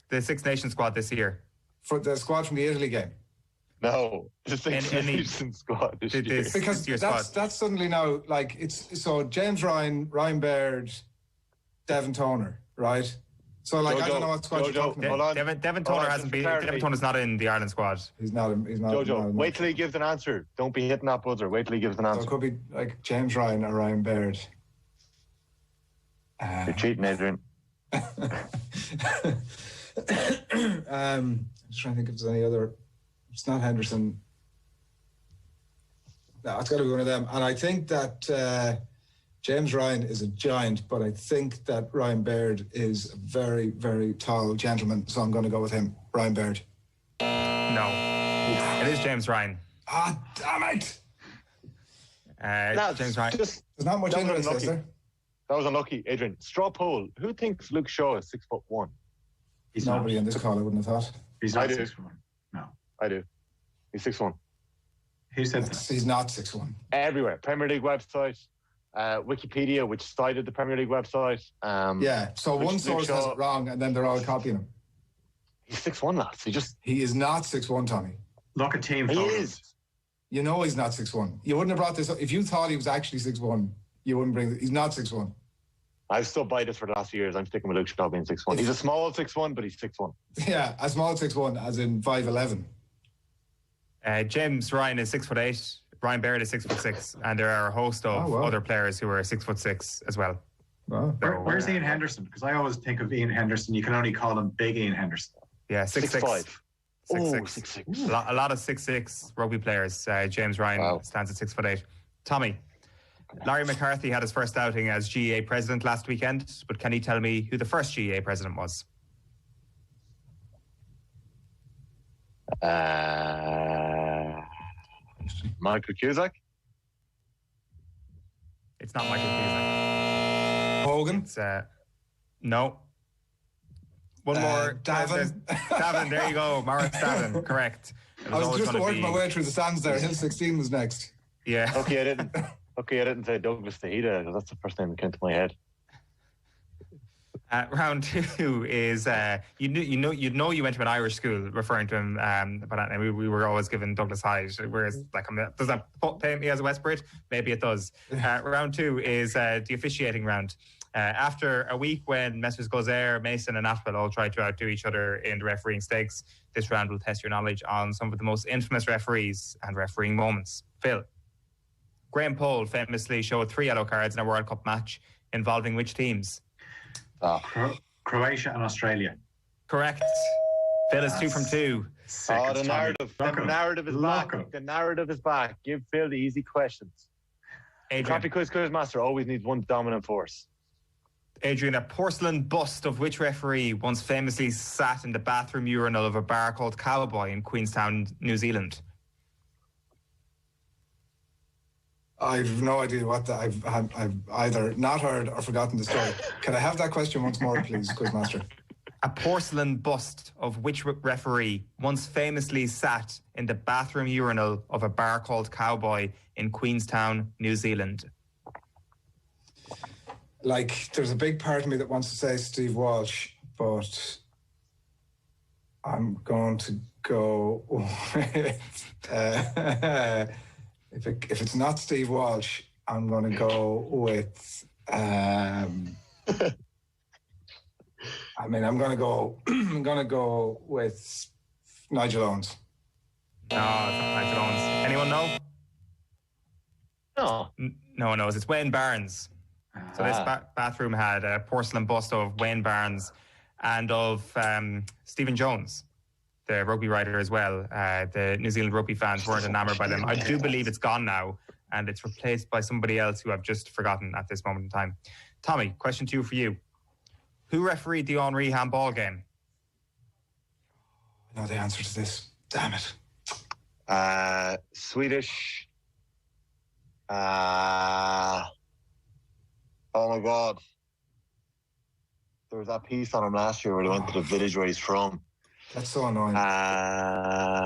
The SixNations squad this year. For the squad from the Italy game? No, the SixNations squad this year. Because that's suddenly now like so James Ryan, Ryan Baird, Devin Toner, right? So like I don't know what squad you're talking about. Devin Toner hasn't been. Devin Toner's not in the Ireland squad. He's not. Jojo, wait till he gives an answer. Don't be hitting that buzzer. Wait till he gives an answer. So it could be like James Ryan or Ryan Baird. You're cheating, Adrian. I'm just trying to think if there's any other. It's not Henderson. No, it's got to be one of them. And I think that James Ryan is a giant, but I think that Ryan Baird is a very, very tall gentleman. So I'm going to go with him, Ryan Baird. No, it is James Ryan. Ah, damn it! James Ryan. There's not much English, is there? That was unlucky, Adrian. Straw poll. Who thinks Luke Shaw is 6'1"? He's nobody in this call, I wouldn't have thought. He's not 6'1". No. I do. He's 6'1". Who said that? He's not 6'1". Everywhere. Premier League website, Wikipedia, which cited the Premier League website. So one source has it wrong, and then they're all copying him. He's 6'1", lads. He is not 6'1", Tommy. Look at team photos. He is. You know he's not 6'1". You wouldn't have brought this up. If you thought he was actually 6'1", you wouldn't bring it. He's not 6'1". I've stood by this for the last few years. I'm sticking with Luke Shaw being 6'1". He's a small 6'1", but he's 6'1". Yeah, a small 6'1", as in 5'11". James Ryan is 6'8". Ryan Baird is 6'6", and there are a host of other players who are 6'6" as well. Wow. Where's Ian Henderson? Because I always think of Ian Henderson. You can only call him Big Ian Henderson. Yeah, 6'5". 6'6". A lot of 6'6" rugby players. James Ryan stands at 6'8". Tommy, Larry McCarthy had his first outing as GEA president last weekend, but can you tell me who the first GEA president was? Michael Cusack? It's not Michael Cusack. Hogan? It's, no. One more. Davin. Davin, there you go. Maurice Davin, correct. I was just working my way through the stands there. Hill 16 was next. Yeah. Okay, I didn't say Douglas Tejeda, because that's the first name that came to my head. Round 2 is you went to an Irish school, referring to him, but we were always given Douglas Hyde. Whereas, does that paint me as a West Brit? Maybe it does. Round 2 is the officiating round. After a week when Messrs Gozair, Mason and Atwell all tried to outdo each other in the refereeing stakes, this round will test your knowledge on some of the most infamous referees and refereeing moments. Phil. Graham Poll famously showed 3 yellow cards in a World Cup match involving which teams? Croatia and Australia. Correct. Phil is 2 from 2. The narrative. The narrative is back. The narrative is back. Give Phil the easy questions. Adrian. Copy Quiz Master always needs one dominant force. Adrian, a porcelain bust of which referee once famously sat in the bathroom urinal of a bar called Cowboy in Queenstown, New Zealand? I've no idea what that. I've either not heard or forgotten the story. Can I have that question once more, please, Quizmaster? A porcelain bust of which referee once famously sat in the bathroom urinal of a bar called Cowboy in Queenstown, New Zealand? Like, there's a big part of me that wants to say Steve Walsh, but I'm going to go with... If it's not Steve Walsh, I'm going to go with... I'm going to go with Nigel Owens. No, it's not Nigel Owens. Anyone know? No. No one knows. It's Wayne Barnes. So this bathroom had a porcelain bust of Wayne Barnes and of Stephen Jones, the rugby writer as well. The New Zealand rugby fans weren't enamoured by them. I do believe it's gone now, and it's replaced by somebody else who I've just forgotten at this moment in time. Tommy, question 2 for you. Who refereed the Henri handball game? I know the answer to this. Damn it. Swedish. Oh my God. There was that piece on him last year where they went to the village where he's from. That's so annoying.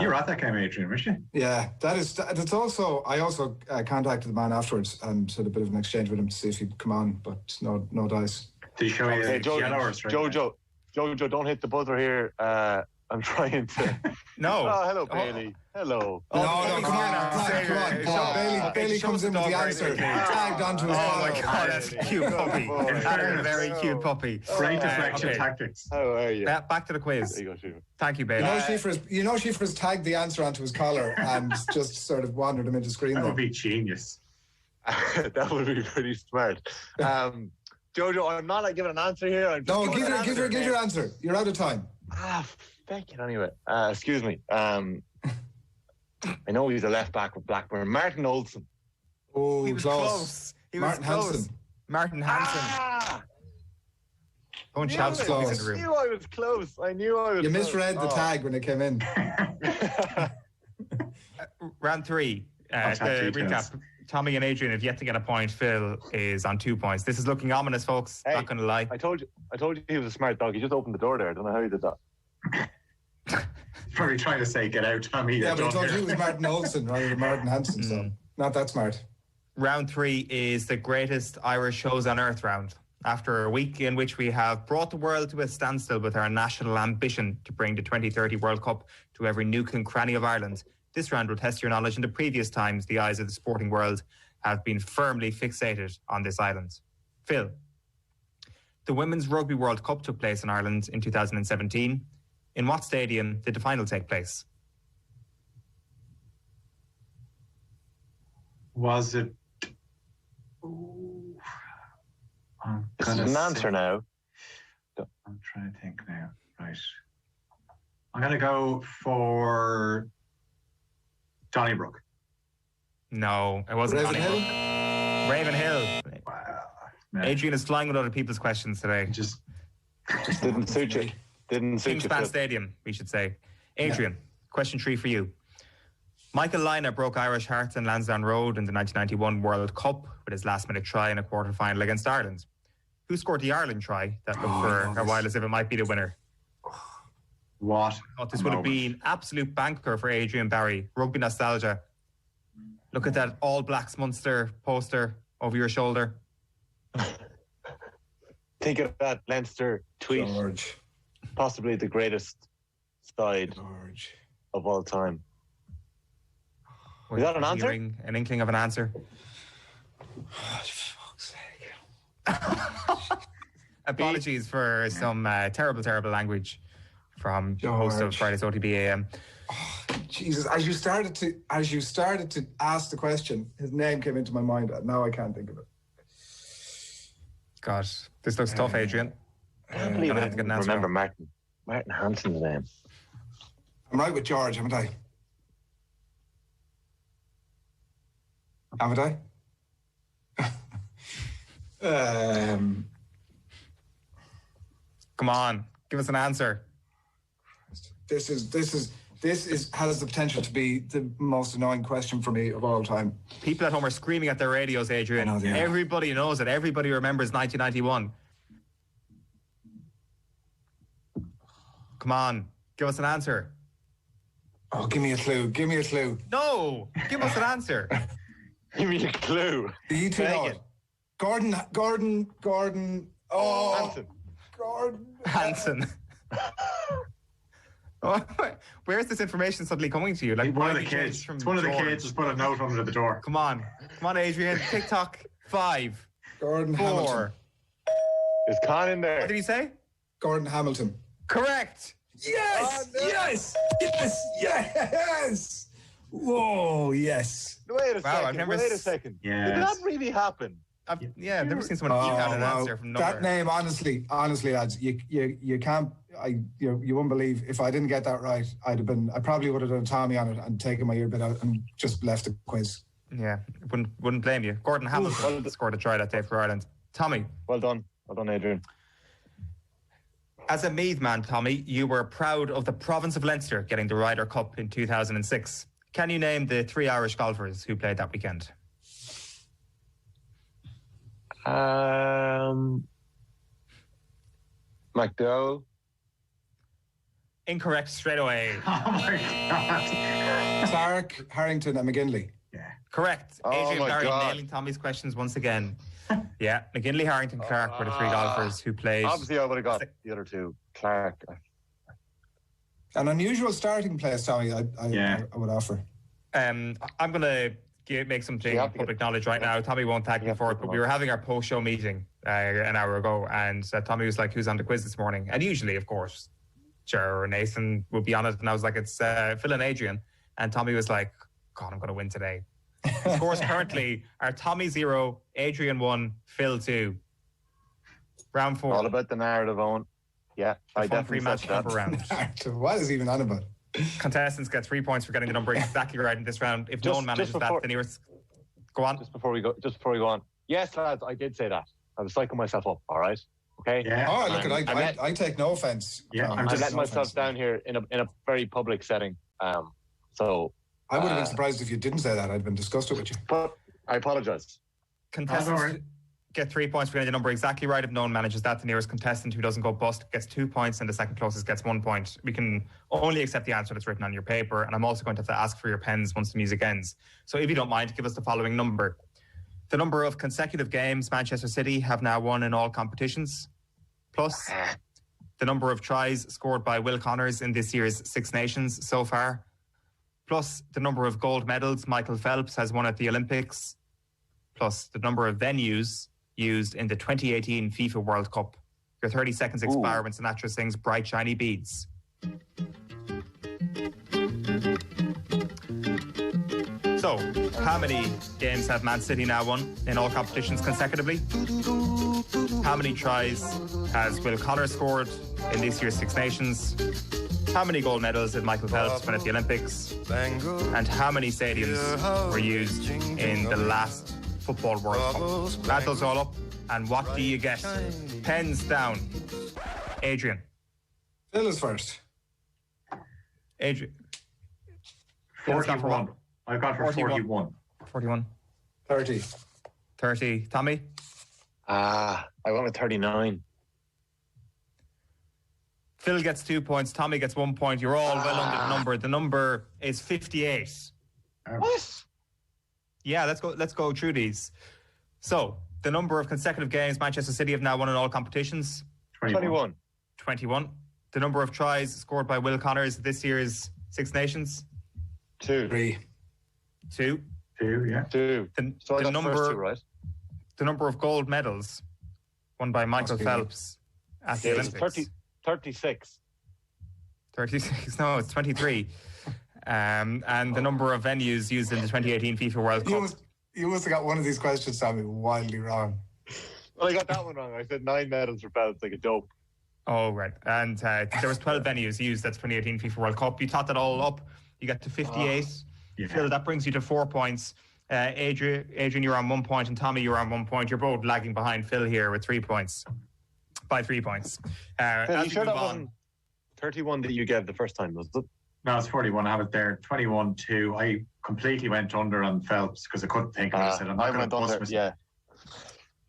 You were at that game, Adrian, weren't you? Yeah, that's also... I also contacted the man afterwards and had a bit of an exchange with him to see if he'd come on, but no dice. Did he show you yellow or straight? Jojo, don't hit the buzzer here. I'm trying to... No. Oh, hello, Bailey. Hello. Come on. Bailey comes in with the answer. Tagged onto his Oh, my God, that's a cute puppy. That is a very cute puppy. Great deflection tactics. How are you? Back to the quiz. Thank you, Bailey. You know Sheafer's tagged the answer onto his collar and just sort of wandered him into screen. That would be genius. That would be pretty smart. Jojo, I'm not giving an answer here. Give your answer. You're out of time. Thank you anyway. Excuse me. I know he's a left back with Blackburn. Martin Olsen. Oh, he was close. Martin Hansen. Martin Hansen. Don't shout close in the room. I knew I was close. You misread the tag when it came in. Round 3. The recap. Tommy and Adrian have yet to get a point. Phil is on 2 points. This is looking ominous, folks. Hey, not going to lie. I told you he was a smart dog. He just opened the door there. I don't know how he did that. Probably trying to say get out, Tommy. Yeah, but I told you it was Martin Olsen rather than Martin Hansen, so not that smart. Round 3 is the greatest Irish shows on earth round. After a week in which we have brought the world to a standstill with our national ambition to bring the 2030 World Cup to every nook and cranny of Ireland, this round will test your knowledge in the previous times the eyes of the sporting world have been firmly fixated on this island. Phil, the Women's Rugby World Cup took place in Ireland in 2017. In what stadium did the final take place? Was it... It's an answer now. I'm trying to think now. Right. I'm going to go for Donnybrook. No, it wasn't Donnybrook. Ravenhill. Wow. Adrian is flying with other people's questions today. Just didn't suit you. Didn't suit you. Kingspan Stadium, we should say. Adrian, question 3 for you. Michael Lynagh broke Irish hearts in Lansdowne Road in the 1991 World Cup with his last-minute try in a quarter-final against Ireland. Who scored the Ireland try that looked for a while as if it might be the winner? What? I thought this would have been absolute banker for Adrian Barry. Rugby nostalgia. Look at that All Blacks Munster poster over your shoulder. Think of that Leinster tweet. George. Possibly the greatest side of all time. Is that an answer? An inkling of an answer. Oh, fuck's sake. Apologies for some terrible language from the host of Friday's OTB AM. Oh, Jesus, as you started to ask the question, his name came into my mind. Now I can't think of it. God, this looks tough, Adrian. I can't believe I didn't remember Martin Hansen's name. I'm right with George, haven't I? Haven't I? Come on, give us an answer. This has the potential to be the most annoying question for me of all time. People at home are screaming at their radios, Adrian. Everybody knows it. Everybody remembers 1991. Come on, give us an answer. Oh, give me a clue. Give me a clue. No, give us an answer. Give me a clue. You two know it. Gordon. Oh, Hansen. Gordon. Hansen. Where is this information suddenly coming to you? Like one of the kids. It's one of the kids just put a note under the door. Come on, Adrian. TikTok 5. Gordon 4. Hamilton. Is Con in there? What did he say? Gordon Hamilton. Correct. Yes! Oh, no. Yes! Whoa, yes. Wait a second. Yes. Did that really happen? I've never seen someone eke out an answer from nowhere. That name, honestly, lads, you can't. You wouldn't believe if I didn't get that right. I probably would have done a Tommy on it and taken my earbit out and just left the quiz. Yeah, wouldn't blame you. Gordon Hamilton scored a try that day for Ireland. Tommy, well done, Adrian. As a Meath man, Tommy, you were proud of the province of Leinster getting the Ryder Cup in 2006. Can you name the 3 Irish golfers who played that weekend? McDowell. Incorrect straight away. Oh my God. Clark, Harrington and McGinley. Yeah. Correct. Adrian Barry nailing Tommy's questions once again. Yeah, McGinley, Harrington, Clark were the 3 golfers who played. Obviously, I would have got the other 2. Clark. An unusual starting place, Tommy, I would offer. I'm going to make something public knowledge right now. Tommy won't thank me for it, but we were having our post-show meeting an hour ago, and Tommy was like, who's on the quiz this morning? And usually, of course, Ger or Nathan would be on it, and I was like, it's Phil and Adrian. And Tommy was like, God, I'm going to win today. The scores currently are Tommy 0, Adrian 1, Phil 2. Round 4. All about the narrative, Owen. Yeah, I definitely match number round. What is even on about? Contestants get 3 points for getting the number exactly right in this round. If no one manages that, the nearest. Go on. Just before we go on. Yes, lads, I did say that. I was psyching myself up. All right. Okay. Yeah. Oh, look, I take no offence. Yeah, I'm letting myself down here in a very public setting. So I would have been surprised if you didn't say that. I'd have been disgusted with you. But I apologise. Contestants get 3 points for getting the number exactly right. If no one manages that, the nearest contestant who doesn't go bust gets 2 points, and the second closest gets 1 point. We can only accept the answer that's written on your paper, and I'm also going to have to ask for your pens once the music ends. So if you don't mind, give us the following number. The number of consecutive games Manchester City have now won in all competitions, plus the number of tries scored by Will Connors in this year's Six Nations so far, plus the number of gold medals Michael Phelps has won at the Olympics, plus the number of venues used in the 2018 FIFA World Cup. Your 30 seconds expire when Sinatra sings Bright Shiny Beads. So, how many games have Man City now won in all competitions consecutively? How many tries has Will Connors scored in this year's Six Nations? How many gold medals did Michael Phelps win at the Olympics? And how many stadiums were used in the last Football World Cup? Add those all up, and what do you get? Pens down. Adrian. Phil is first. Adrian. 41. I've got for 41. 41. 30. 30. Tommy? I went with 39. Phil gets 2 points. Tommy gets 1 point. You're all well under the number. The number is 58. What? Yeah, let's go through these. So, the number of consecutive games Manchester City have now won in all competitions? 21. 21. The number of tries scored by Will Connors this year's Six Nations? 2. 3. 2. 2, yeah. 2. So the number, first two, right? The number of gold medals won by Michael Phelps at the Olympics? 36. 36? No, it's 23. And the number of venues used in the 2018 FIFA World Cup? You must have got one of these questions, Sammy, wildly wrong. Well, I got that one wrong. I said 9 medals for Phelps, like a dope. Oh, right. And there was 12 venues used at the 2018 FIFA World Cup. You tot that all up, you get to 58. Yeah. Phil, that brings you to 4 points. Adrian, you're on 1 point, and Tommy, you're on 1 point. You're both lagging behind Phil here with 3 points. By 3 points. Phil, you sure that wasn't 31 that you gave the first time, was it? No, it's 41. I have it there. 21-2. I completely went under on Phelps because I couldn't think of it. I said, I'm not going to bust myself.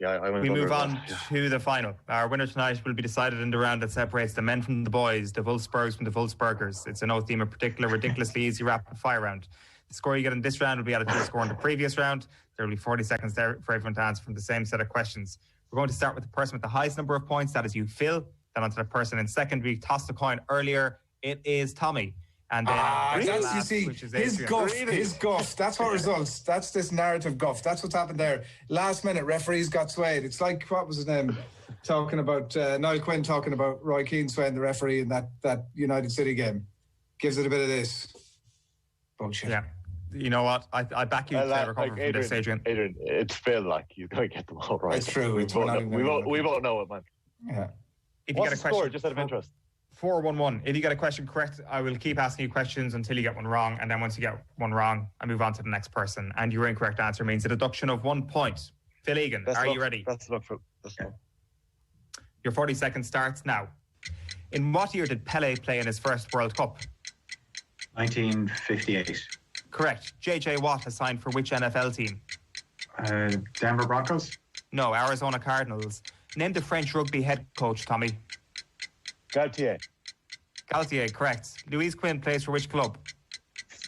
I went we under move on to the final. Our winner tonight will be decided in the round that separates the men from the boys, the Wolfsburgs from the Wolfsburgers. It's a no theme in particular, ridiculously easy rapid fire round. The score you get in this round will be added to the score in the previous round. There will be 40 seconds there for everyone to answer from the same set of questions. We're going to start with the person with the highest number of points. That is you, Phil. Then on to the person in second. We tossed a coin earlier. It is Tommy. And then that's, you see, his guff. That's what results. That's this narrative guff. That's what's happened there. Last minute, referees got swayed. It's like, what was his name? Talking about Niall Quinn talking about Roy Keane swaying the referee in that United City game. Gives it a bit of this. Bullshit. Yeah. You know what? I back you to recover from this, Adrian. Adrian, it's Phil, like, you got to get them all right. It's true. We both know it, man. Yeah. If you What's get a the score, just out of interest? 4-1-1. If you get a question correct, I will keep asking you questions until you get one wrong. And then once you get one wrong, I move on to the next person. And your incorrect answer means a deduction of 1 point. Phil Egan, are you ready? Best of luck, Phil. Your 40 seconds starts now. In what year did Pele play in his first World Cup? 1958. Correct. JJ Watt has signed for which NFL team? Denver Broncos? No, Arizona Cardinals. Name the French rugby head coach, Tommy. Galtier, correct. Louise Quinn plays for which club?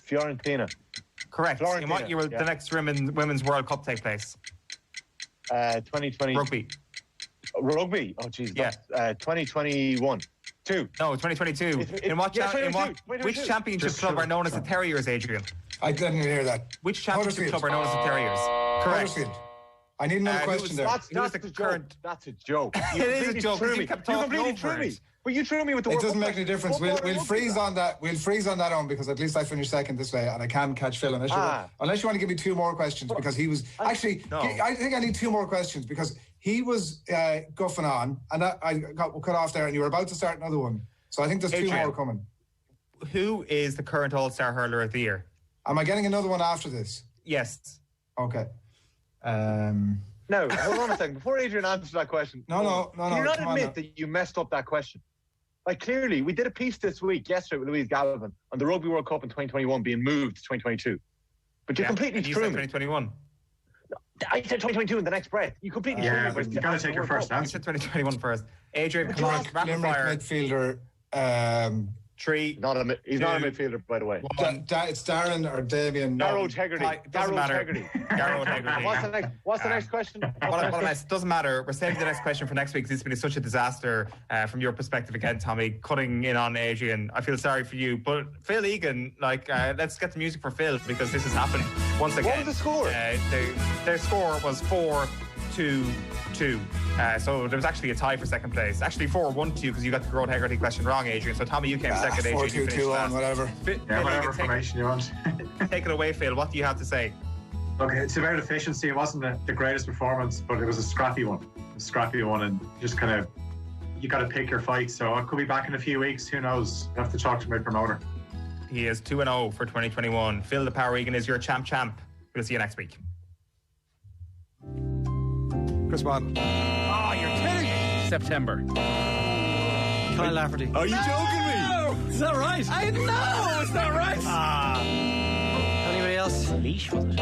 Fiorentina. Correct. In what year will the next Women's World Cup take place? 2020. Rugby. Rugby? Oh, jeez. Yeah. 2021. 2. No, 2022. Which championship club are known as the Terriers, Adrian? I didn't hear that. Which championship club are known as the Terriers? Correct. Huddersfield. I need another question there. That's a joke. It is a joke. You completely threw me. But you threw me with the word. It doesn't make any difference. We'll freeze on that. We'll freeze on that because at least I finished second this way, and I can catch Phil unless you want to give me 2 more questions because he was actually. No. I think I need 2 more questions because he was guffing on, and I got cut off there, and you were about to start another one. So I think there's Adrian, 2 more coming. Who is the current All-Star hurler of the year? Am I getting another one after this? Yes. Okay. No, hold on a second. Before Adrian answers that question, no. Can you not admit that you messed up that question? Like, clearly, we did a piece yesterday with Louise Galvin on the Rugby World Cup in 2021 being moved to 2022. But you completely threw me. 2021. I said 2022 in the next breath. You completely threw me. Yeah, but you got to take your first answer. You said 2021 first. Adrian, come on, rapid fire. Midfielder. 3. He's not a midfielder, by the by the way. It's Darren or Damien. Darrow Tegarty. What's the next question? Doesn't matter. We're saving the next question for next week because it's been such a disaster from your perspective again, Tommy, cutting in on Adrian. I feel sorry for you. But Phil Egan, let's get the music for Phil because this has happened once again. What was the score? Their score was 4-2-2. So there was actually a tie for second place. Actually 4-1-2 because you got the Road Hegarty question wrong, Adrian. So Tommy, you came second, Adrian. 4-2-2-1, whatever. Whatever formation you want. Take it away, Phil. What do you have to say? Look, it's about efficiency. It wasn't the greatest performance, but it was a scrappy one. And just kind of, you got to pick your fight. So I could be back in a few weeks. Who knows? I have to talk to my promoter. He is 2-0 for 2021. Phil the Power Egan is your champ. We'll see you next week. Chris Bond. Oh, you're kidding me. September. Kyle Lafferty. Are you joking me? Is that right? I know. It's not right. was? Leash, was it?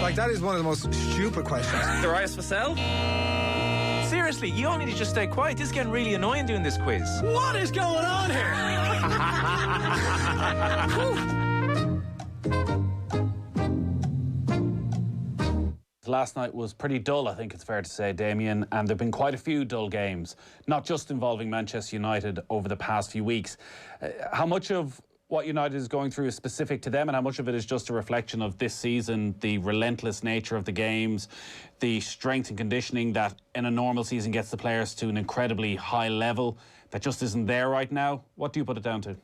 Like, that is one of the most stupid questions. Darius Vassell? Seriously, you all need to just stay quiet. This is getting really annoying doing this quiz. What is going on here? Last night was pretty dull, I think it's fair to say, Damien, and there have been quite a few dull games, not just involving Manchester United over the past few weeks. How much of what United is going through is specific to them, and how much of it is just a reflection of this season, the relentless nature of the games, the strength and conditioning that in a normal season gets the players to an incredibly high level that just isn't there right now? What do you put it down to?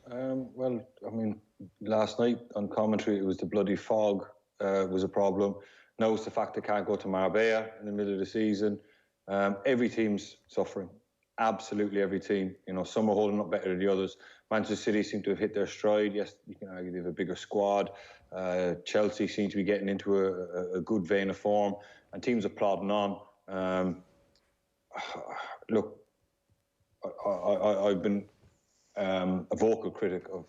Well, I mean, last night on commentary, it was the bloody fog was a problem. Now it's the fact they can't go to Marbella in the middle of the season. Every team's suffering. Absolutely every team. You know, some are holding up better than the others. Manchester City seem to have hit their stride. Yes, you can argue they have a bigger squad. Chelsea seem to be getting into a good vein of form, and teams are plodding on. Look, I've been a vocal critic of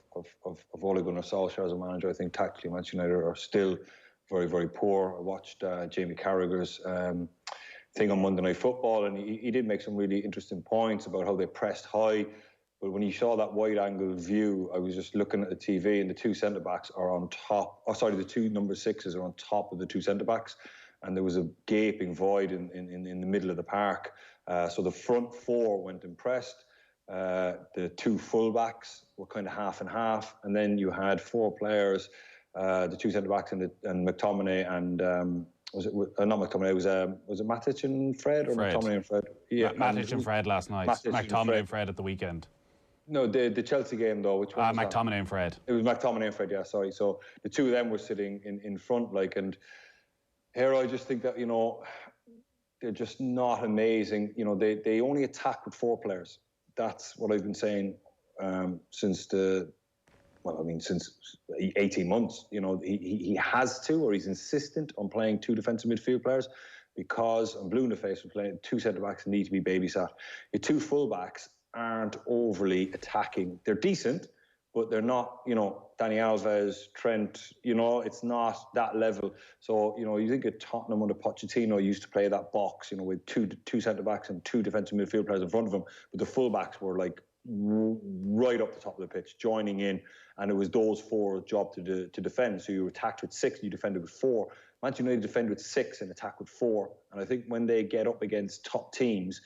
Ole Gunnar Solskjaer as a manager. I think tactically Manchester United are still very, very poor. I watched Jamie Carragher's thing on Monday Night Football, and he did make some really interesting points about how they pressed high. But when you saw that wide-angle view, I was just looking at the TV, and the two centre-backs are on top. Oh, sorry, the two number sixes are on top of the two centre-backs, and there was a gaping void in the middle of the park. So the front four went and pressed. The two full-backs were kind of half and half, and then you had four players, the two centre-backs and McTominay and was it not McTominay? Was it Matic and Fred or Fred. McTominay and Fred? Yeah, Matic and Fred last night. McTominay and Fred at the weekend. No, the Chelsea game though. Which one? McTominay and Fred. It was McTominay and Fred. Yeah, sorry. So the two of them were sitting in front, like, and here I just think that, you know, they're just not amazing. You know, they only attack with four players. That's what I've been saying since 18 months. You know, he has to, or he's insistent on playing two defensive midfield players because I'm blue in the face with playing two centre-backs need to be babysat. Your two full-backs aren't overly attacking. They're decent, but they're not, you know, Dani Alves, Trent, you know, it's not that level. So, you know, you think of Tottenham under Pochettino used to play that box, you know, with two centre-backs and two defensive midfield players in front of them, but the full-backs were like right up the top of the pitch, joining in, and it was those four's job to defend. So you attacked with six, you defended with four. Manchester United defend with six and attack with four. And I think when they get up against top teams,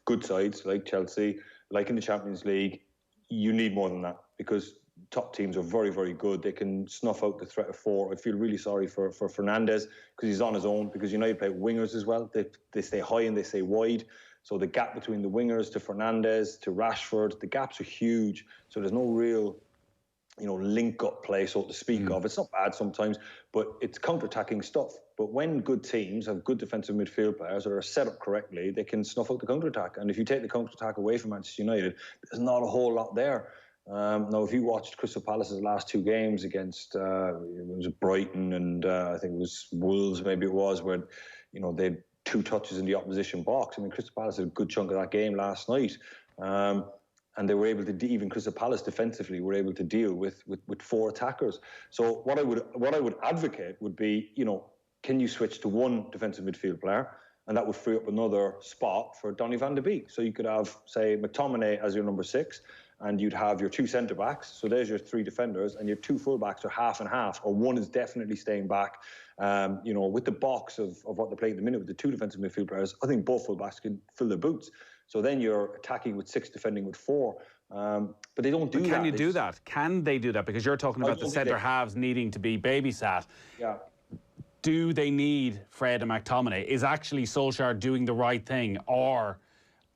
good sides like Chelsea, like in the Champions League, you need more than that because top teams are very, very good. They can snuff out the threat of four. I feel really sorry for Fernandes because he's on his own, because United play wingers as well. They stay high and they stay wide. So the gap between the wingers to Fernandes, to Rashford, the gaps are huge. So there's no real, you know, link-up play, so to speak of. It's not bad sometimes, but it's counter-attacking stuff. But when good teams have good defensive midfield players that are set up correctly, they can snuff out the counter-attack. And if you take the counter-attack away from Manchester United, there's not a whole lot there. Now, if you watched Crystal Palace's last two games against it was Brighton and I think it was Wolves, maybe it was, where, you know, they had two touches in the opposition box. I mean, Crystal Palace had a good chunk of that game last night. And they were able to, even Crystal Palace defensively, were able to deal with four attackers. So what I would advocate would be, you know, can you switch to one defensive midfield player? And that would free up another spot for Donny van de Beek. So you could have, say, McTominay as your number six, and you'd have your two centre-backs. So there's your three defenders, and your two full-backs are half and half, or one is definitely staying back. You know, with the box of what they're playing at the minute with the two defensive midfield players, I think both full-backs can fill their boots. So then you're attacking with six, defending with four. But they don't do that. Can you do that? Can they do that? Because you're talking about the centre halves needing to be babysat. Yeah. Do they need Fred and McTominay? Is actually Solskjaer doing the right thing? Or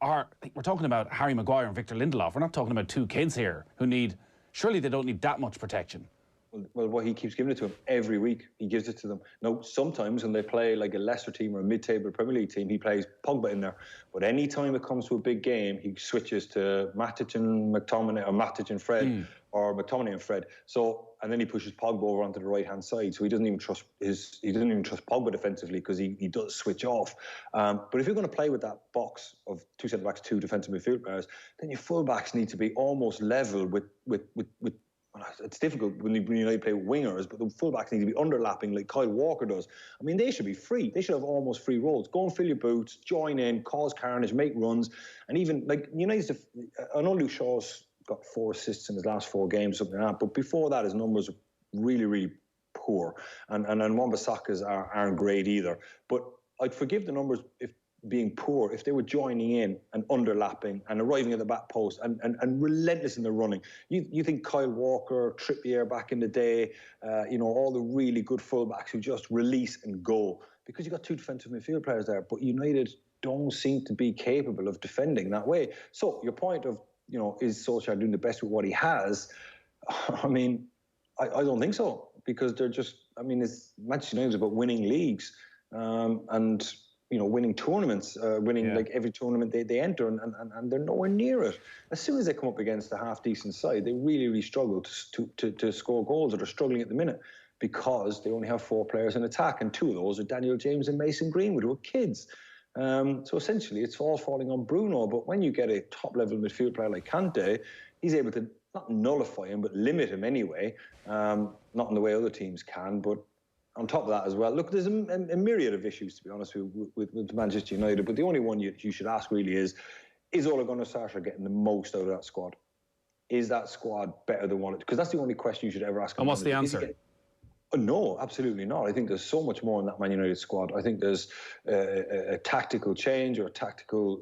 we're talking about Harry Maguire and Victor Lindelof. We're not talking about two kids here who need, surely they don't need that much protection. Well, he keeps giving it to them every week. He gives it to them. Now, sometimes when they play like a lesser team or a mid-table Premier League team, he plays Pogba in there. But any time it comes to a big game, he switches to Matic and McTominay, or Matic and Fred, or McTominay and Fred. So, and then he pushes Pogba over onto the right-hand side. So he doesn't even trust Pogba defensively because he does switch off. But if you're going to play with that box of two centre-backs, two defensive midfield players, then your full-backs need to be almost level with it's difficult when you play wingers, but the fullbacks need to be underlapping like Kyle Walker does. I mean, they should be free. They should have almost free roles. Go and fill your boots, join in, cause carnage, make runs, and even like United. I know Luke Shaw's got 4 assists in his last 4 games, something like that. But before that, his numbers are really, really poor, and Wan-Bissaka's aren't great either. But I'd forgive the numbers if being poor if they were joining in and underlapping and arriving at the back post and relentless in the running. You think Kyle Walker, Trippier back in the day, all the really good fullbacks who just release and go, because you got 2 defensive midfield players there, but United don't seem to be capable of defending that way. So your point of, is Solskjaer doing the best with what he has? I mean, I don't think so, because they're just, it's Manchester United is about winning leagues and winning tournaments, like every tournament they enter, and they're nowhere near it. As soon as they come up against a half-decent side, they really, really struggle to score goals, or they're struggling at the minute because they only have 4 players in attack, and 2 of those are Daniel James and Mason Greenwood, who are kids. So essentially, it's all falling on Bruno. But when you get a top-level midfield player like Kante, he's able to not nullify him, but limit him anyway, not in the way other teams can, but on top of that as well, look, there's a myriad of issues, to be honest with Manchester United, but the only one you should ask really is Ole Gunnar Solskjaer getting the most out of that squad? Is that squad better than what it? Because that's the only question you should ever ask. And what's the answer? No, absolutely not. I think there's so much more in that Man United squad. I think there's a tactical change or a tactical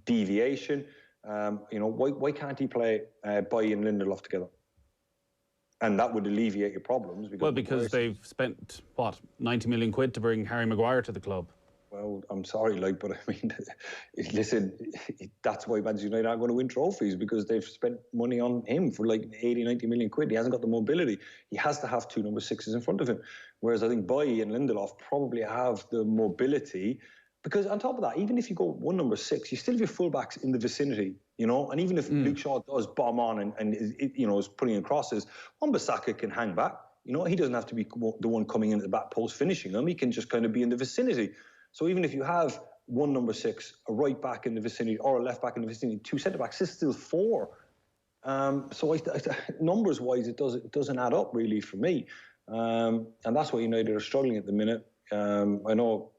deviation. Why can't he play Bailly and Lindelof together? And that would alleviate your problems. Because they've spent, 90 million quid to bring Harry Maguire to the club. Well, I'm sorry, but I mean, listen, that's why Manchester United aren't going to win trophies, because they've spent money on him for 80, 90 million quid. He hasn't got the mobility. He has to have 2 number 6s in front of him. Whereas I think Bailly and Lindelof probably have the mobility. Because on top of that, even if you go 1 number 6, you still have your fullbacks in the vicinity, and even if Luke Shaw does bomb on and is putting in crosses, Wan-Bissaka can hang back. He doesn't have to be the one coming into the back post finishing them. He can just kind of be in the vicinity. So even if you have 1 number 6, a right back in the vicinity, or a left back in the vicinity, 2 centre backs, it's still 4. So numbers wise, it doesn't add up really for me, and that's why United are struggling at the minute. I know.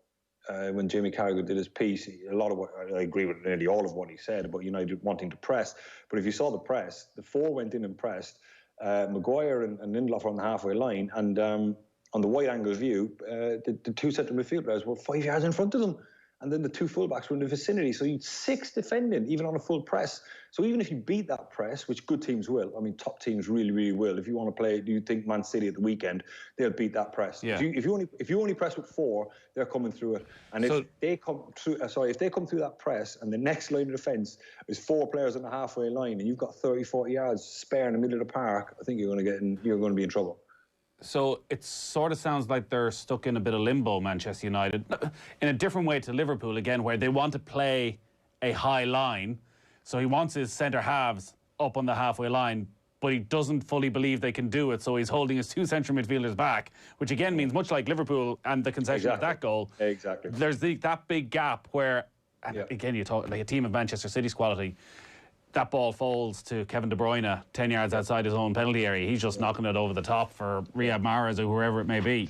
When Jamie Carragher did his piece, a lot of what I agree with nearly all of what he said about United wanting to press. But if you saw the press, the 4 went in and pressed. Maguire and Lindelof were on the halfway line, and on the wide-angle view, the 2 centre midfield players were 5 yards in front of them. And then the 2 fullbacks were in the vicinity. So you'd 6 defending, even on a full press. So even if you beat that press, which good teams will, top teams really, really will. If you want to play, do you think Man City at the weekend, they'll beat that press? Yeah. If you only press with 4, they're coming through it. And if they come through that press, and the next line of defence is 4 players on the halfway line, and you've got 30, 40 yards spare in the middle of the park, I think you're going to be in trouble. So it sort of sounds like they're stuck in a bit of limbo, Manchester United, in a different way to Liverpool, again, where they want to play a high line. So he wants his centre halves up on the halfway line, but he doesn't fully believe they can do it. So he's holding his 2 central midfielders back, which again means, much like Liverpool and the concession of that goal, there's that big gap where, again, you talk like a team of Manchester City's quality. That ball falls to Kevin De Bruyne 10 yards outside his own penalty area. He's just knocking it over the top for Riyad Mahrez or whoever it may be.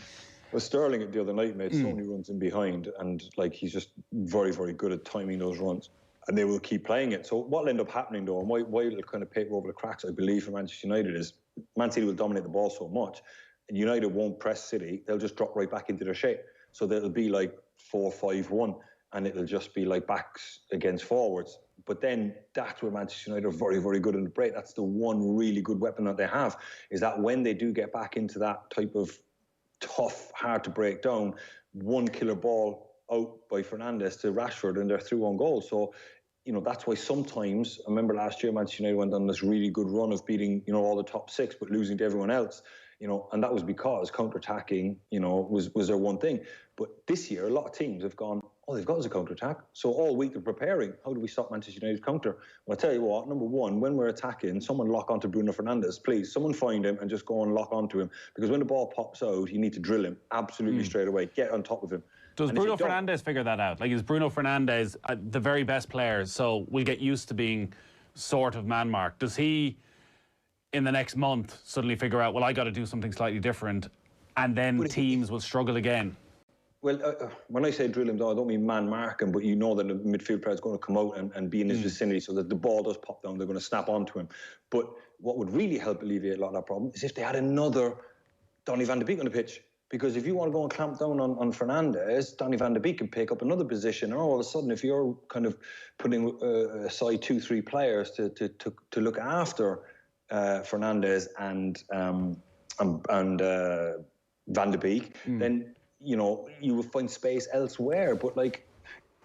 Well, Sterling the other night made so many runs in behind, and he's just very, very good at timing those runs. And they will keep playing it. So what will end up happening, though, and why it'll kind of paper over the cracks, I believe, for Manchester United, is Man City will dominate the ball so much, and United won't press City. They'll just drop right back into their shape. So they'll be 4-5-1, and it'll just be backs against forwards. But then that's where Manchester United are very, very good in the break. That's the one really good weapon that they have, is that when they do get back into that type of tough, hard to break down, 1 killer ball out by Fernandes to Rashford, and they're through on goal. So, that's why sometimes, I remember last year Manchester United went on this really good run of beating, all the top 6, but losing to everyone else. And that was because counter-attacking, was their one thing. But this year, a lot of teams have gone, all they've got is a counter-attack. So all week they're preparing, how do we stop Manchester United's counter? Well, I tell you what, number 1, when we're attacking, someone lock onto Bruno Fernandes, please. Someone find him and just go and lock onto him. Because when the ball pops out, you need to drill him absolutely straight away. Get on top of him. Does Bruno Fernandes figure that out? Is Bruno Fernandes the very best player, so we'll get used to being sort of man-marked? Does he in the next month suddenly figure out, well, I got to do something slightly different, and then teams will struggle again? Well, when I say drill him down, I don't mean man mark him, but you know that the midfield player is going to come out and be in his vicinity so that the ball does pop down, they're going to snap onto him. But what would really help alleviate a lot of that problem is if they had another Donny van de Beek on the pitch. Because if you want to go and clamp down on Fernandes, Donny van de Beek can pick up another position. And all of a sudden, if you're kind of putting aside 2-3 players to look after Fernandes and van de Beek, then you know you will find space elsewhere. But like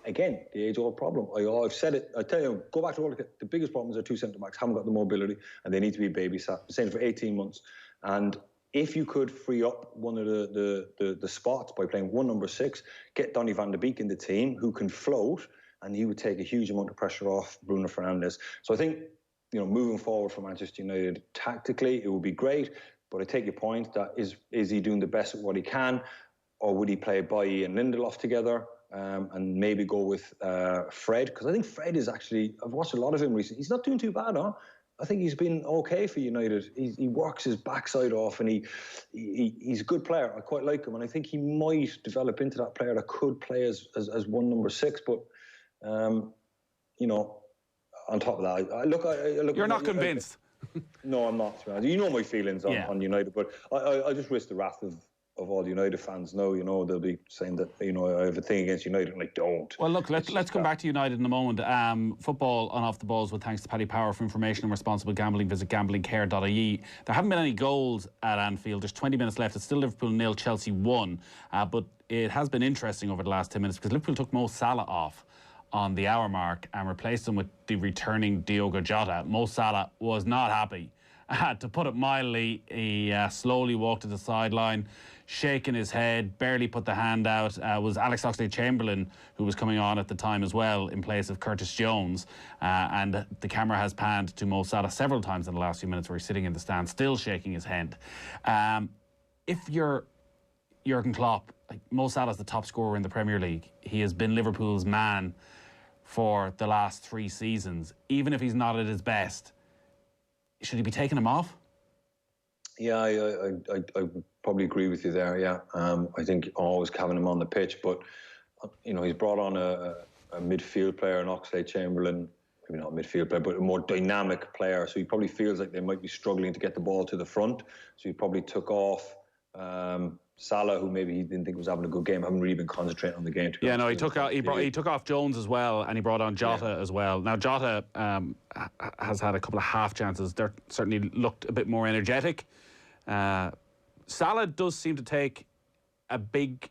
again, the age-old problem. I've said it. I tell you, go back to all the biggest problems are 2 centre backs haven't got the mobility, and they need to be babysat. I'm saying for 18 months, and if you could free up one of the spots by playing one number 6, get Donny van de Beek in the team who can float, and he would take a huge amount of pressure off Bruno Fernandes. So I think, you know, moving forward for Manchester United tactically, it would be great. But I take your point that is he doing the best at what he can, or would he play Bailly and Lindelof together and maybe go with Fred? Because I think Fred is actually, I've watched a lot of him recently. He's not doing too bad, huh? I think he's been okay for United. He works his backside off, and he's a good player. I quite like him, and I think he might develop into that player that could play as one number 6. But you know, on top of that, I look. You're not convinced. No, I'm not. You know my feelings on United, but I just risk the wrath of all United fans now. You know, they'll be saying that, you know, I have a thing against United, and I don't. Well, look, let's come back to United in a moment. Football on Off the Balls with thanks to Paddy Power. For information on responsible gambling, visit gamblingcare.ie. There haven't been any goals at Anfield. There's 20 minutes left. It's still Liverpool 0, Chelsea 1. But it has been interesting over the last 10 minutes because Liverpool took Mo Salah off on the hour mark and replaced him with the returning Diogo Jota. Mo Salah was not happy. To put it mildly, he slowly walked to the sideline, shaking his head, barely put the hand out. Was Alex Oxlade-Chamberlain, who was coming on at the time as well, in place of Curtis Jones. And the camera has panned to Mo Salah several times in the last few minutes where he's sitting in the stand, still shaking his head. If you're Jurgen Klopp, Mo Salah's the top scorer in the Premier League. He has been Liverpool's man for the last 3 seasons. Even if he's not at his best, should he be taking him off? Yeah, I probably agree with you there. Yeah, I think always having him on the pitch, but you know, he's brought on a midfield player, an Oxlade-Chamberlain, maybe not a midfield player, but a more dynamic player. So he probably feels like they might be struggling to get the ball to the front. So he probably took off Salah, who maybe he didn't think was having a good game. I haven't really been concentrating on the game. Yeah, no, he took off Jones as well, and he brought on Jota as well. Now Jota has had a couple of half chances. They're certainly looked a bit more energetic. Salah does seem to take a big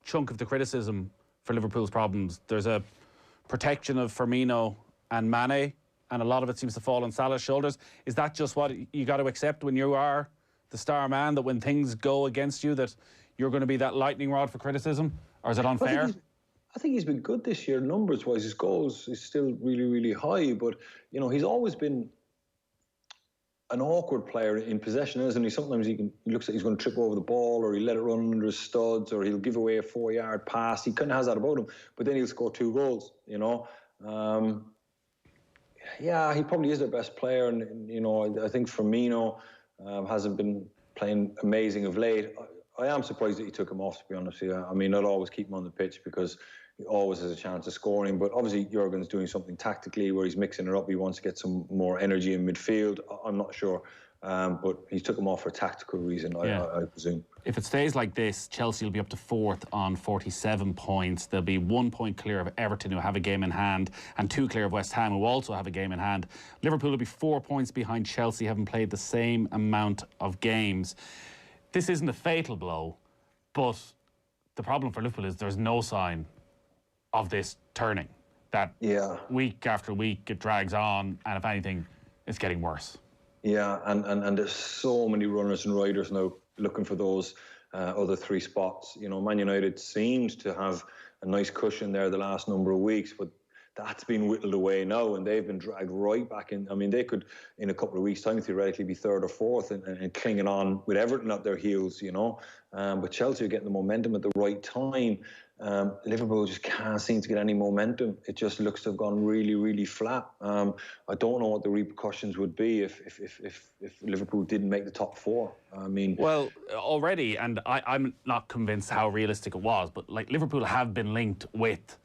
chunk of the criticism for Liverpool's problems. There's a protection of Firmino and Mane, and a lot of it seems to fall on Salah's shoulders. Is that just what you got to accept when you are the star man, that when things go against you, that you're going to be that lightning rod for criticism? Or is it unfair? I think he's been good this year, numbers-wise. His goals is still really, really high. But, you know, he's always been an awkward player in possession, isn't he? Sometimes he looks like he's going to trip over the ball, or he'll let it run under his studs, or he'll give away a 4-yard pass. He kind of has that about him. But then he'll score 2 goals, you know. Yeah, he probably is their best player. And you know, I think Firmino hasn't been playing amazing of late. I am surprised that he took him off, to be honest with you. I mean, I'd always keep him on the pitch because he always has a chance of scoring. But obviously, Jurgen's doing something tactically where he's mixing it up. He wants to get some more energy in midfield. I'm not sure. But he took him off for a tactical reason, I presume. If it stays like this, Chelsea will be up to 4th on 47 points. They'll be 1 point clear of Everton, who have a game in hand, and 2 clear of West Ham, who also have a game in hand. Liverpool will be 4 points behind Chelsea, having played the same amount of games. This isn't a fatal blow, but the problem for Liverpool is there's no sign of this turning. That week after week it drags on, and if anything, it's getting worse. Yeah, and there's so many runners and riders now looking for those other 3 spots. You know, Man United seems to have a nice cushion there the last number of weeks, but that's been whittled away now, and they've been dragged right back in. I mean, they could, in a couple of weeks' time, theoretically be third or fourth and clinging on with Everton at their heels, you know. But Chelsea are getting the momentum at the right time. Liverpool just can't seem to get any momentum. It just looks to have gone really, really flat. I don't know what the repercussions would be if Liverpool didn't make the top four. I mean, well, already, and I'm not convinced how realistic it was, but like Liverpool have been linked with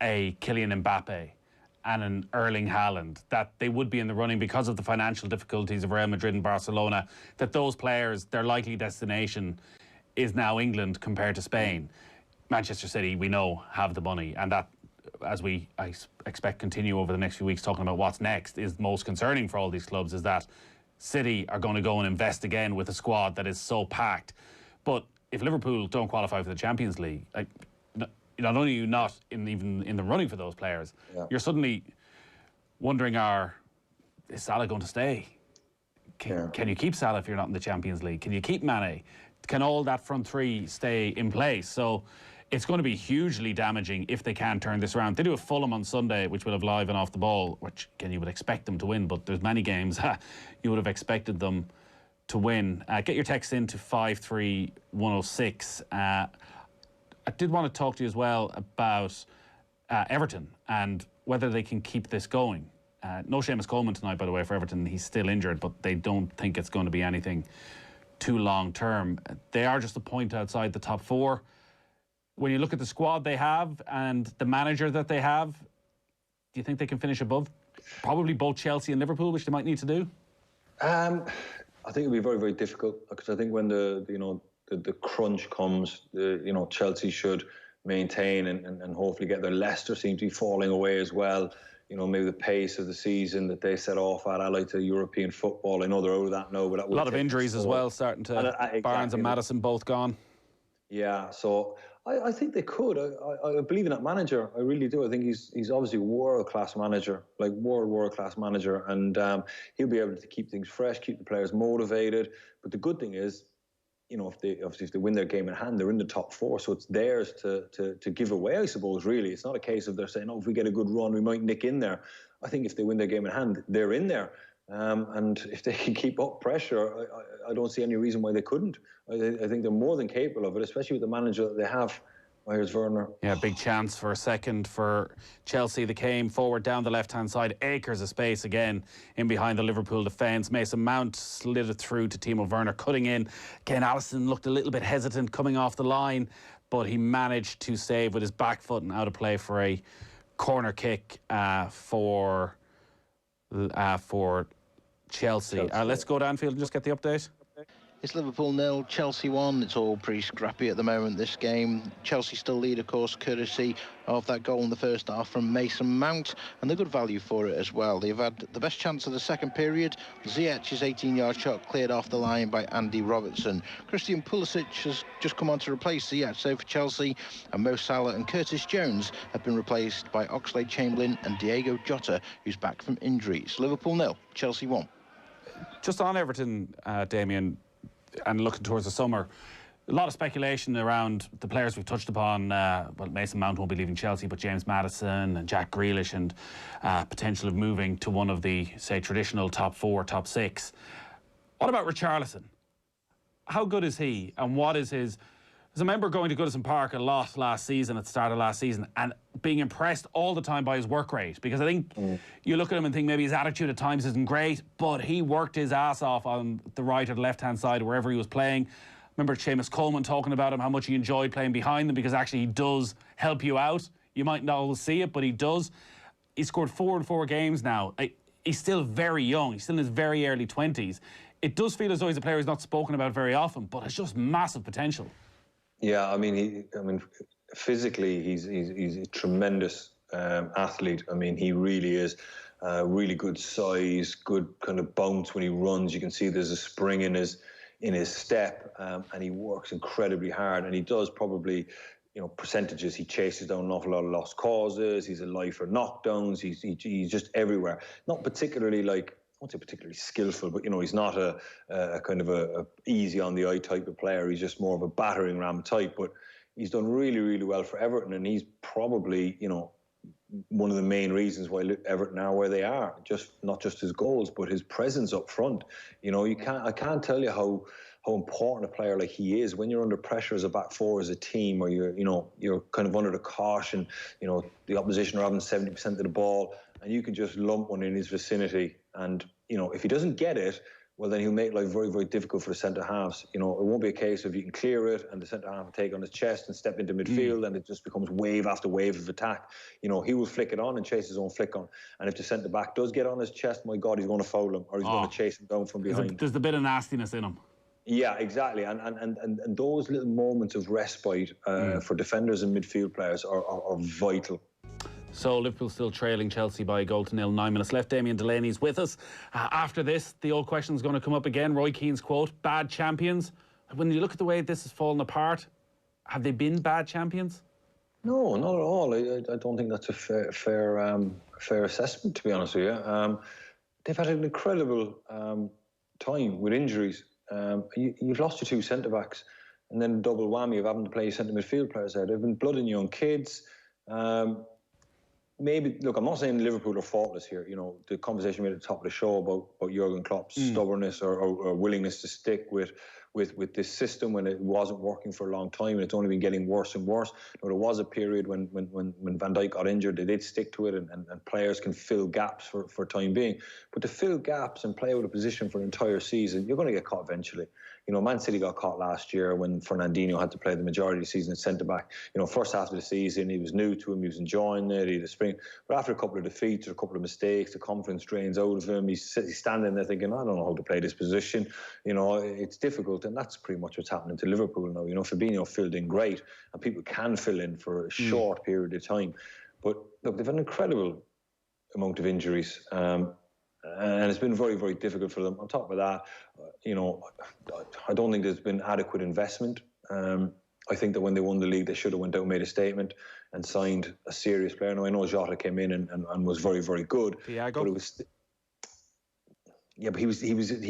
a Kylian Mbappe and an Erling Haaland, that they would be in the running because of the financial difficulties of Real Madrid and Barcelona, that those players, their likely destination is now England compared to Spain. Manchester City, we know, have the money, and that, as I expect continue over the next few weeks talking about what's next, is most concerning for all these clubs, is that City are going to go and invest again with a squad that is so packed. But if Liverpool don't qualify for the Champions League, like, not only are you not even in the running for those players, you're suddenly wondering, is Salah going to stay? Can you keep Salah if you're not in the Champions League? Can you keep Mane? Can all that front three stay in place? So it's going to be hugely damaging if they can turn this around. They do a Fulham on Sunday, which will have live and off the ball, which, again, you would expect them to win, but there's many games you would have expected them to win. Get your text in to 53106. I did want to talk to you as well about Everton and whether they can keep this going. No Seamus Coleman tonight, by the way, for Everton. He's still injured, but they don't think it's going to be anything too long term. They are just a point outside the top four. When you look at the squad they have and the manager that they have, do you think they can finish above probably both Chelsea and Liverpool, which they might need to do? I think it'll be very, very difficult, because I think when the crunch comes, Chelsea should maintain and hopefully get there. Leicester seem to be falling away as well. You know, maybe the pace of the season that they set off at, allied to European football. I know they're out of that now, but that a lot of injuries as well, starting to. Exactly. Barnes and Maddison both gone. Yeah, so I think they could. I believe in that manager. I really do. I think he's obviously a world-class manager, like world-class manager, and he'll be able to keep things fresh, keep the players motivated. But the good thing is, you know, if they win their game in hand, they're in the top four, so it's theirs to give away, I suppose, really. It's not a case of they're saying, if we get a good run, we might nick in there. I think if they win their game in hand, they're in there. And if they can keep up pressure, I don't see any reason why they couldn't. I think they're more than capable of it, especially with the manager that they have. Here's Werner. Yeah, big chance for a second for Chelsea. They came forward down the left-hand side. Acres of space again in behind the Liverpool defence. Mason Mount slid it through to Timo Werner, cutting in. Ken Allison looked a little bit hesitant coming off the line, but he managed to save with his back foot and out of play for a corner kick for Chelsea. Let's go to Anfield and just get the update. It's Liverpool 0, Chelsea 1. It's all pretty scrappy at the moment, this game. Chelsea still lead, of course, courtesy of that goal in the first half from Mason Mount, and they're good value for it as well. They've had the best chance of the second period. Ziyech's 18-yard shot cleared off the line by Andy Robertson. Christian Pulisic has just come on to replace Ziyech, so for Chelsea, and Mo Salah and Curtis Jones have been replaced by Oxlade-Chamberlain and Diego Jota, who's back from injuries. Liverpool 0, Chelsea 1. Just on Everton, Damien, and looking towards the summer, a lot of speculation around the players we've touched upon. Well, Mason Mount won't be leaving Chelsea, but James Maddison and Jack Grealish, and potential of moving to one of the, say, traditional top four, top six. What about Richarlison? How good is he, and what is his... As a member going to Goodison Park a lot last season, at the start of last season, and being impressed all the time by his work rate, because I think you look at him and think maybe his attitude at times isn't great, but he worked his ass off on the right or the left-hand side, wherever he was playing. Remember Seamus Coleman talking about him, how much he enjoyed playing behind them, because actually he does help you out. You might not always see it, but he does. He scored 4 in 4 games now. He's still very young. He's still in his very early 20s. It does feel as though he's a player who's not spoken about very often, but it's just massive potential. Yeah, I mean, physically, he's a tremendous athlete. I mean, he really is. Really good size, good kind of bounce when he runs. You can see there's a spring in his step, and he works incredibly hard. And he does probably, percentages. He chases down an awful lot of lost causes. He's a lifer knockdowns. He's just everywhere. Not particularly I won't say particularly skillful, but he's not a kind of a easy on the eye type of player. He's just more of a battering ram type. But he's done really, really well for Everton, and he's probably one of the main reasons why Everton are where they are. Not just his goals, but his presence up front. You know, I can't tell you how important a player like he is when you're under pressure as a back four, as a team, or you're kind of under the caution. You know, the opposition are having 70% of the ball, and you can just lump one in his vicinity. And you know, if he doesn't get it, well, then he'll make life very, very difficult for the centre-halves. You know, it won't be a case of you can clear it and the centre-half will take on his chest and step into midfield and it just becomes wave after wave of attack. You know, he will flick it on and chase his own flick on. And if the centre-back does get on his chest, my God, he's going to foul him or he's going to chase him down from behind. There's a bit of nastiness in him. Yeah, exactly. And those little moments of respite for defenders and midfield players are vital. So Liverpool still trailing Chelsea by a goal to nil. 9 minutes left. Damien Delaney's with us. After this, the old question is going to come up again. Roy Keane's quote, bad champions. When you look at the way this has fallen apart, have they been bad champions? No, not at all. I don't think that's a fair assessment, to be honest with you. They've had an incredible time with injuries. You've lost your two centre-backs and then double whammy of having to play centre midfield players there. They've been blooding young kids. Maybe, look, I'm not saying Liverpool are faultless here. You know, the conversation we had at the top of the show about Jurgen Klopp's stubbornness or willingness to stick with this system when it wasn't working for a long time and it's only been getting worse and worse. You know, there was a period when Van Dijk got injured, they did stick to it and players can fill gaps for time being. But to fill gaps and play out of position for an entire season, you're going to get caught eventually. You know, Man City got caught last year when Fernandinho had to play the majority of the season at centre-back. You know, first half of the season, he was new to him, he was enjoying it, he had a spring. But after a couple of defeats or a couple of mistakes, the confidence drains out of him. He's standing there thinking, I don't know how to play this position. You know, it's difficult. And that's pretty much what's happening to Liverpool now. You know, Fabinho filled in great, and people can fill in for a short period of time. But look, they've had an incredible amount of injuries. And it's been very, very difficult for them. On top of that, you know, I don't think there's been adequate investment. I think that when they won the league, they should have went out and made a statement and signed a serious player. Now, I know Jota came in and was very, very good. Thiago? But it was... Yeah, but he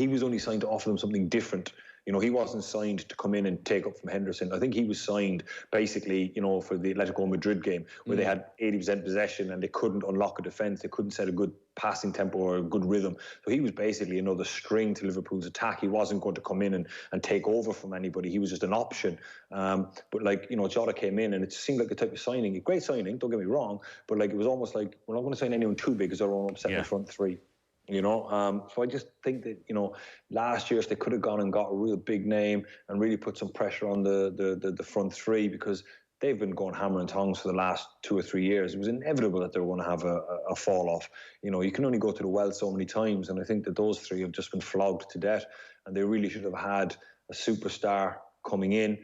was only signed to offer them something different. You know, he wasn't signed to come in and take up from Henderson. I think he was signed basically, you know, for the Atletico Madrid game where they had 80% possession and they couldn't unlock a defence. They couldn't set a good passing tempo or a good rhythm. So he was basically another string to Liverpool's attack. He wasn't going to come in and take over from anybody. He was just an option. But like, you know, Jota came in and it seemed like the type of signing, a great signing, don't get me wrong, but like it was almost like, we're not going to sign anyone too big because they're all upset in the front three. You know, so I just think that, you know, last year if they could have gone and got a real big name and really put some pressure on the front three, because they've been going hammer and tongs for the last 2 or 3 years. It was inevitable that they were going to have a fall off. You know, you can only go to the well so many times, and I think that those three have just been flogged to death, and they really should have had a superstar coming in.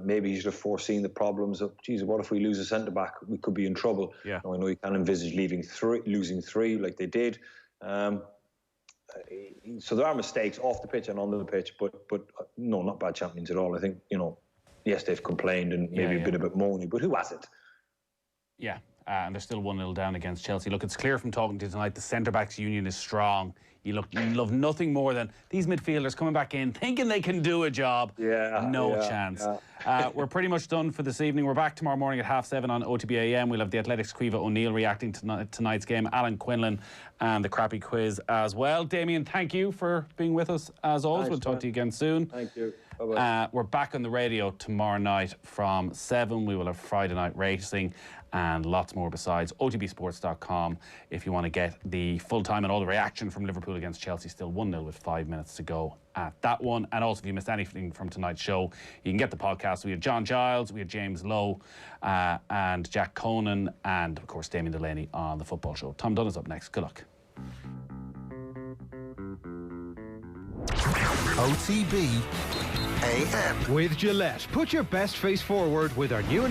Maybe he should have foreseen the problems of, geez, what if we lose a centre back? We could be in trouble. Yeah. Now, I know you can't envisage losing three like they did. So there are mistakes off the pitch and on the pitch, but no, not bad champions at all. I think, you know, yes, they've complained and maybe a bit moany, but who hasn't? Yeah, and they're still 1-0 down against Chelsea. Look, it's clear from talking to you tonight, the centre-backs union is strong. You love nothing more than these midfielders coming back in, thinking they can do a job. No chance. We're pretty much done for this evening. We're back tomorrow morning at 7:30 on OTB AM. We'll have the Athletics' Caoimhe O'Neill reacting to tonight's game, Alan Quinlan, and the crappy quiz as well. Damien, thank you for being with us as always. Thanks, we'll talk to you again soon. Thank you. Bye-bye. We're back on the radio tomorrow night from 7. We will have Friday night racing and lots more besides. OTBSports.com if you want to get the full time and all the reaction from Liverpool against Chelsea. Still 1-0 with 5 minutes to go at that one. And also, if you missed anything from tonight's show, you can get the podcast. We had John Giles, we had James Lowe, and Jack Conan, and of course Damien Delaney on the football show. Tom Dunn is up next. Good luck. OTB AM with Gillette. Put your best face forward with our new